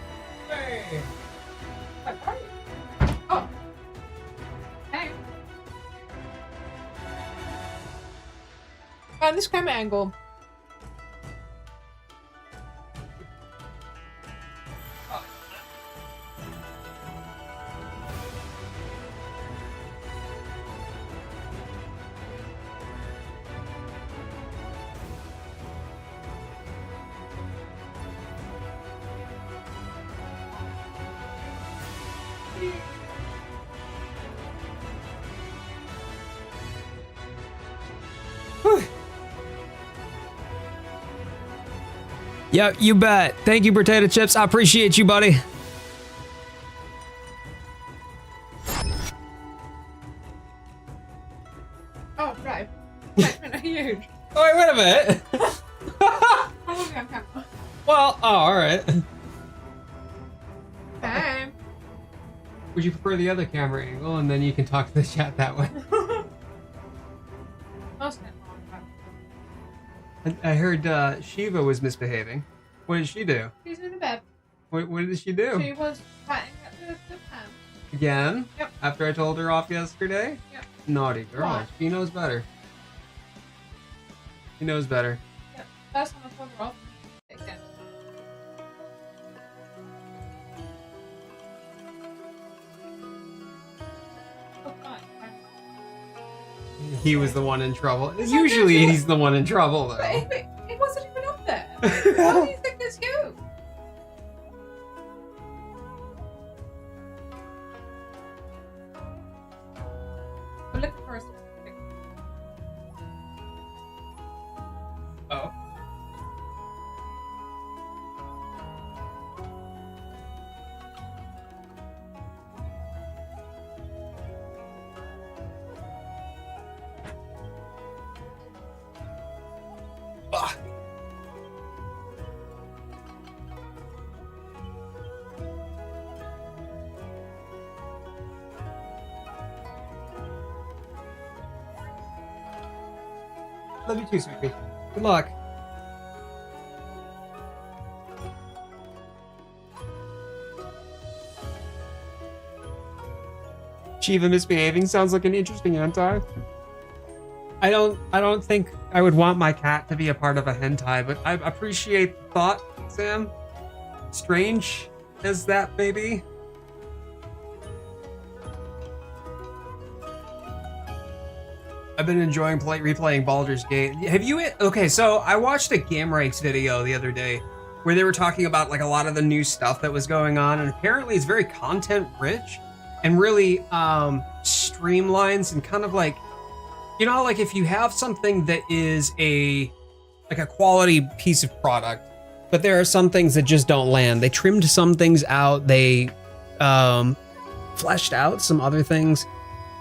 Hey. Oh. Hey. Find this camera angle. Yep, you bet. Thank you, Potato Chips. I appreciate you, buddy. Oh, right. Huge. Oh, wait a minute. I won't be on camera. Well, oh, all right. Hey. Would you prefer the other camera angle, and then you can talk to the chat that way? I heard Shiva was misbehaving. What did she do? She's in the bed. What did she do? She was fighting at the pan. Again? Yep. After I told her off yesterday? Yep. Naughty girl. Why? She knows better. She knows better. Yep. That's when I told her off. Again. Oh, fine. He was the one in trouble. Usually he's the one in trouble, though. But it wasn't even up there. Why do you think it's you? I'm looking for a specific. Oh. Love you too, sweetie. Good luck. Shiva misbehaving sounds like an interesting anti. I don't think I would want my cat to be a part of a hentai, but I appreciate the thought, Sam. Strange as that may be. I've been enjoying replaying Baldur's Gate. Have you? Okay, so I watched a Game Ranks video the other day where they were talking about like a lot of the new stuff that was going on, and apparently it's very content rich and really streamlines and kind of like, you know, like if you have something that is a quality piece of product, but there are some things that just don't land. They trimmed some things out. They fleshed out some other things.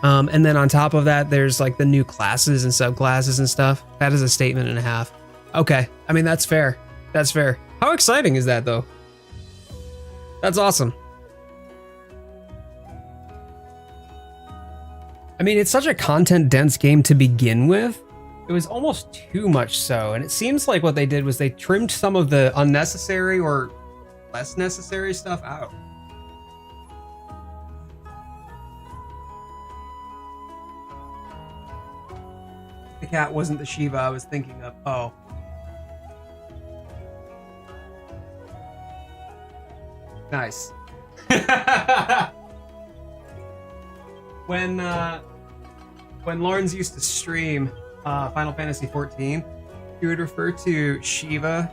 And then on top of that, there's like the new classes and subclasses and stuff. That is a statement and a half. Okay. I mean, that's fair. That's fair. How exciting is that though? That's awesome. I mean, it's such a content dense game to begin with. It was almost too much so. And it seems like what they did was they trimmed some of the unnecessary or less necessary stuff out. The cat wasn't the Shiva I was thinking of. Oh. Nice. When Lawrence used to stream Final Fantasy XIV, he would refer to Shiva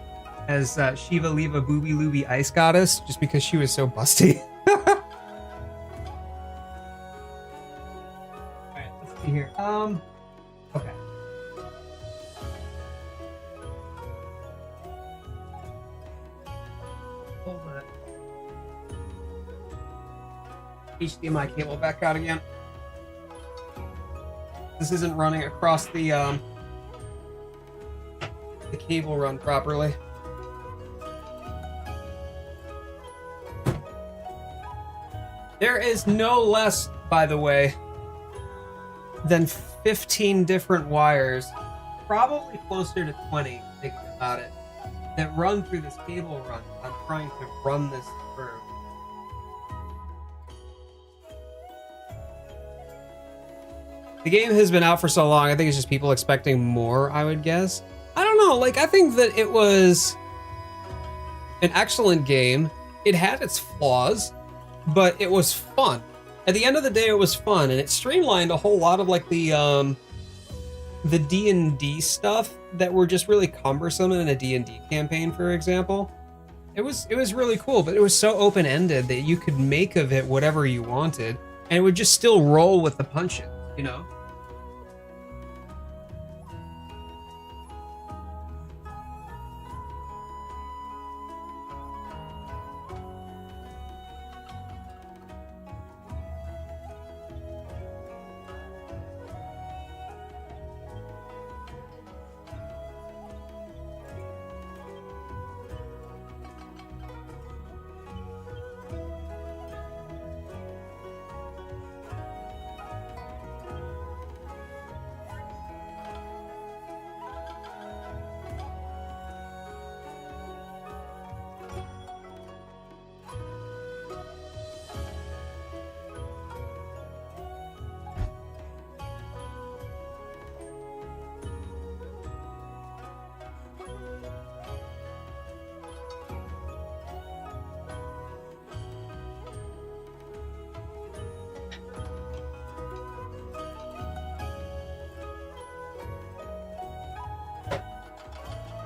as Shiva Leva Booby Looby Ice Goddess just because she was so busty. Alright, let's see here. Okay. Hold on. HDMI cable back out again. This isn't running across the cable run properly. There is no less, by the way, than 15 different wires, probably closer to 20, thinking about it, that run through this cable run. I'm trying to run this through. The game has been out for so long, I think it's just people expecting more, I would guess. I don't know, like, I think that it was an excellent game. It had its flaws, but it was fun. At the end of the day, it was fun, and it streamlined a whole lot of, like, the D&D stuff that were just really cumbersome in a D&D campaign, for example. It was really cool, but it was so open-ended that you could make of it whatever you wanted, and it would just still roll with the punches, you know?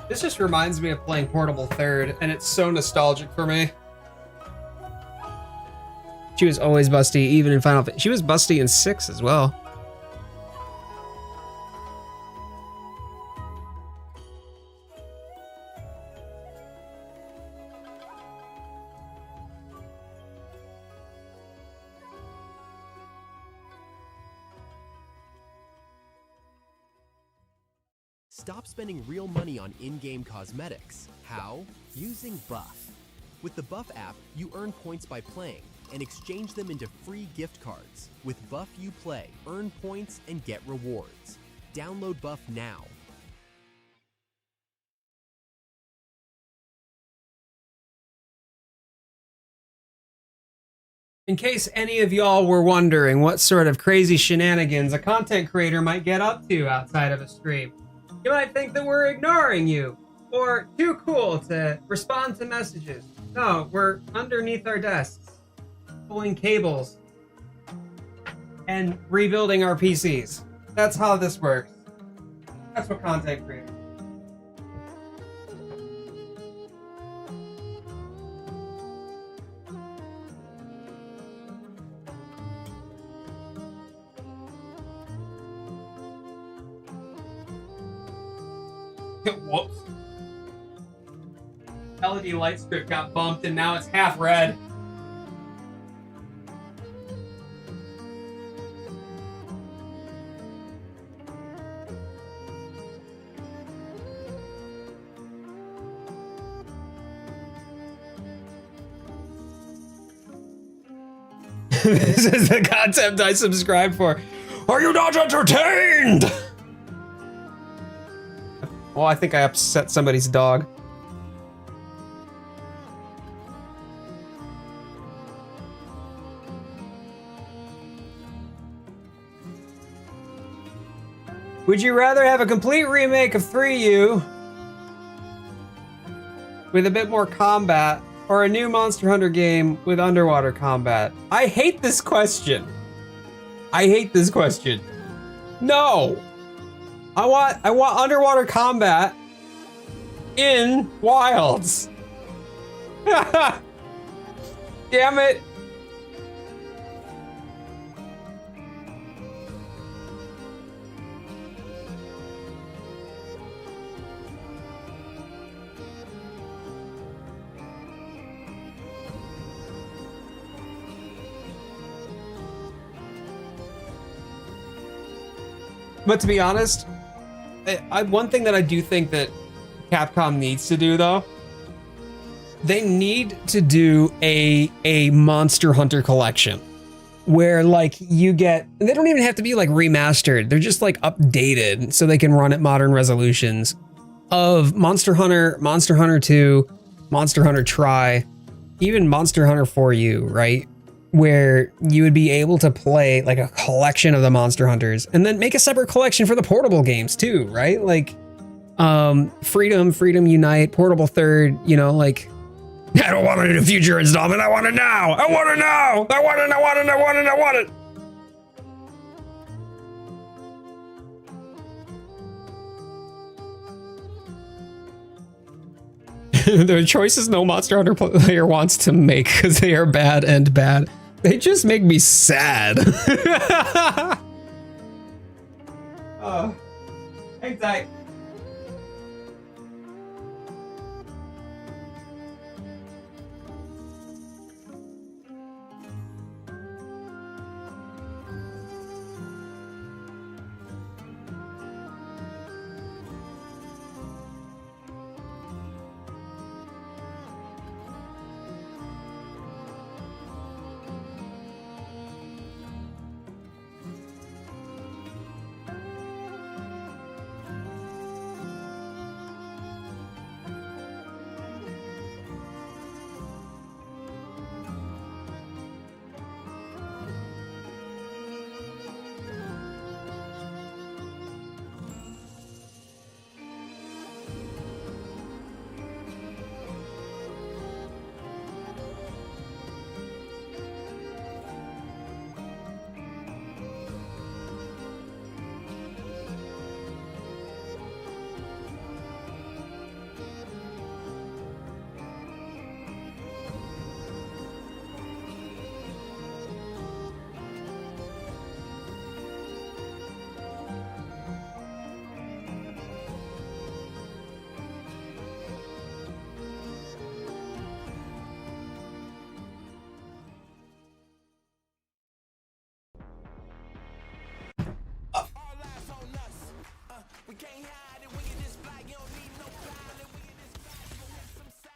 This just reminds me of playing Portable Third, and it's so nostalgic for me. She was always busty, even in Final Fantasy. She was busty in 6 as well. Stop spending real money on in-game cosmetics. How? Using Buff. With the Buff app, you earn points by playing and exchange them into free gift cards. With Buff, you play, earn points, and get rewards. Download Buff now. In case any of y'all were wondering what sort of crazy shenanigans a content creator might get up to outside of a stream, you might think that we're ignoring you, or too cool to respond to messages. No, we're underneath our desks, pulling cables, and rebuilding our PCs. That's how this works. That's what content creators. Whoops. LED light strip got bumped and now it's half red. This is the concept I subscribed for. Are you not entertained? Well, I think I upset somebody's dog. Would you rather have a complete remake of 3U with a bit more combat, or a new Monster Hunter game with underwater combat? I hate this question. I hate this question. No. I want underwater combat in Wilds. Damn it. But to be honest, one thing that I do think that Capcom needs to do, though, they need to do a Monster Hunter collection where, like, you get, they don't even have to be like remastered, they're just like updated so they can run at modern resolutions, of Monster Hunter, Monster Hunter 2, Monster Hunter Tri, even Monster Hunter 4U, right? Where you would be able to play like a collection of the Monster Hunters and then make a separate collection for the portable games too, right? Like Freedom Unite, Portable Third, you know, like, I don't want it in a future installment, I want it now! I want it now! I want it, I want it, I want it, I want it! The choices no Monster Hunter player wants to make because they are bad and bad. They just make me sad. Oh, hang tight.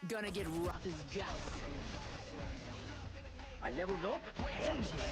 Gonna get rough as joust. I leveled up. Hell yeah.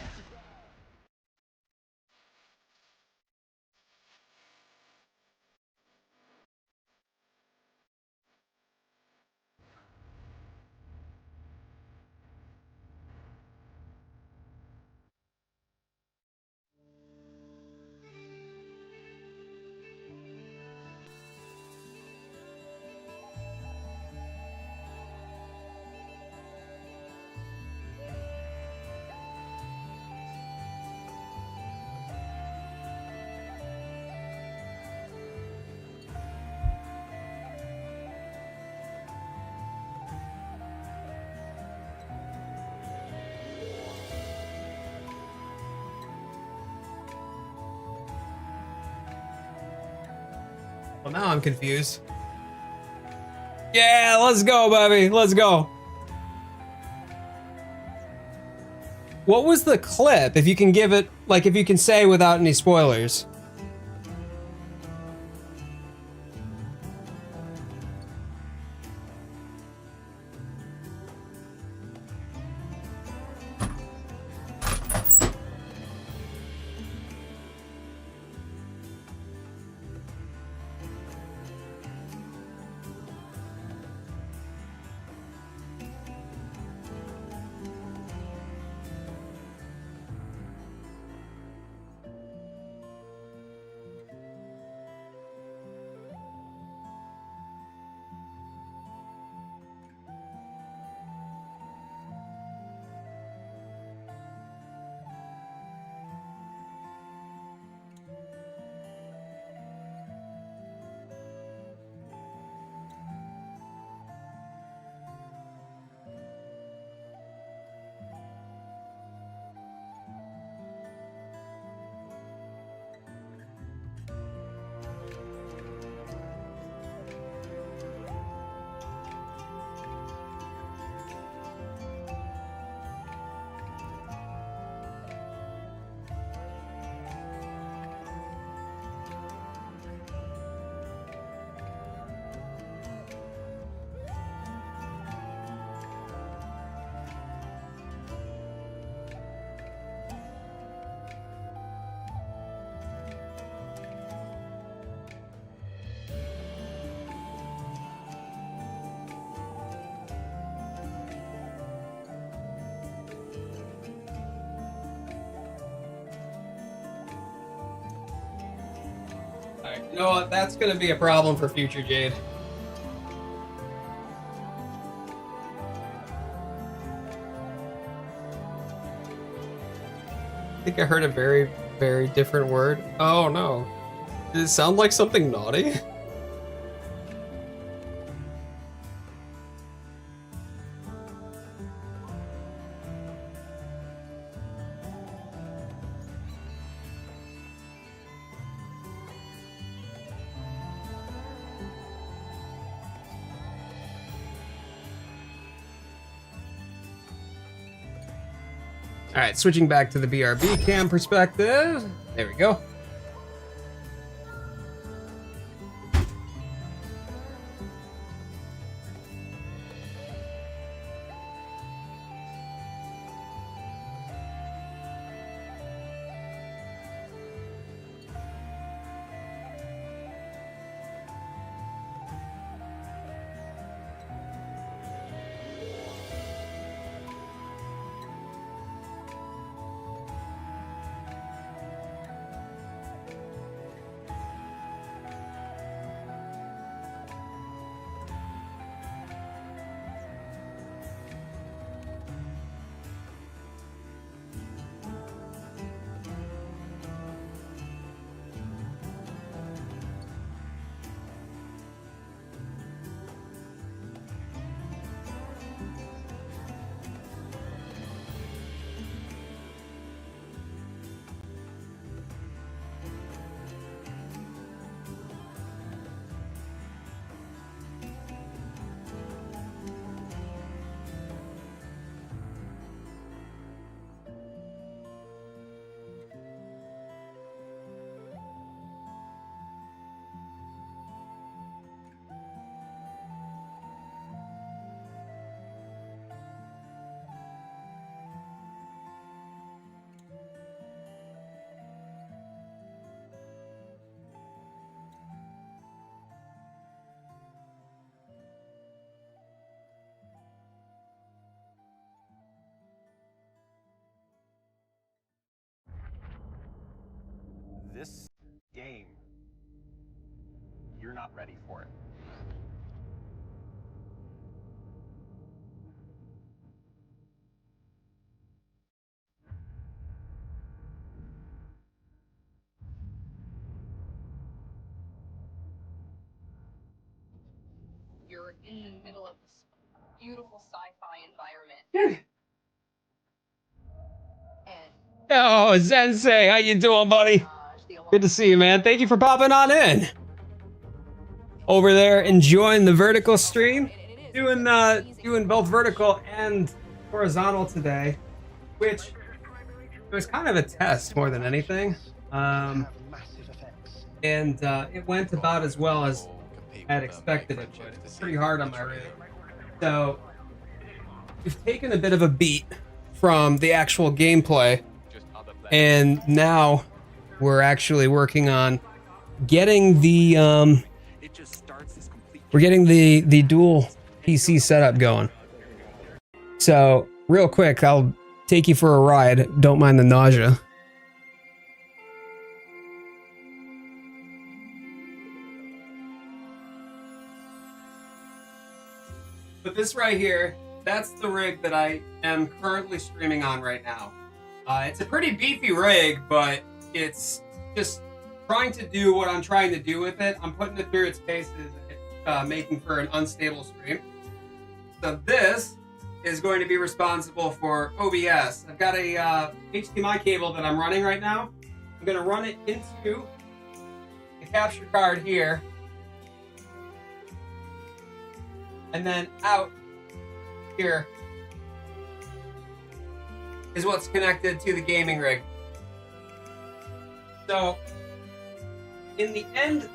Well, now I'm confused. Yeah, let's go, baby. Let's go. What was the clip? If you can give it, like, if you can say without any spoilers. Alright, you know what? That's gonna be a problem for future Jade. I think I heard a very, very different word. Oh no. Did it sound like something naughty? All right, switching back to the BRB cam perspective. There we go. This game, you're not ready for it. You're in the middle of this beautiful sci-fi environment. Oh, Zensei, how you doing, buddy? Good to see you, man. Thank you for popping on in. over there enjoying the vertical stream. Doing both vertical and horizontal today, which was kind of a test more than anything. And it went about as well as I had expected it would. It's pretty hard on my rig. So we've taken a bit of a beat from the actual gameplay, and now we're actually working on getting the the dual PC setup going. So real quick, I'll take you for a ride. Don't mind the nausea. But this right here, that's the rig that I am currently streaming on right now. It's a pretty beefy rig, but it's just trying to do what I'm trying to do with it. I'm putting it through its paces, making for an unstable stream. So this is going to be responsible for OBS. I've got a HDMI cable that I'm running right now. I'm going to run it into the capture card here, and then out here is what's connected to the gaming rig. So in the end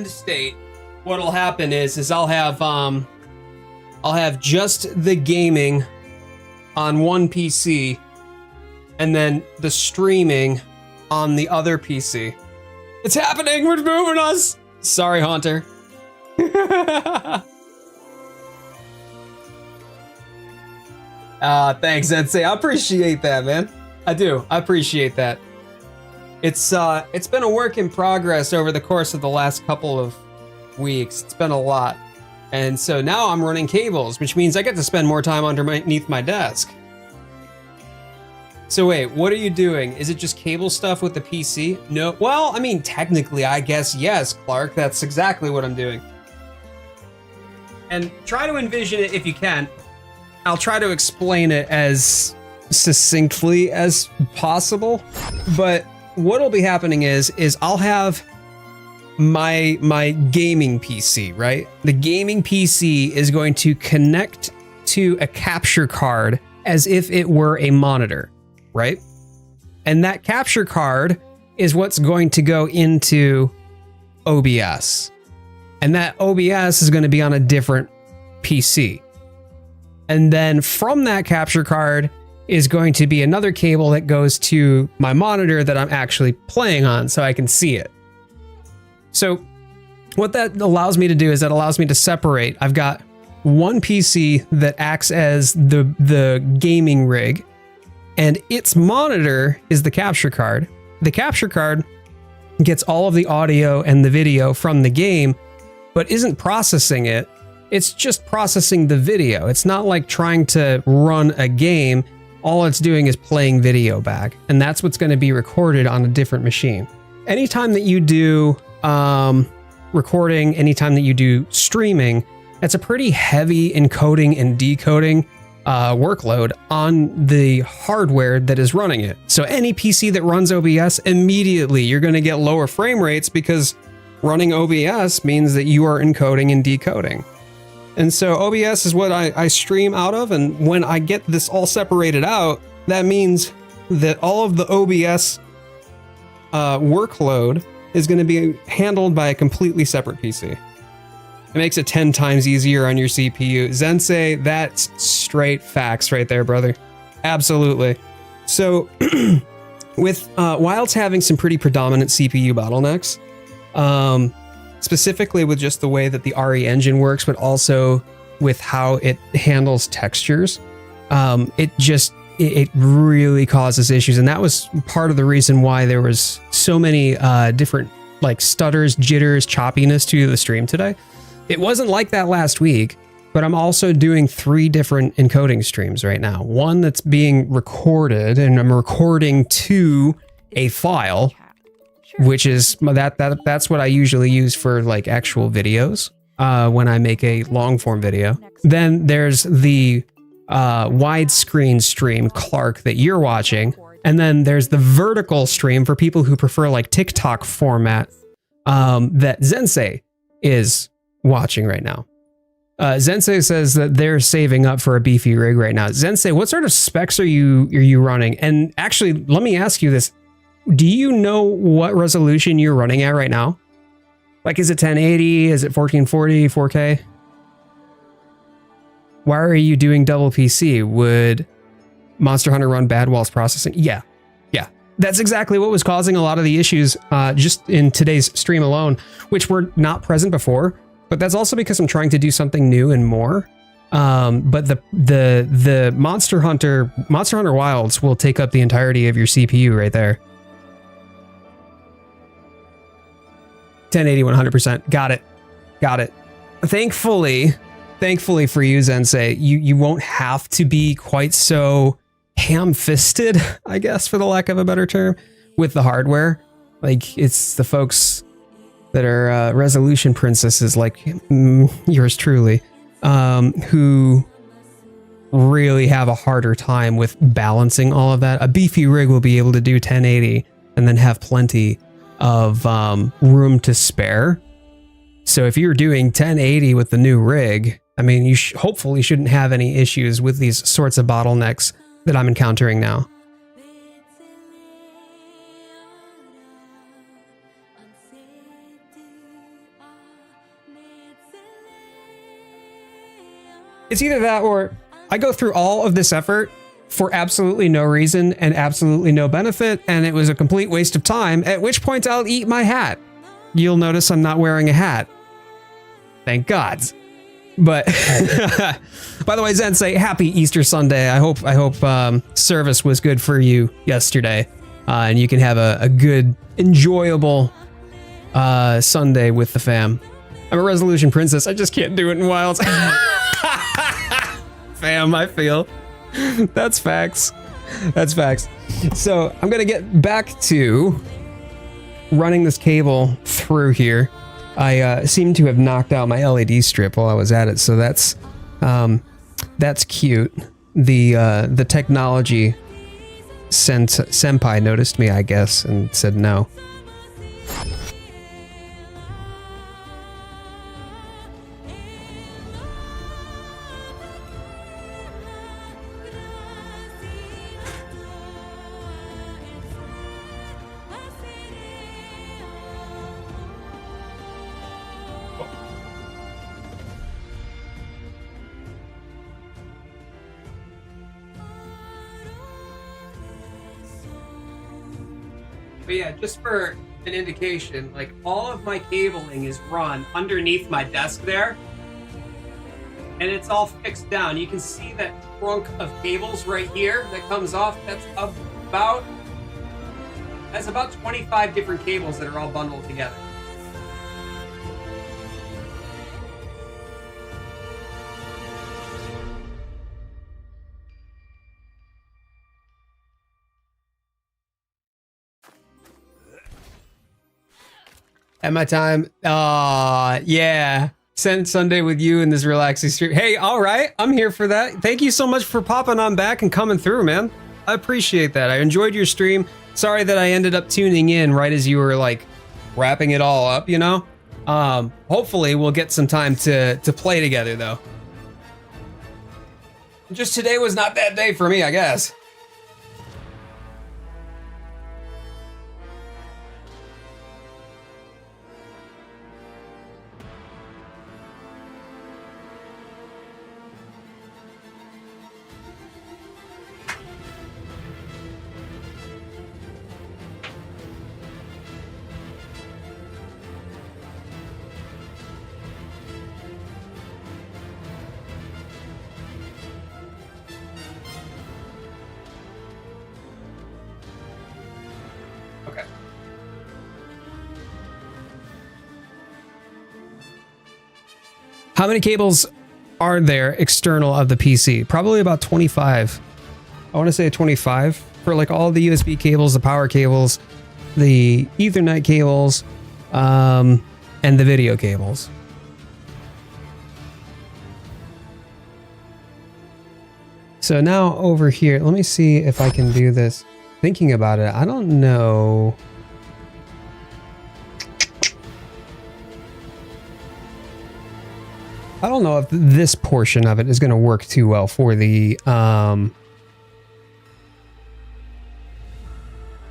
state, what'll happen is I'll have just the gaming on one PC and then the streaming on the other PC. It's happening, we're moving us. Sorry, Haunter. Thanks, Sensei. I appreciate that, man. I do. I appreciate that. It's been a work in progress over the course of the last couple of weeks. It's been a lot. And so now I'm running cables, which means I get to spend more time underneath my desk. So wait, what are you doing? Is it just cable stuff with the PC? No, well, I mean, technically, I guess, yes, Clark, that's exactly what I'm doing. And try to envision it if you can. I'll try to explain it as succinctly as possible, but what'll be happening is I'll have my gaming PC, right? The gaming PC is going to connect to a capture card as if it were a monitor, right? And that capture card is what's going to go into OBS. And that OBS is going to be on a different PC. And then from that capture card is going to be another cable that goes to my monitor that I'm actually playing on so I can see it. So what that allows me to do is that allows me to separate. I've got one PC that acts as the gaming rig, and its monitor is the capture card. The capture card gets all of the audio and the video from the game, but isn't processing it. It's just processing the video. It's not like trying to run a game. All it's doing is playing video back, and that's what's going to be recorded on a different machine. Anytime that you do recording, anytime that you do streaming, that's a pretty heavy encoding and decoding workload on the hardware that is running it. So any PC that runs OBS, immediately you're going to get lower frame rates because running OBS means that you are encoding and decoding. And so OBS is what I stream out of, and when I get this all separated out, that means that all of the OBS workload is going to be handled by a completely separate PC. It makes it 10 times easier on your CPU. Zensei, that's straight facts right there, brother. Absolutely. So with Wild's having some pretty predominant CPU bottlenecks, specifically with just the way that the RE engine works, but also with how it handles textures, it really causes issues. And that was part of the reason why there was so many different like stutters, jitters, choppiness to the stream today. It wasn't like that last week, but I'm also doing 3 different encoding streams right now. One that's being recorded, and I'm recording to a file, which is that's what I usually use for like actual videos when I make a long form video. Then there's the widescreen stream, Clark, that you're watching. And then there's the vertical stream for people who prefer like TikTok format that Zensei is watching right now. Zensei says that they're saving up for a beefy rig right now. Zensei, what sort of specs are you running? And actually, let me ask you this. Do you know what resolution you're running at right now? Like, is it 1080? Is it 1440, 4K? Why are you doing double PC? Would Monster Hunter run bad whilst processing? Yeah. That's exactly what was causing a lot of the issues just in today's stream alone, which were not present before. But that's also because I'm trying to do something new and more. But the Monster Hunter Wilds will take up the entirety of your CPU right there. 1080, 100%. Got it. Thankfully for you, Zensei, you won't have to be quite so ham-fisted, I guess, for the lack of a better term, with the hardware. Like, it's the folks that are resolution princesses like yours truly, who really have a harder time with balancing all of that. A beefy rig will be able to do 1080 and then have plenty of room to spare. So if you're doing 1080 with the new rig, I mean, you hopefully shouldn't have any issues with these sorts of bottlenecks that I'm encountering now. It's either that or I go through all of this effort for absolutely no reason and absolutely no benefit, and it was a complete waste of time, at which point I'll eat my hat. You'll notice I'm not wearing a hat. Thank God. But by the way, Zensei, happy Easter Sunday. I hope service was good for you yesterday, and you can have a good, enjoyable Sunday with the fam. I'm a resolution princess. I just can't do it in wilds. Fam, I feel. That's facts. So I'm gonna get back to running this cable through here. I seem to have knocked out my LED strip while I was at it, so that's cute. The technology senpai noticed me, I guess, and said no. But yeah, just for an indication, like all of my cabling is run underneath my desk there, and it's all fixed down. You can see that trunk of cables right here that comes off. That's about 25 different cables that are all bundled together. At my time, yeah. Spend Sunday with you in this relaxing stream. Hey, all right, I'm here for that. Thank you so much for popping on back and coming through, man. I appreciate that. I enjoyed your stream. Sorry that I ended up tuning in right as you were like wrapping it all up, you know? Hopefully we'll get some time to play together though. Just today was not that day for me, I guess. How many cables are there external of the PC? Probably about 25. I want to say 25 for like all the USB cables, the power cables, the Ethernet cables, and the video cables. So now over here, let me see if I can do this. Thinking about it, I don't know. I don't know if this portion of it is going to work too well for the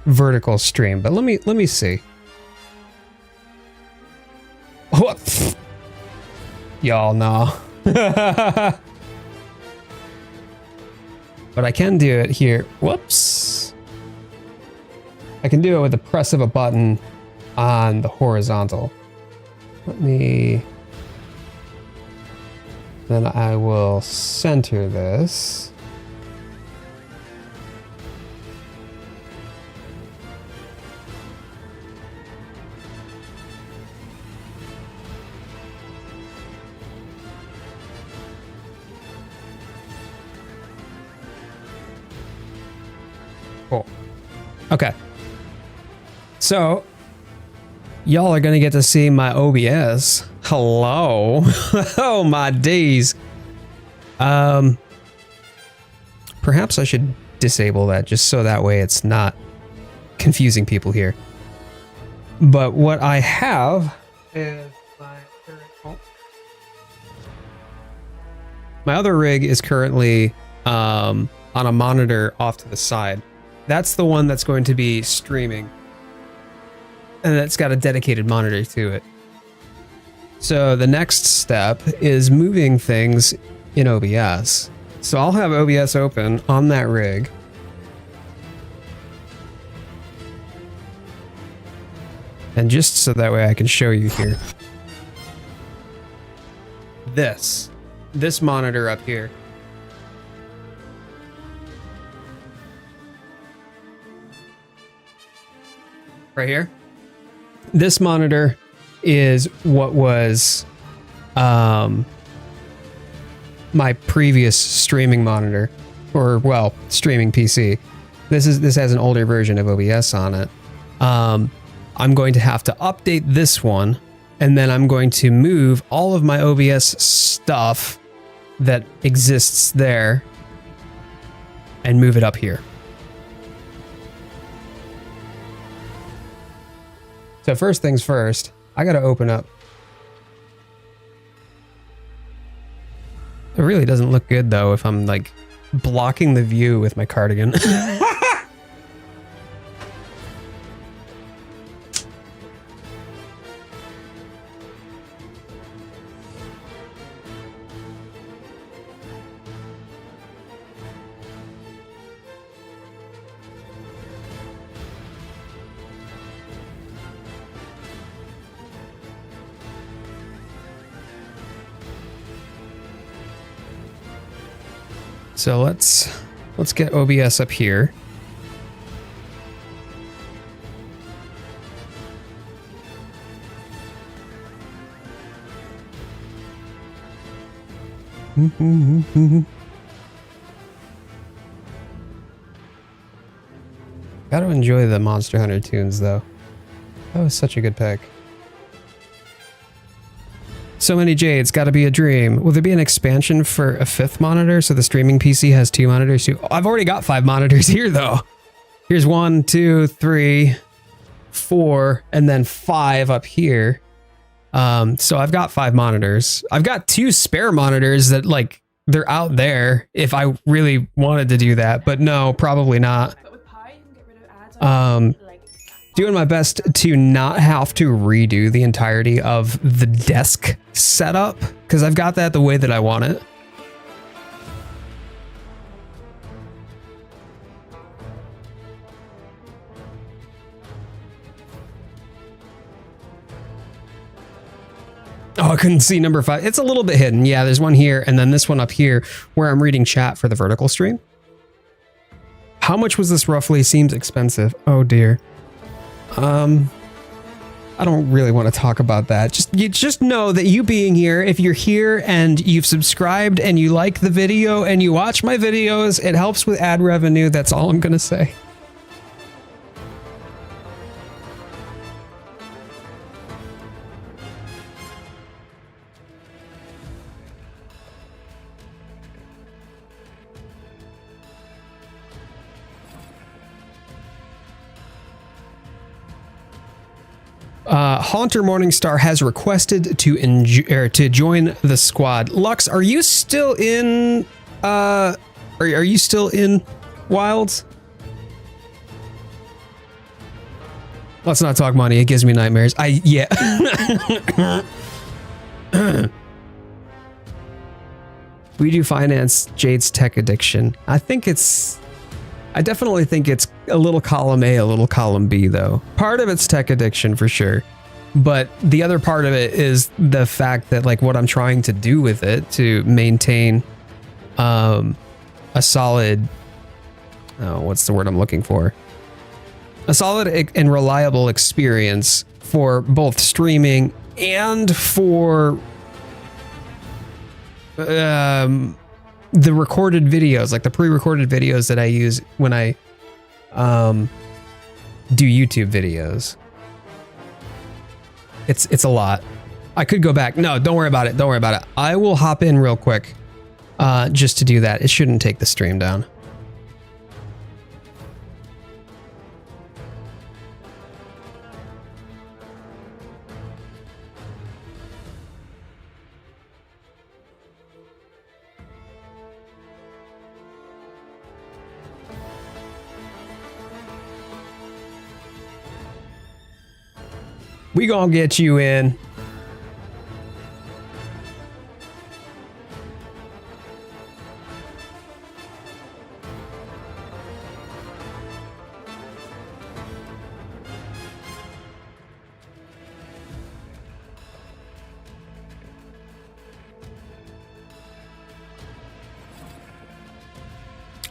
vertical stream, but let me see. What? Y'all know. But I can do it here. Whoops. I can do it with the press of a button on the horizontal. Let me... Then I will center this. Cool. Okay. So, y'all are gonna get to see my OBS. Hello. Oh my days. Perhaps I should disable that just so that way it's not confusing people here. But what I have is my other rig is currently on a monitor off to the side. That's the one that's going to be streaming. And it's got a dedicated monitor to it. So the next step is moving things in OBS. So I'll have OBS open on that rig. And just so that way I can show you here. This monitor up here. Right here. This monitor is what was my previous streaming monitor, or well, streaming PC. This has an older version of OBS on it. I'm going to have to update this one, and then I'm going to move all of my OBS stuff that exists there and move it up here. So first things first, I gotta open up. It really doesn't look good though if I'm like blocking the view with my cardigan. So let's get OBS up here. Gotta enjoy the Monster Hunter tunes though. That was such a good pick. So many Jades, gotta be a dream. Will there be an expansion for a 5th monitor so the streaming PC has 2 monitors too? I've already got 5 monitors here though. Here's 1, 2, 3, 4, and then 5 up here. So I've got 5 monitors. I've got 2 spare monitors that like they're out there if I really wanted to do that, but no, probably not. Doing my best to not have to redo the entirety of the desk setup because I've got that the way that I want it. Oh, I couldn't see number 5. It's a little bit hidden. Yeah, there's one here and then this one up here where I'm reading chat for the vertical stream. How much was this roughly? Seems expensive. Oh dear. I don't really want to talk about that. Just know that you being here, if you're here and you've subscribed and you like the video and you watch my videos, it helps with ad revenue. That's all I'm going to say. Haunter Morningstar has requested to join the squad. Lux, are you still in? Are you still in Wilds? Let's not talk money. It gives me nightmares. Yeah. We do finance Jade's tech addiction. I definitely think it's a little column A, a little column B though. Part of it's tech addiction for sure. But the other part of it is the fact that like what I'm trying to do with it to maintain a solid, what's the word I'm looking for? A solid and reliable experience for both streaming and for the recorded videos, like the pre-recorded videos that I use when I do YouTube videos. It's a lot. I could go back. No, don't worry about it. Don't worry about it. I will hop in real quick just to do that. It shouldn't take the stream down. We gonna get you in.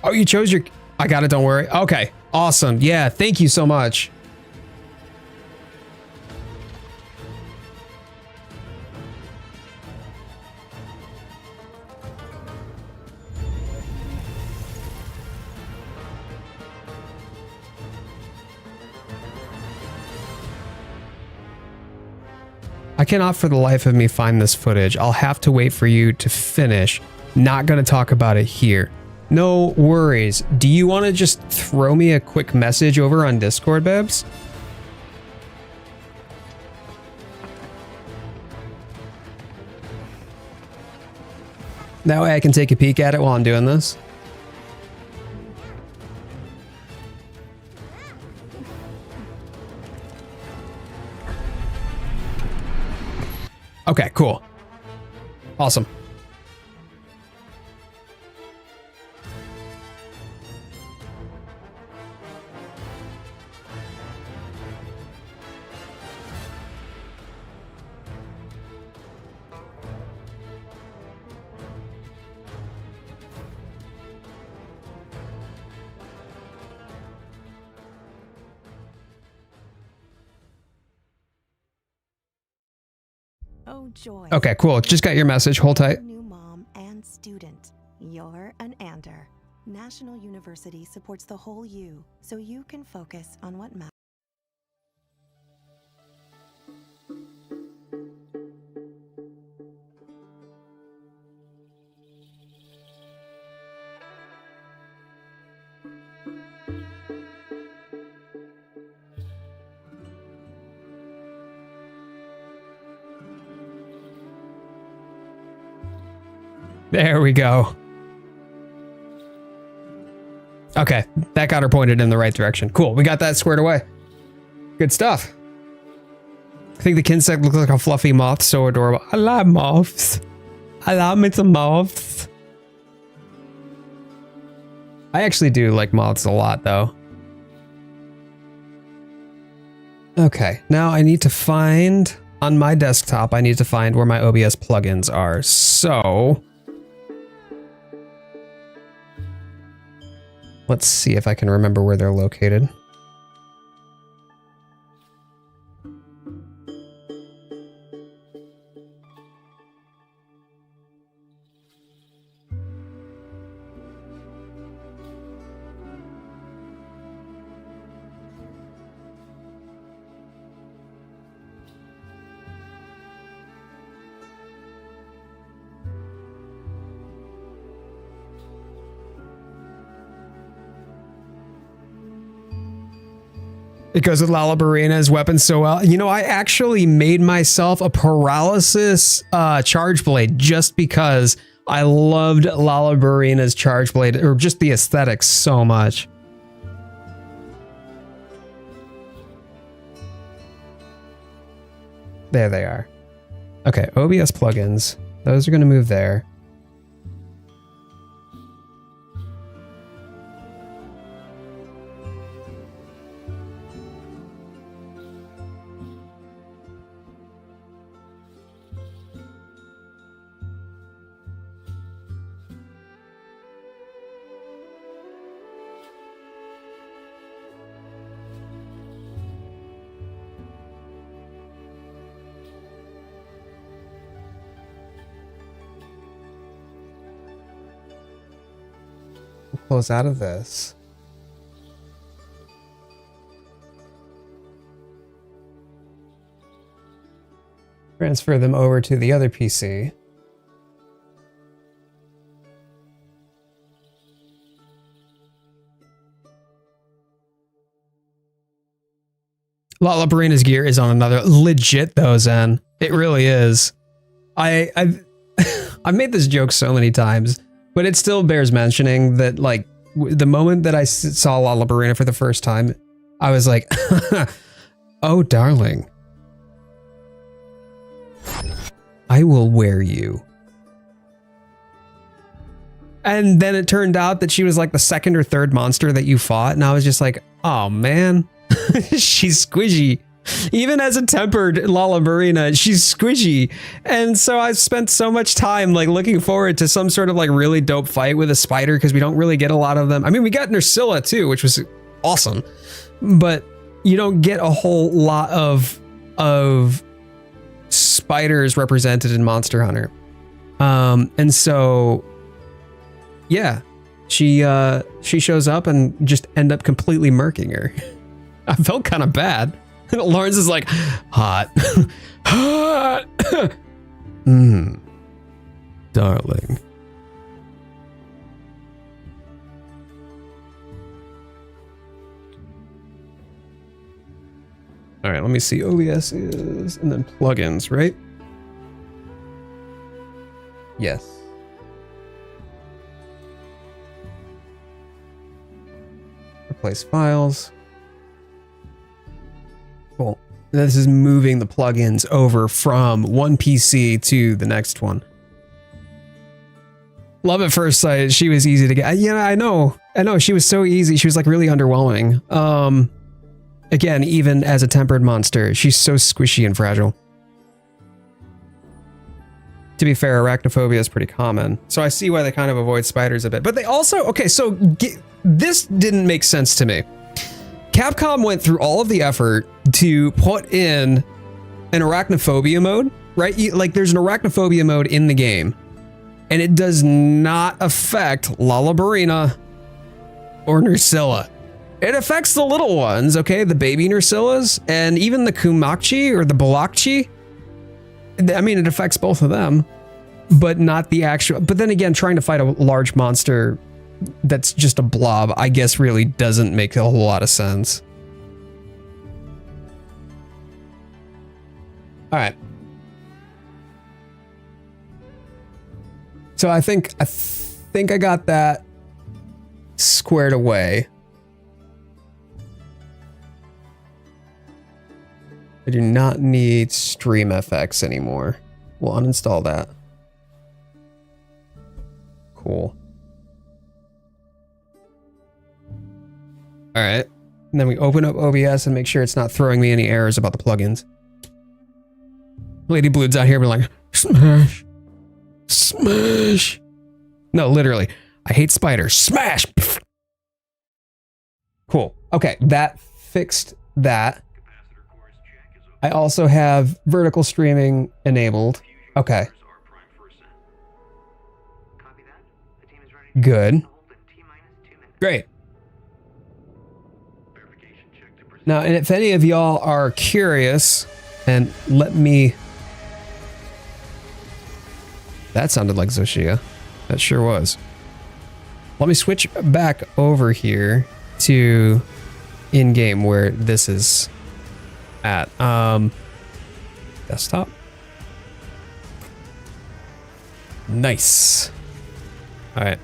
Oh, you chose your... I got it, don't worry. Okay, awesome. Yeah, thank you so much. I cannot for the life of me find this footage. I'll have to wait for you to finish. Not gonna talk about it here. No worries. Do you want to just throw me a quick message over on Discord, Babs? That way I can take a peek at it while I'm doing this. Okay, cool. Awesome. Oh, joy. Okay, cool. Just got your message. Hold tight. New mom and student. You're an Ander. National University supports the whole you, so you can focus on what matters. There we go. Okay, that got her pointed in the right direction. Cool, we got that squared away. Good stuff. I think the insect looks like a fluffy moth, so adorable. I love moths. I love me some moths. I actually do like moths a lot, though. Okay, now I need to find, on my desktop, I need to find where my OBS plugins are. So... let's see if I can remember where they're located. It goes with Lalabarina's weapon so well. You know, I actually made myself a paralysis charge blade just because I loved Lalabarina's charge blade, or just the aesthetics so much. There they are. Okay, OBS plugins. Those are going to move there. Close out of this. Transfer them over to the other PC. Lalabarina's gear is on another legit though, Zen. It really is. I've made this joke so many times, but it still bears mentioning that, like, the moment that I saw Lalabarina for the first time, I was like, oh, darling. I will wear you. And then it turned out that she was like the second or third monster that you fought, and I was just like, oh, man. She's squishy. Even as a tempered Lalabarina, she's squishy. And so I've spent so much time like looking forward to some sort of like really dope fight with a spider, because we don't really get a lot of them. I mean, we got Nursilla too, which was awesome, but you don't get a whole lot of spiders represented in Monster Hunter. And so yeah, she shows up and just end up completely murking her. I felt kind of bad. Lawrence is like, hot. Hot. Darling. All right, let me see. OBS is, and then plugins, right? Yes. Replace files. Cool. This is moving the plugins over from one PC to the next one. Love at first sight. She was easy to get. Yeah, I know. She was so easy. She was like really underwhelming. Again, even as a tempered monster, she's so squishy and fragile. To be fair, arachnophobia is pretty common, so I see why they kind of avoid spiders a bit. But they also, okay, so this didn't make sense to me. Capcom went through all of the effort to put in an arachnophobia mode, right? Like, there's an arachnophobia mode in the game, and it does not affect Lalabarina or Nursilla. It affects the little ones, okay? The baby Nursillas, and even the Kumakchi or the Balakchi. I mean, it affects both of them, but not the actual. But then again, trying to fight a large monster that's just a blob, I guess, really doesn't make a whole lot of sense. All right. So I think I got that squared away. I do not need StreamFX anymore. We'll uninstall that. Cool. All right. And then we open up OBS and make sure it's not throwing me any errors about the plugins. Lady Blood's out here being like, smash. Smash. No, literally. I hate spiders. Smash. Cool. Okay, that fixed that. I also have vertical streaming enabled. Okay. Good. Great. Now, and if any of y'all are curious, and let me... That sounded like Zoshia. That sure was. Let me switch back over here to in game where this is at. Desktop. Nice. All right.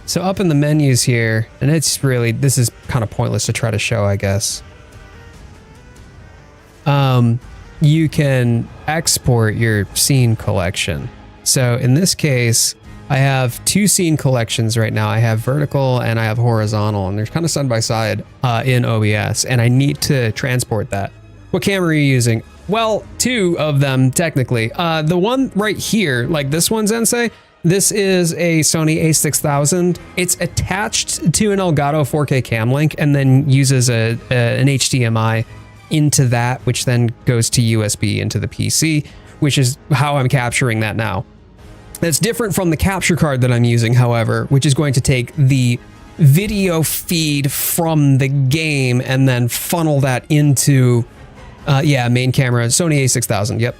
So up in the menus here, and it's really, this is kind of pointless to try to show, I guess. You can export your scene collection. So in this case, I have two scene collections right now. I have vertical and I have horizontal, and they're kind of side by side in OBS, and I need to transport that. What camera are you using? Well, two of them technically. The one right here, like this one, Zensei, this is a Sony a6000. It's attached to an Elgato 4K cam link and then uses an HDMI into that, which then goes to USB into the PC, which is how I'm capturing that now. That's different from the capture card that I'm using, however, which is going to take the video feed from the game and then funnel that into, main camera, Sony a6000, yep.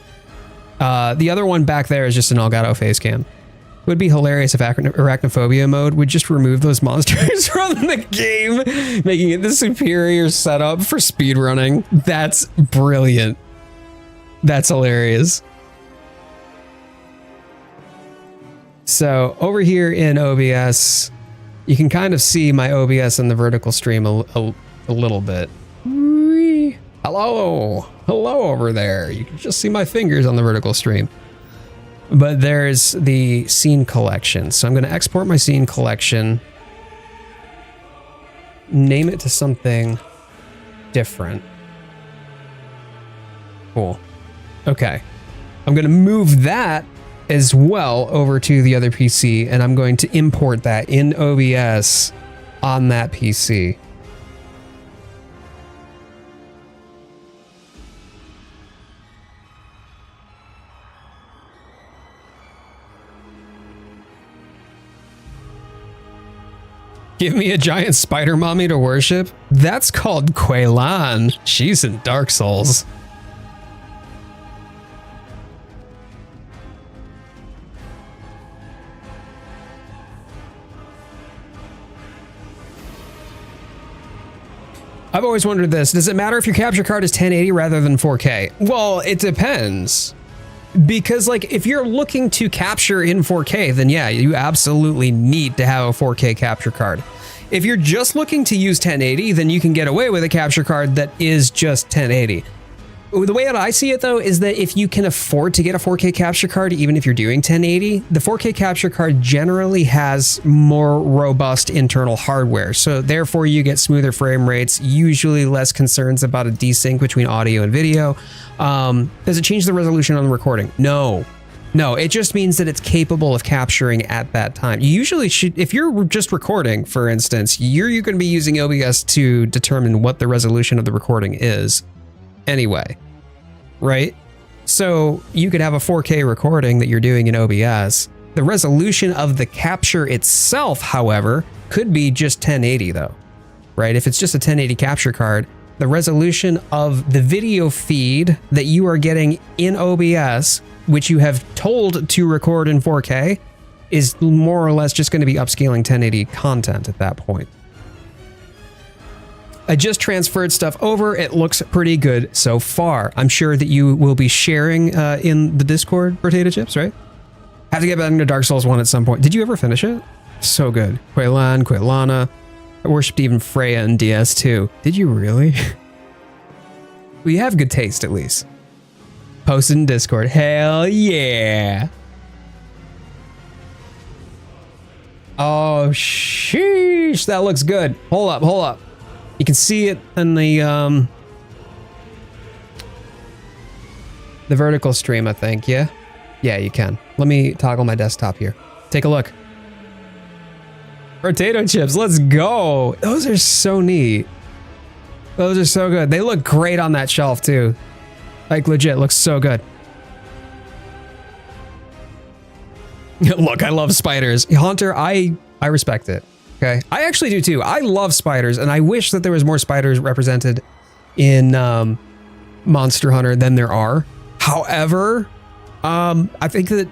The other one back there is just an Elgato face cam. It would be hilarious if arachnophobia mode would just remove those monsters from the game, making it the superior setup for speedrunning. That's brilliant. That's hilarious. So over here in OBS, you can kind of see my OBS in the vertical stream a little bit. Hello. Hello over there. You can just see my fingers on the vertical stream. But there's the scene collection. So I'm going to export my scene collection, name it to something different. Cool. Okay. I'm going to move that as well over to the other PC, and I'm going to import that in OBS on that PC. Give me a giant spider mommy to worship? That's called Quaylan. She's in Dark Souls. I've always wondered this. Does it matter if your capture card is 1080 rather than 4K? Well, it depends. Because like if you're looking to capture in 4K, then yeah, you absolutely need to have a 4K capture card. If you're just looking to use 1080, then you can get away with a capture card that is just 1080. The way that I see it though is that if you can afford to get a 4K capture card, even if you're doing 1080, the 4K capture card generally has more robust internal hardware. So therefore you get smoother frame rates, usually less concerns about a desync between audio and video. Does it change the resolution on the recording? No. No, it just means that it's capable of capturing at that time. You usually should, if you're just recording, for instance, you're going to be using OBS to determine what the resolution of the recording is. Anyway, right? So you could have a 4K recording that you're doing in OBS. The resolution of the capture itself, however, could be just 1080 though, right? If it's just a 1080 capture card, the resolution of the video feed that you are getting in OBS, which you have told to record in 4K, is more or less just going to be upscaling 1080 content at that point. I just transferred stuff over. It looks pretty good so far. I'm sure that you will be sharing in the Discord, Potato Chips, right? Have to get back into Dark Souls 1 at some point. Did you ever finish it? So good. Quaylan, Quaylana. I worshipped even Freya in DS2. Did you really? Well, you have good taste at least. Posted in Discord. Hell yeah. Oh, sheesh. That looks good. Hold up, hold up. You can see it in the vertical stream, I think, yeah? Yeah, you can. Let me toggle my desktop here. Take a look. Potato chips, let's go. Those are so neat. Those are so good. They look great on that shelf too. Like legit, looks so good. Look, I love spiders. Hunter, I respect it. Okay, I actually do too. I love spiders, and I wish that there was more spiders represented in Monster Hunter than there are. However, I think that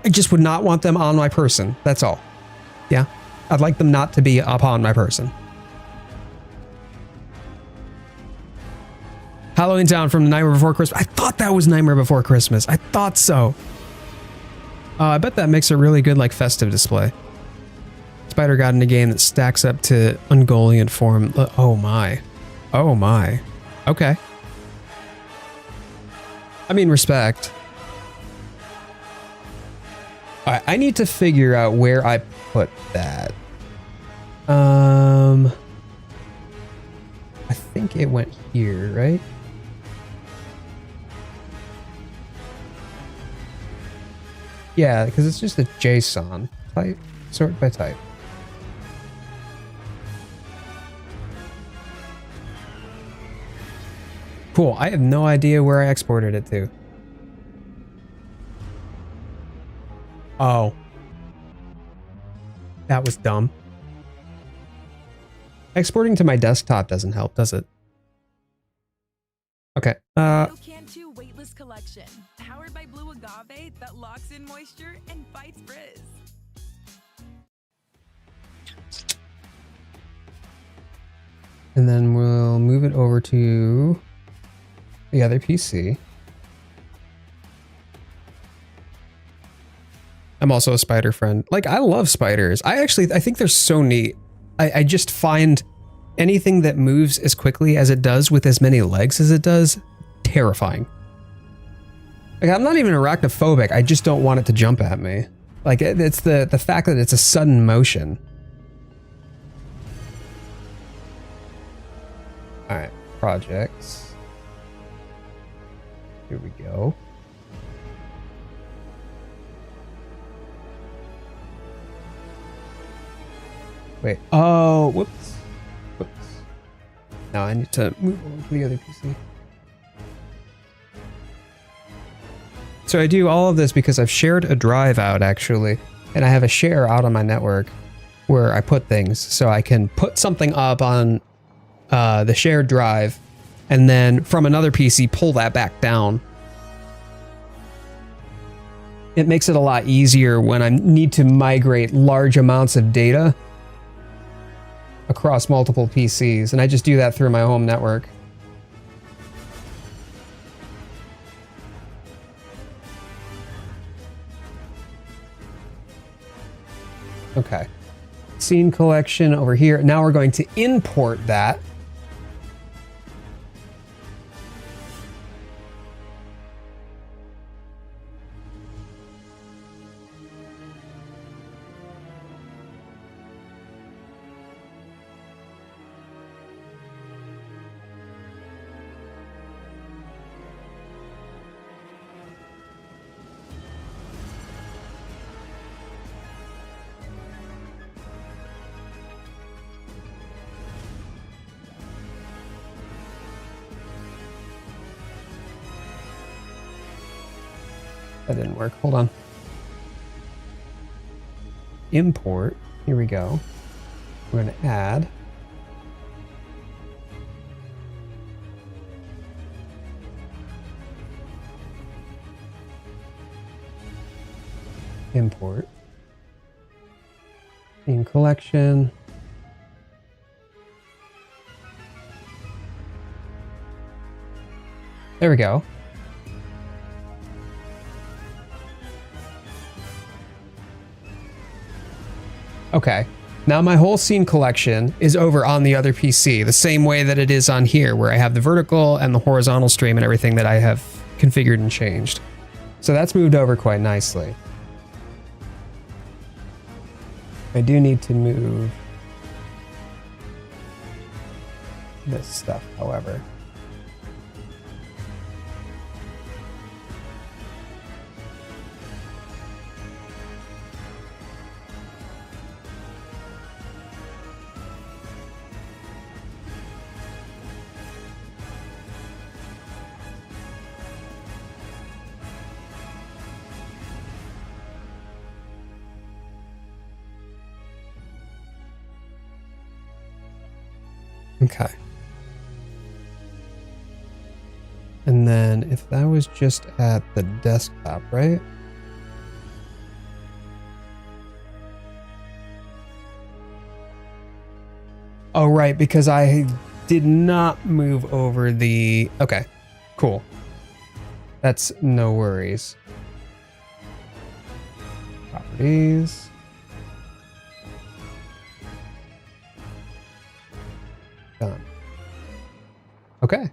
I just would not want them on my person. That's all. Yeah, I'd like them not to be upon my person. Halloween Town from Nightmare Before Christmas. I thought that was Nightmare Before Christmas. I thought so. I bet that makes a really good like festive display. Spider got in a game that stacks up to Ungoliant form. Oh my. Oh my. Okay. I mean, respect. Alright, I need to figure out where I put that. I think it went here, right? Yeah, because it's just a JSON. Type, sort by type. Cool, I have no idea where I exported it to. Oh. That was dumb. Exporting to my desktop doesn't help, does it? Okay. Can2 weightless collection, powered by blue agave that locks in moisture and fights frizz. And then we'll move it over to the other PC. I'm also a spider friend. Like, I love spiders. I think they're so neat. I just find anything that moves as quickly as it does with as many legs as it does terrifying. Like, I'm not even arachnophobic. I just don't want it to jump at me. Like, it's the fact that it's a sudden motion. All right, projects. Here we go. Wait, oh, whoops. Whoops. Now I need to move over to the other PC. So I do all of this because I've shared a drive out, actually. And I have a share out on my network where I put things. So I can put something up on the shared drive and then from another PC pull that back down. It makes it a lot easier when I need to migrate large amounts of data across multiple PCs, and I just do that through my home network. Okay. Scene collection over here. Now we're going to import that. That didn't work. Hold on. Import. Here we go. We're going to add. Import. In collection. There we go. Okay, now my whole scene collection is over on the other PC, the same way that it is on here, where I have the vertical and the horizontal stream and everything that I have configured and changed. So that's moved over quite nicely. I do need to move this stuff, however. Okay. And then if that was just at the desktop, right? Oh, right, because I did not move over the... Okay, cool. That's no worries. Properties. Done. Okay.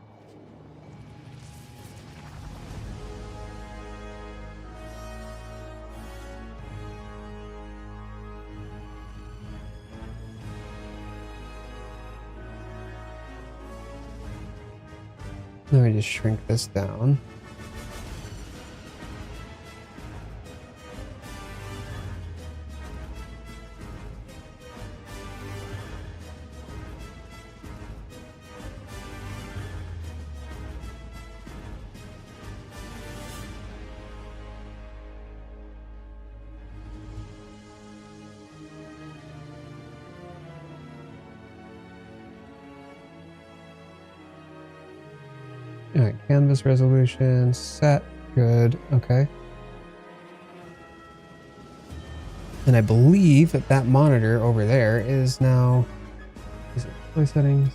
Let me just shrink this down. All right, canvas resolution set. Good. Okay. And I believe that that monitor over there is now... Is it display settings?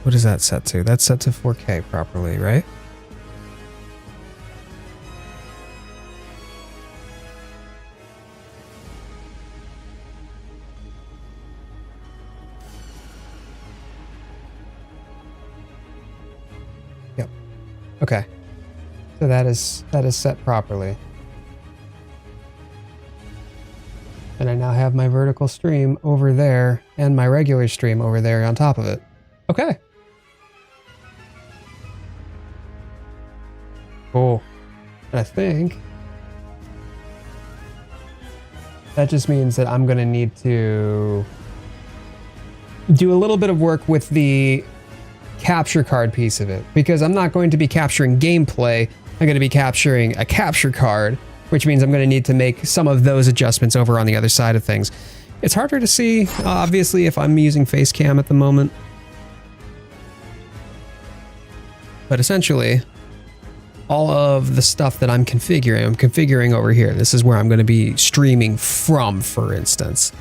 What is that set to? That's set to 4K properly, right? Yep. Okay. So that is set properly. And I now have my vertical stream over there and my regular stream over there on top of it. Okay. Cool. And I think that just means that I'm going to need to do a little bit of work with the capture card piece of it, because I'm not going to be capturing gameplay. I'm going to be capturing a capture card, which means I'm going to need to make some of those adjustments over on the other side of things. It's harder to see, obviously, if I'm using face cam at the moment. But essentially, all of the stuff that I'm configuring over here. This is where I'm going to be streaming from, for instance.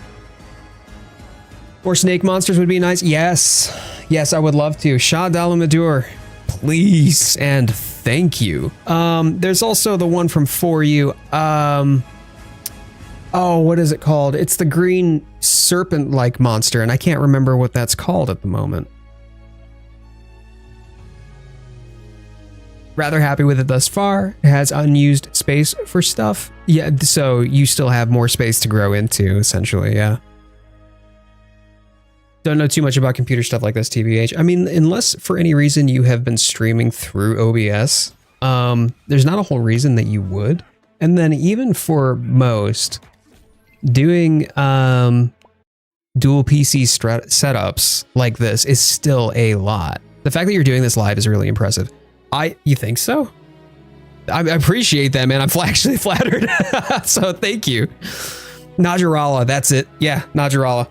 Or snake monsters would be nice. Yes. Yes, I would love to. Shah Dalamadur, please and thank you. There's also the one from For You. Oh, what is it called? It's the green serpent-like monster, and I can't remember what that's called at the moment. Rather happy with it thus far. It has unused space for stuff. Yeah, so you still have more space to grow into, essentially, yeah. Don't know too much about computer stuff like this, TBH. I mean, unless for any reason you have been streaming through OBS, there's not a whole reason that you would. And then even for most, doing dual PC setups like this is still a lot. The fact that you're doing this live is really impressive. You think so? I appreciate that, man. I'm actually flattered. So thank you. Najarala, that's it. Yeah, Najarala.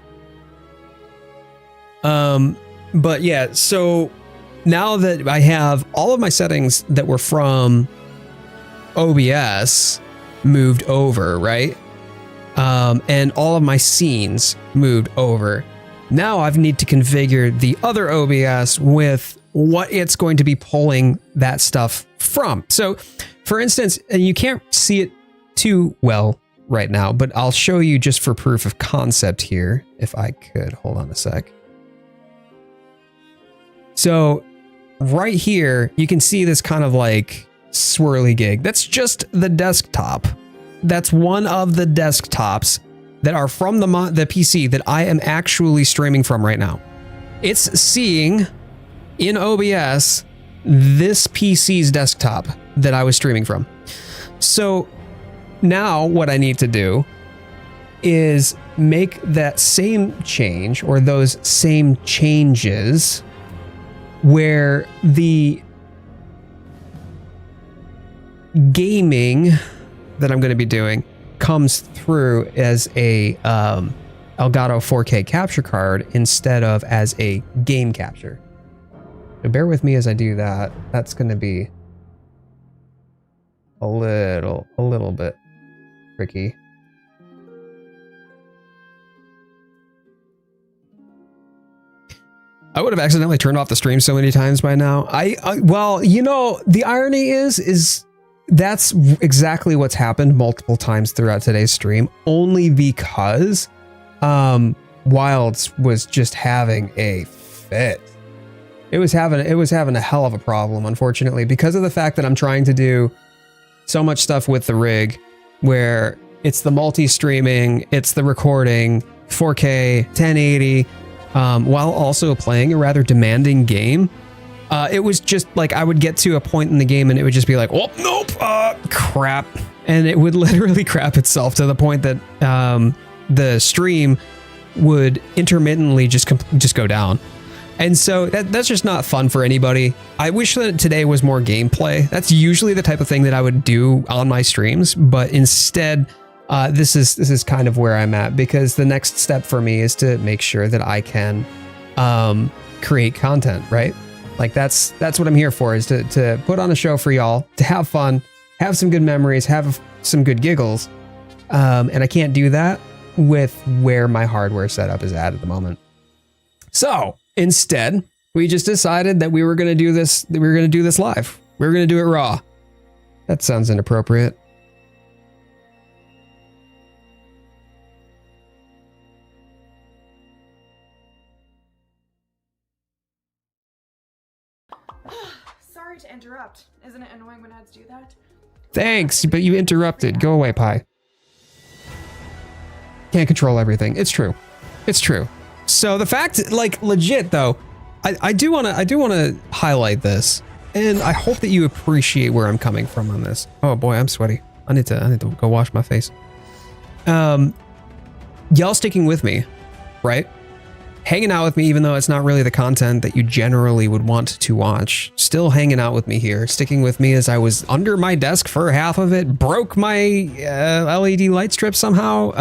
But yeah, so now that I have all of my settings that were from OBS moved over, right? And all of my scenes moved over. Now I need to configure the other OBS with what it's going to be pulling that stuff from. So for instance, and you can't see it too well right now, but I'll show you just for proof of concept here. If I could, hold on a sec. So right here, you can see this kind of like swirly gig. That's just the desktop. That's one of the desktops that are from the PC that I am actually streaming from right now. It's seeing in OBS this PC's desktop that I was streaming from. So now what I need to do is make that same change, or those same changes, where the gaming that I'm going to be doing comes through as a Elgato 4K capture card instead of as a game capture. So bear with me as I do that. That's going to be a little bit tricky. would have accidentally turned off the stream so many times by now. Well, you know, the irony is that's exactly what's happened multiple times throughout today's stream, only because Wilds was just having a fit. It was having a hell of a problem, unfortunately, because of the fact that I'm trying to do so much stuff with the rig, where it's the multi-streaming, it's the recording, 4K, 1080, while also playing a rather demanding game. It was just like I would get to a point in the game and it would just be like, oh, nope, crap. And it would literally crap itself to the point that the stream would intermittently just go down. And so that's just not fun for anybody. I wish that today was more gameplay. That's usually the type of thing that I would do on my streams, but instead, this is kind of where I'm at, because the next step for me is to make sure that I can create content, right? Like that's what I'm here for, is to put on a show for y'all, to have fun, have some good memories, have some good giggles. And I can't do that with where my hardware setup is at the moment. So instead, we just decided that we were going to do this. We were going to do this live. We were going to do it raw. That sounds inappropriate. Sorry to interrupt. Isn't it annoying when ads do that? Thanks, but you interrupted. Go away, Pie. Can't control everything. It's true. It's true. So the fact, like, legit though, I do want to highlight this, and I hope that you appreciate where I'm coming from on this. Oh boy, I'm sweaty. I need to go wash my face. Y'all sticking with me, right? Hanging out with me, even though it's not really the content that you generally would want to watch. Still hanging out with me here, sticking with me as I was under my desk for half of it, broke my LED light strip somehow.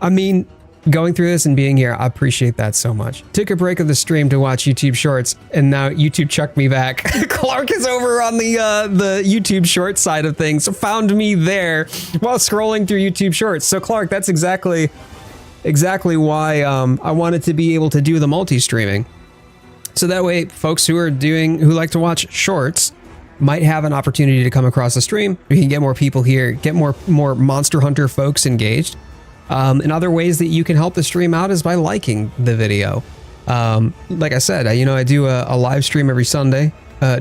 I mean, going through this and being here, I appreciate that so much. Took a break of the stream to watch YouTube Shorts, and now YouTube chucked me back. Clark is over on the YouTube Shorts side of things, so found me there while scrolling through YouTube Shorts. So Clark, that's exactly why I wanted to be able to do the multi-streaming. So that way folks who like to watch shorts might have an opportunity to come across the stream. We can get more people here, get more Monster Hunter folks engaged. And other ways that you can help the stream out is by liking the video. Like I said, I do a live stream every Sunday,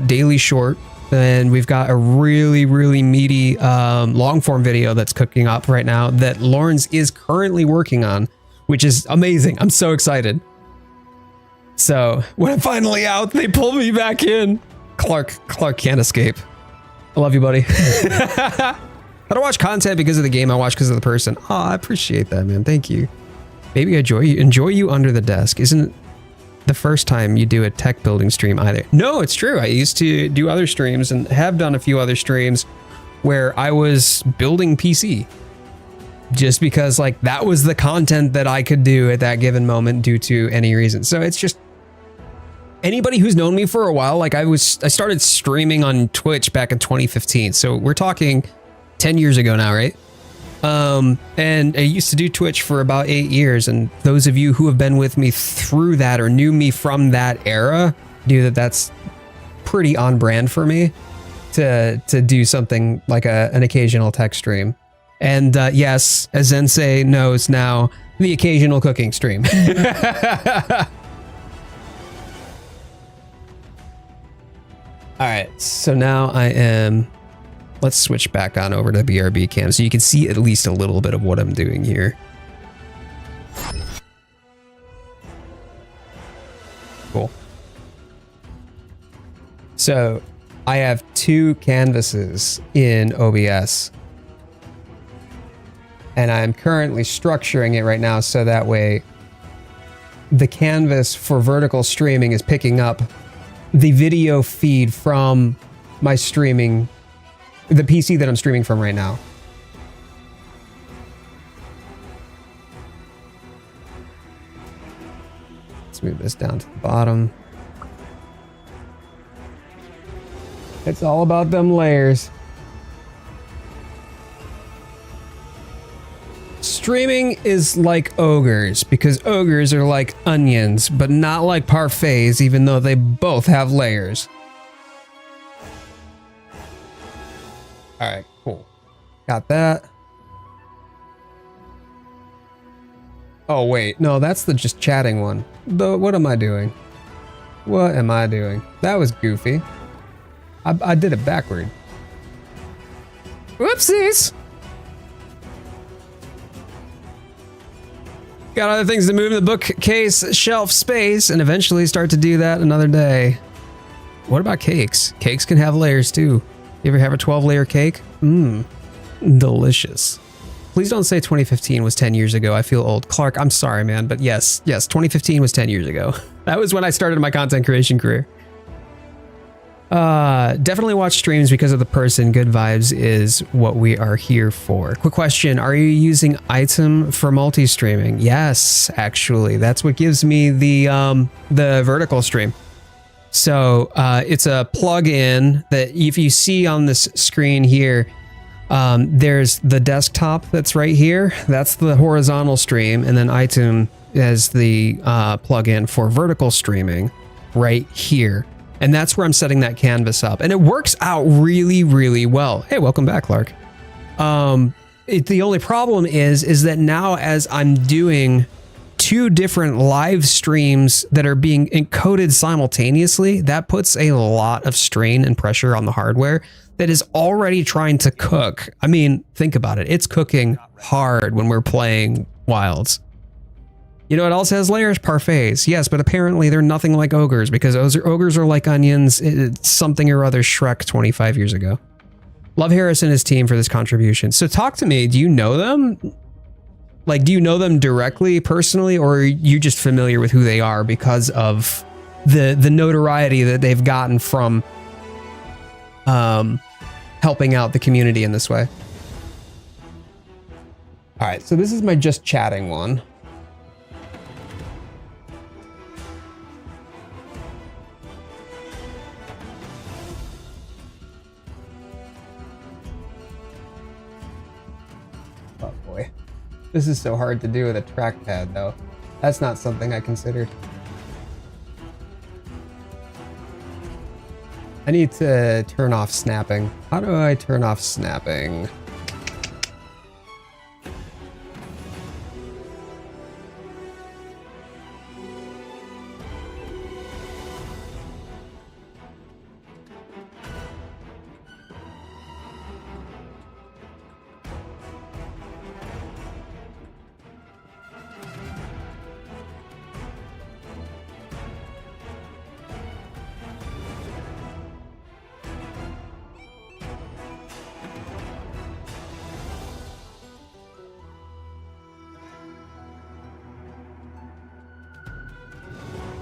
daily short, and we've got a really, really meaty long form video that's cooking up right now that Lawrence is currently working on, which is amazing. I'm so excited. So when I'm finally out, they pull me back in. Clark can't escape. I love you, buddy. I don't watch content because of the game. I watch because of the person. Oh, I appreciate that, man. Thank you. Maybe I enjoy you under the desk. Isn't the first time you do a tech building stream either. No, it's true. I used to do other streams and have done a few other streams where I was building PC. Just because like that was the content that I could do at that given moment due to any reason. So it's just anybody who's known me for a while, like I started streaming on Twitch back in 2015. So we're talking 10 years ago now, right? And I used to do Twitch for about 8 years. And those of you who have been with me through that or knew me from that era knew that that's pretty on brand for me to do something like an occasional tech stream. And yes, as Zensei knows now, the occasional cooking stream. All right, so now I am, let's switch back on over to the BRB cam so you can see at least a little bit of what I'm doing here. Cool. So I have 2 canvases in OBS. And I'm currently structuring it right now so that way the canvas for vertical streaming is picking up the video feed from my streaming, the PC that I'm streaming from right now. Let's move this down to the bottom. It's all about them layers. streaming is like ogres, because ogres are like onions, but not like parfaits, even though they both have layers. All right, cool. Got that. Oh, wait. No, that's the just chatting one. What am I doing? What am I doing? That was goofy. I did it backward. Whoopsies! Got other things to move in the bookcase shelf space and eventually start to do that another day. What about cakes? Cakes can have layers too. You ever have a 12-layer cake? Mmm, delicious. Please don't say 2015 was 10 years ago. I feel old. Clark, I'm sorry, man, but yes, 2015 was 10 years ago. That was when I started my content creation career. Definitely watch streams because of the person. Good vibes is what we are here for. Quick question. Are you using item for multi-streaming? Yes, actually. That's what gives me the vertical stream. So, it's a plugin that if you see on this screen here, there's the desktop that's right here. That's the horizontal stream. And then item as the plugin for vertical streaming right here. And that's where I'm setting that canvas up. And it works out really, really well. Hey, welcome back, Clark. The only problem is that now as I'm doing 2 different live streams that are being encoded simultaneously, that puts a lot of strain and pressure on the hardware that is already trying to cook. I mean, think about it. It's cooking hard when we're playing Wilds. You know what else has layers? Parfaits. Yes, but apparently they're nothing like ogres, because ogres are like onions. It's something or other Shrek 25 years ago. Love Harris and his team for this contribution. So talk to me. Do you know them? Like, do you know them directly, personally, or are you just familiar with who they are because of the notoriety that they've gotten from helping out the community in this way? All right, so this is my just chatting one. Oh boy. This is so hard to do with a trackpad though. That's not something I considered. I need to turn off snapping. How do I turn off snapping?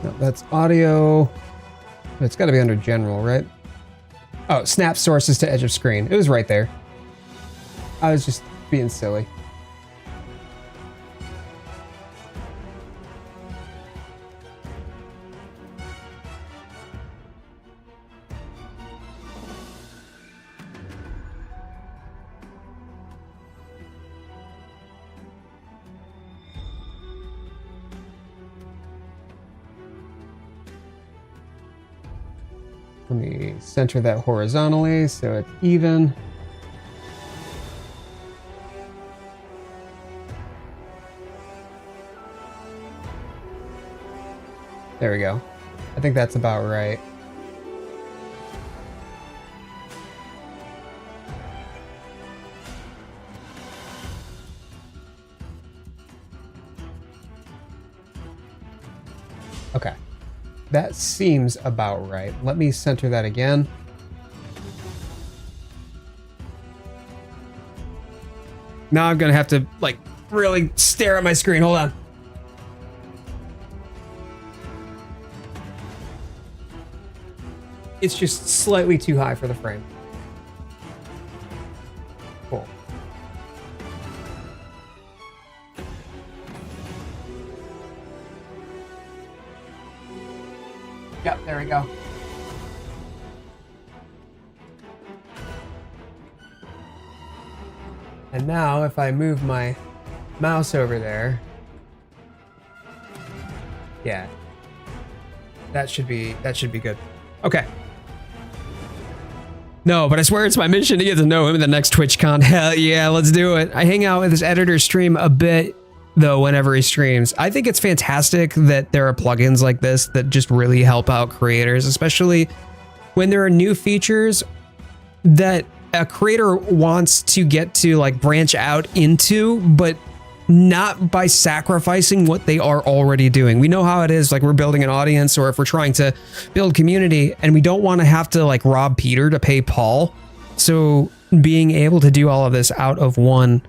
No, that's audio. It's got to be under general, right? Oh, snap sources to edge of screen. It was right there. I was just being silly. Let me center that horizontally so it's even. There we go. I think that's about right. Okay. That seems about right. Let me center that again. Now I'm gonna have to like really stare at my screen. Hold on. It's just slightly too high for the frame. Cool. Yep, there we go. And now if I move my mouse over there. Yeah. That should be good. Okay. No, but I swear it's my mission to get to know him in the next TwitchCon. Hell yeah, let's do it. I hang out with his editor stream a bit, though, whenever he streams. I think it's fantastic that there are plugins like this that just really help out creators, especially when there are new features that a creator wants to get to like branch out into, but not by sacrificing what they are already doing. We know how it is, like we're building an audience, or if we're trying to build community and we don't want to have to like rob Peter to pay Paul. So being able to do all of this out of one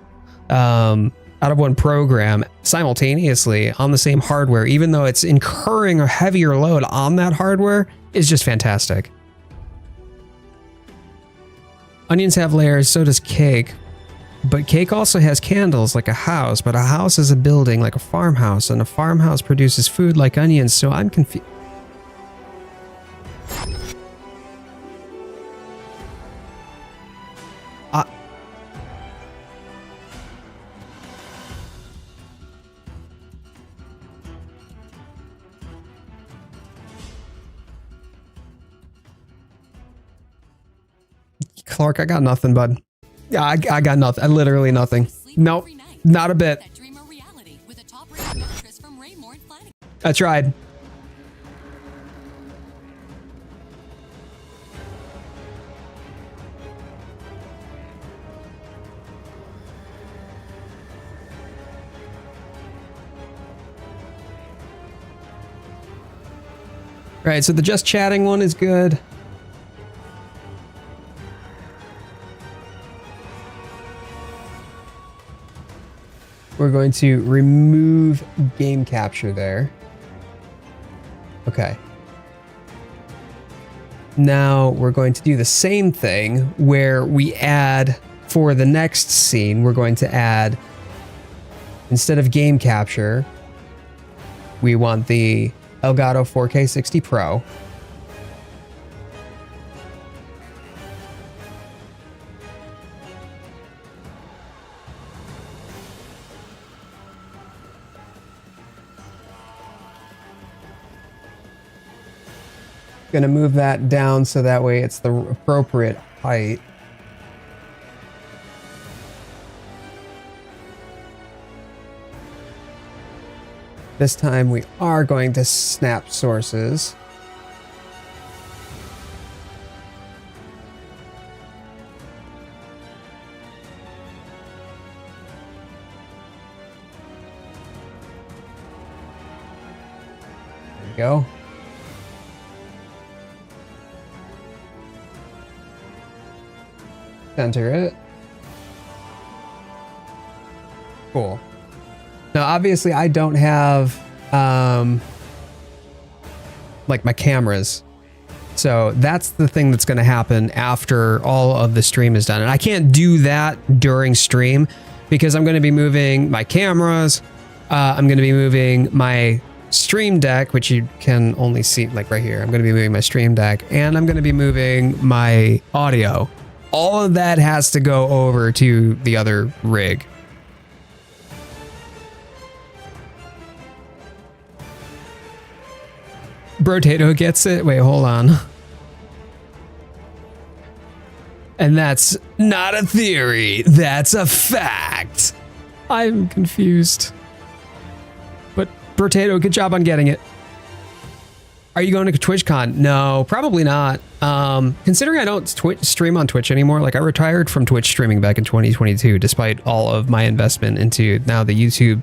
program simultaneously on the same hardware, even though it's incurring a heavier load on that hardware, is just fantastic. Onions have layers, so does cake. But cake also has candles like a house, but a house is a building like a farmhouse, and a farmhouse produces food like onions, so I'm confused. Clark, I got nothing, bud. Yeah, I got nothing. Literally nothing. Nope, not a bit. I tried. Right, so the just chatting one is good. We're going to remove game capture there. Okay. Now we're going to do the same thing where we add, for the next scene, we're going to add, instead of game capture, we want the Elgato 4K 60 Pro. Gonna move that down so that way it's the appropriate height. This time we are going to snap sources. There we go. Center it. Cool. Now, obviously, I don't have like my cameras, so that's the thing that's going to happen after all of the stream is done, and I can't do that during stream because I'm going to be moving my cameras. I'm going to be moving my stream deck, which you can only see like right here. I'm going to be moving my stream deck, and I'm going to be moving my audio. All of that has to go over to the other rig. Brotato gets it. Wait, hold on. And that's not a theory. That's a fact. I'm confused. But Brotato, good job on getting it. Are you going to TwitchCon? No, probably not. Considering I don't stream on Twitch anymore, like I retired from Twitch streaming back in 2022, despite all of my investment into now the YouTube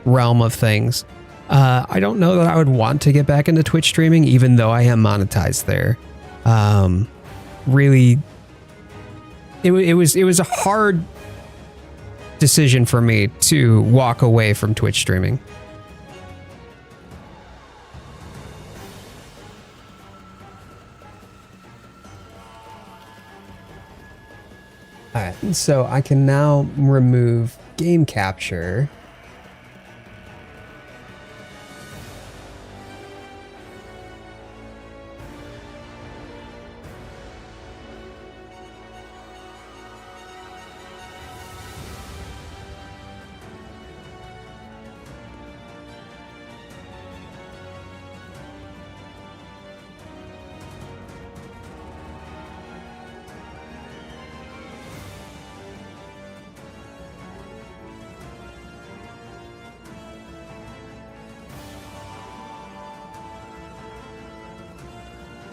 realm of things. I don't know that I would want to get back into Twitch streaming, even though I am monetized there. Really, it was a hard decision for me to walk away from Twitch streaming. All right, so I can now remove game capture.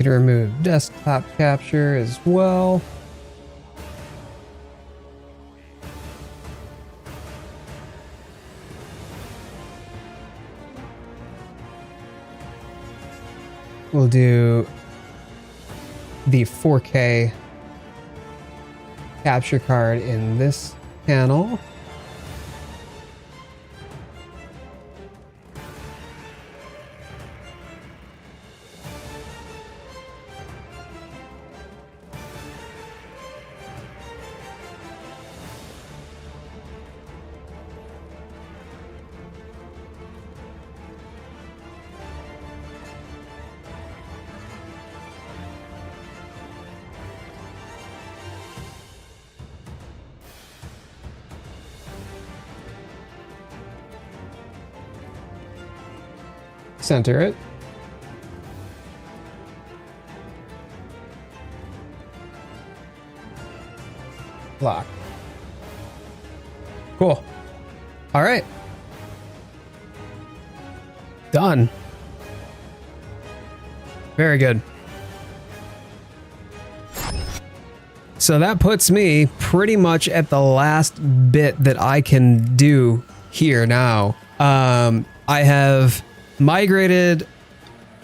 can remove desktop capture as well. We'll do the 4K capture card in this panel. Center it. Lock. Cool. All right. Done. Very good. So that puts me pretty much at the last bit that I can do here now. I have migrated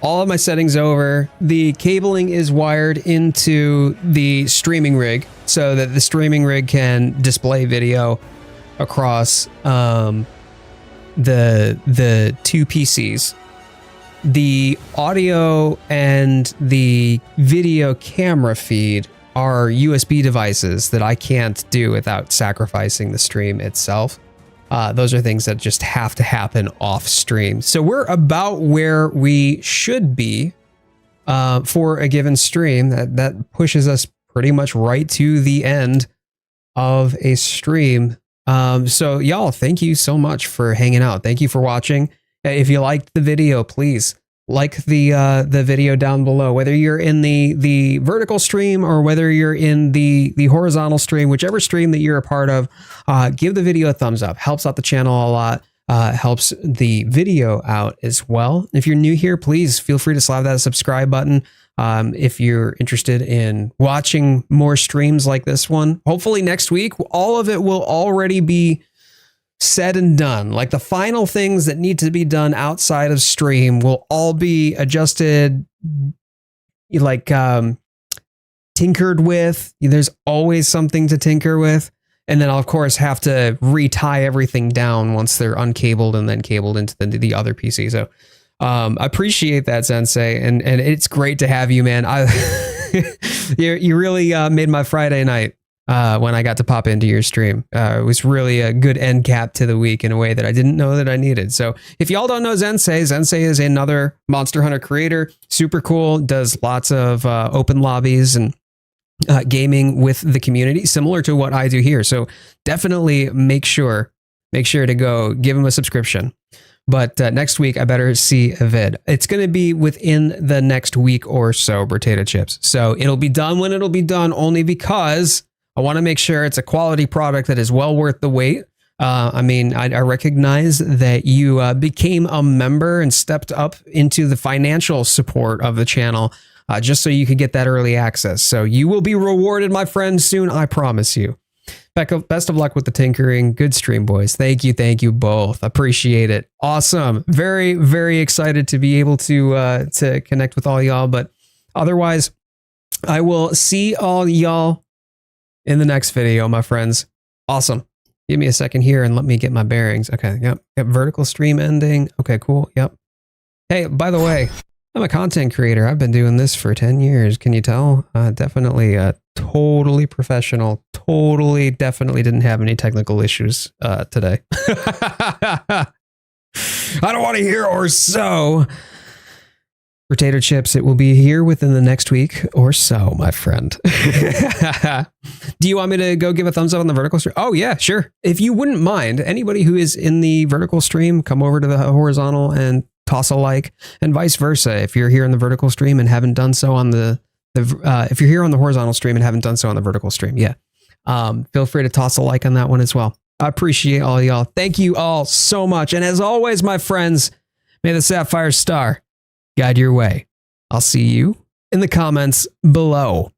all of my settings over. The cabling is wired into the streaming rig so that the streaming rig can display video across the two PCs. The audio and the video camera feed are USB devices that I can't do without sacrificing the stream itself. Those are things that just have to happen off stream. So we're about where we should be for a given stream. That pushes us pretty much right to the end of a stream. So y'all, thank you so much for hanging out. Thank you for watching. If you liked the video, please like the video down below, whether you're in the vertical stream or whether you're in the horizontal stream, whichever stream that you're a part of, give the video a thumbs up. Helps out the channel a lot, helps the video out as well. If you're new here, please feel free to slap that subscribe button. If you're interested in watching more streams like this one, hopefully next week, all of it will already be said and done. Like the final things that need to be done outside of stream will all be adjusted, like tinkered with. There's always something to tinker with. And then I'll of course have to retie everything down once they're uncabled and then cabled into the other PC. So I appreciate that, Sensei. And it's great to have you, man. You really made my Friday night. When I got to pop into your stream. It was really a good end cap to the week in a way that I didn't know that I needed. So if y'all don't know Zensei, Zensei is another Monster Hunter creator. Super cool. Does lots of open lobbies and gaming with the community, similar to what I do here. So definitely make sure to go give him a subscription. But next week, I better see a vid. It's going to be within the next week or so, potato chips. So it'll be done when it'll be done, only because I want to make sure it's a quality product that is well worth the wait. I mean, I recognize that you became a member and stepped up into the financial support of the channel just so you could get that early access. So you will be rewarded, my friend, soon. I promise you. Best of luck with the tinkering. Good stream, boys. Thank you both. Appreciate it. Awesome. Very, very excited to be able to connect with all y'all. But otherwise, I will see all y'all in the next video, my friends. Awesome. Give me a second here and let me get my bearings. Okay. Yep. Vertical stream ending. Okay, cool. Yep. Hey, by the way, I'm a content creator. I've been doing this for 10 years. Can you tell? Definitely totally professional. Definitely didn't have any technical issues today. I don't want to hear or so. Potato chips, it will be here within the next week or so, my friend. Do you want me to go give a thumbs up on the vertical stream? Oh, yeah, sure. If you wouldn't mind, anybody who is in the vertical stream, come over to the horizontal and toss a like, and vice versa. If you're here in the vertical stream and haven't done so on if you're here on the horizontal stream and haven't done so on the vertical stream, yeah. Feel free to toss a like on that one as well. I appreciate all y'all. Thank you all so much. And as always, my friends, may the Sapphire Star guide your way. I'll see you in the comments below.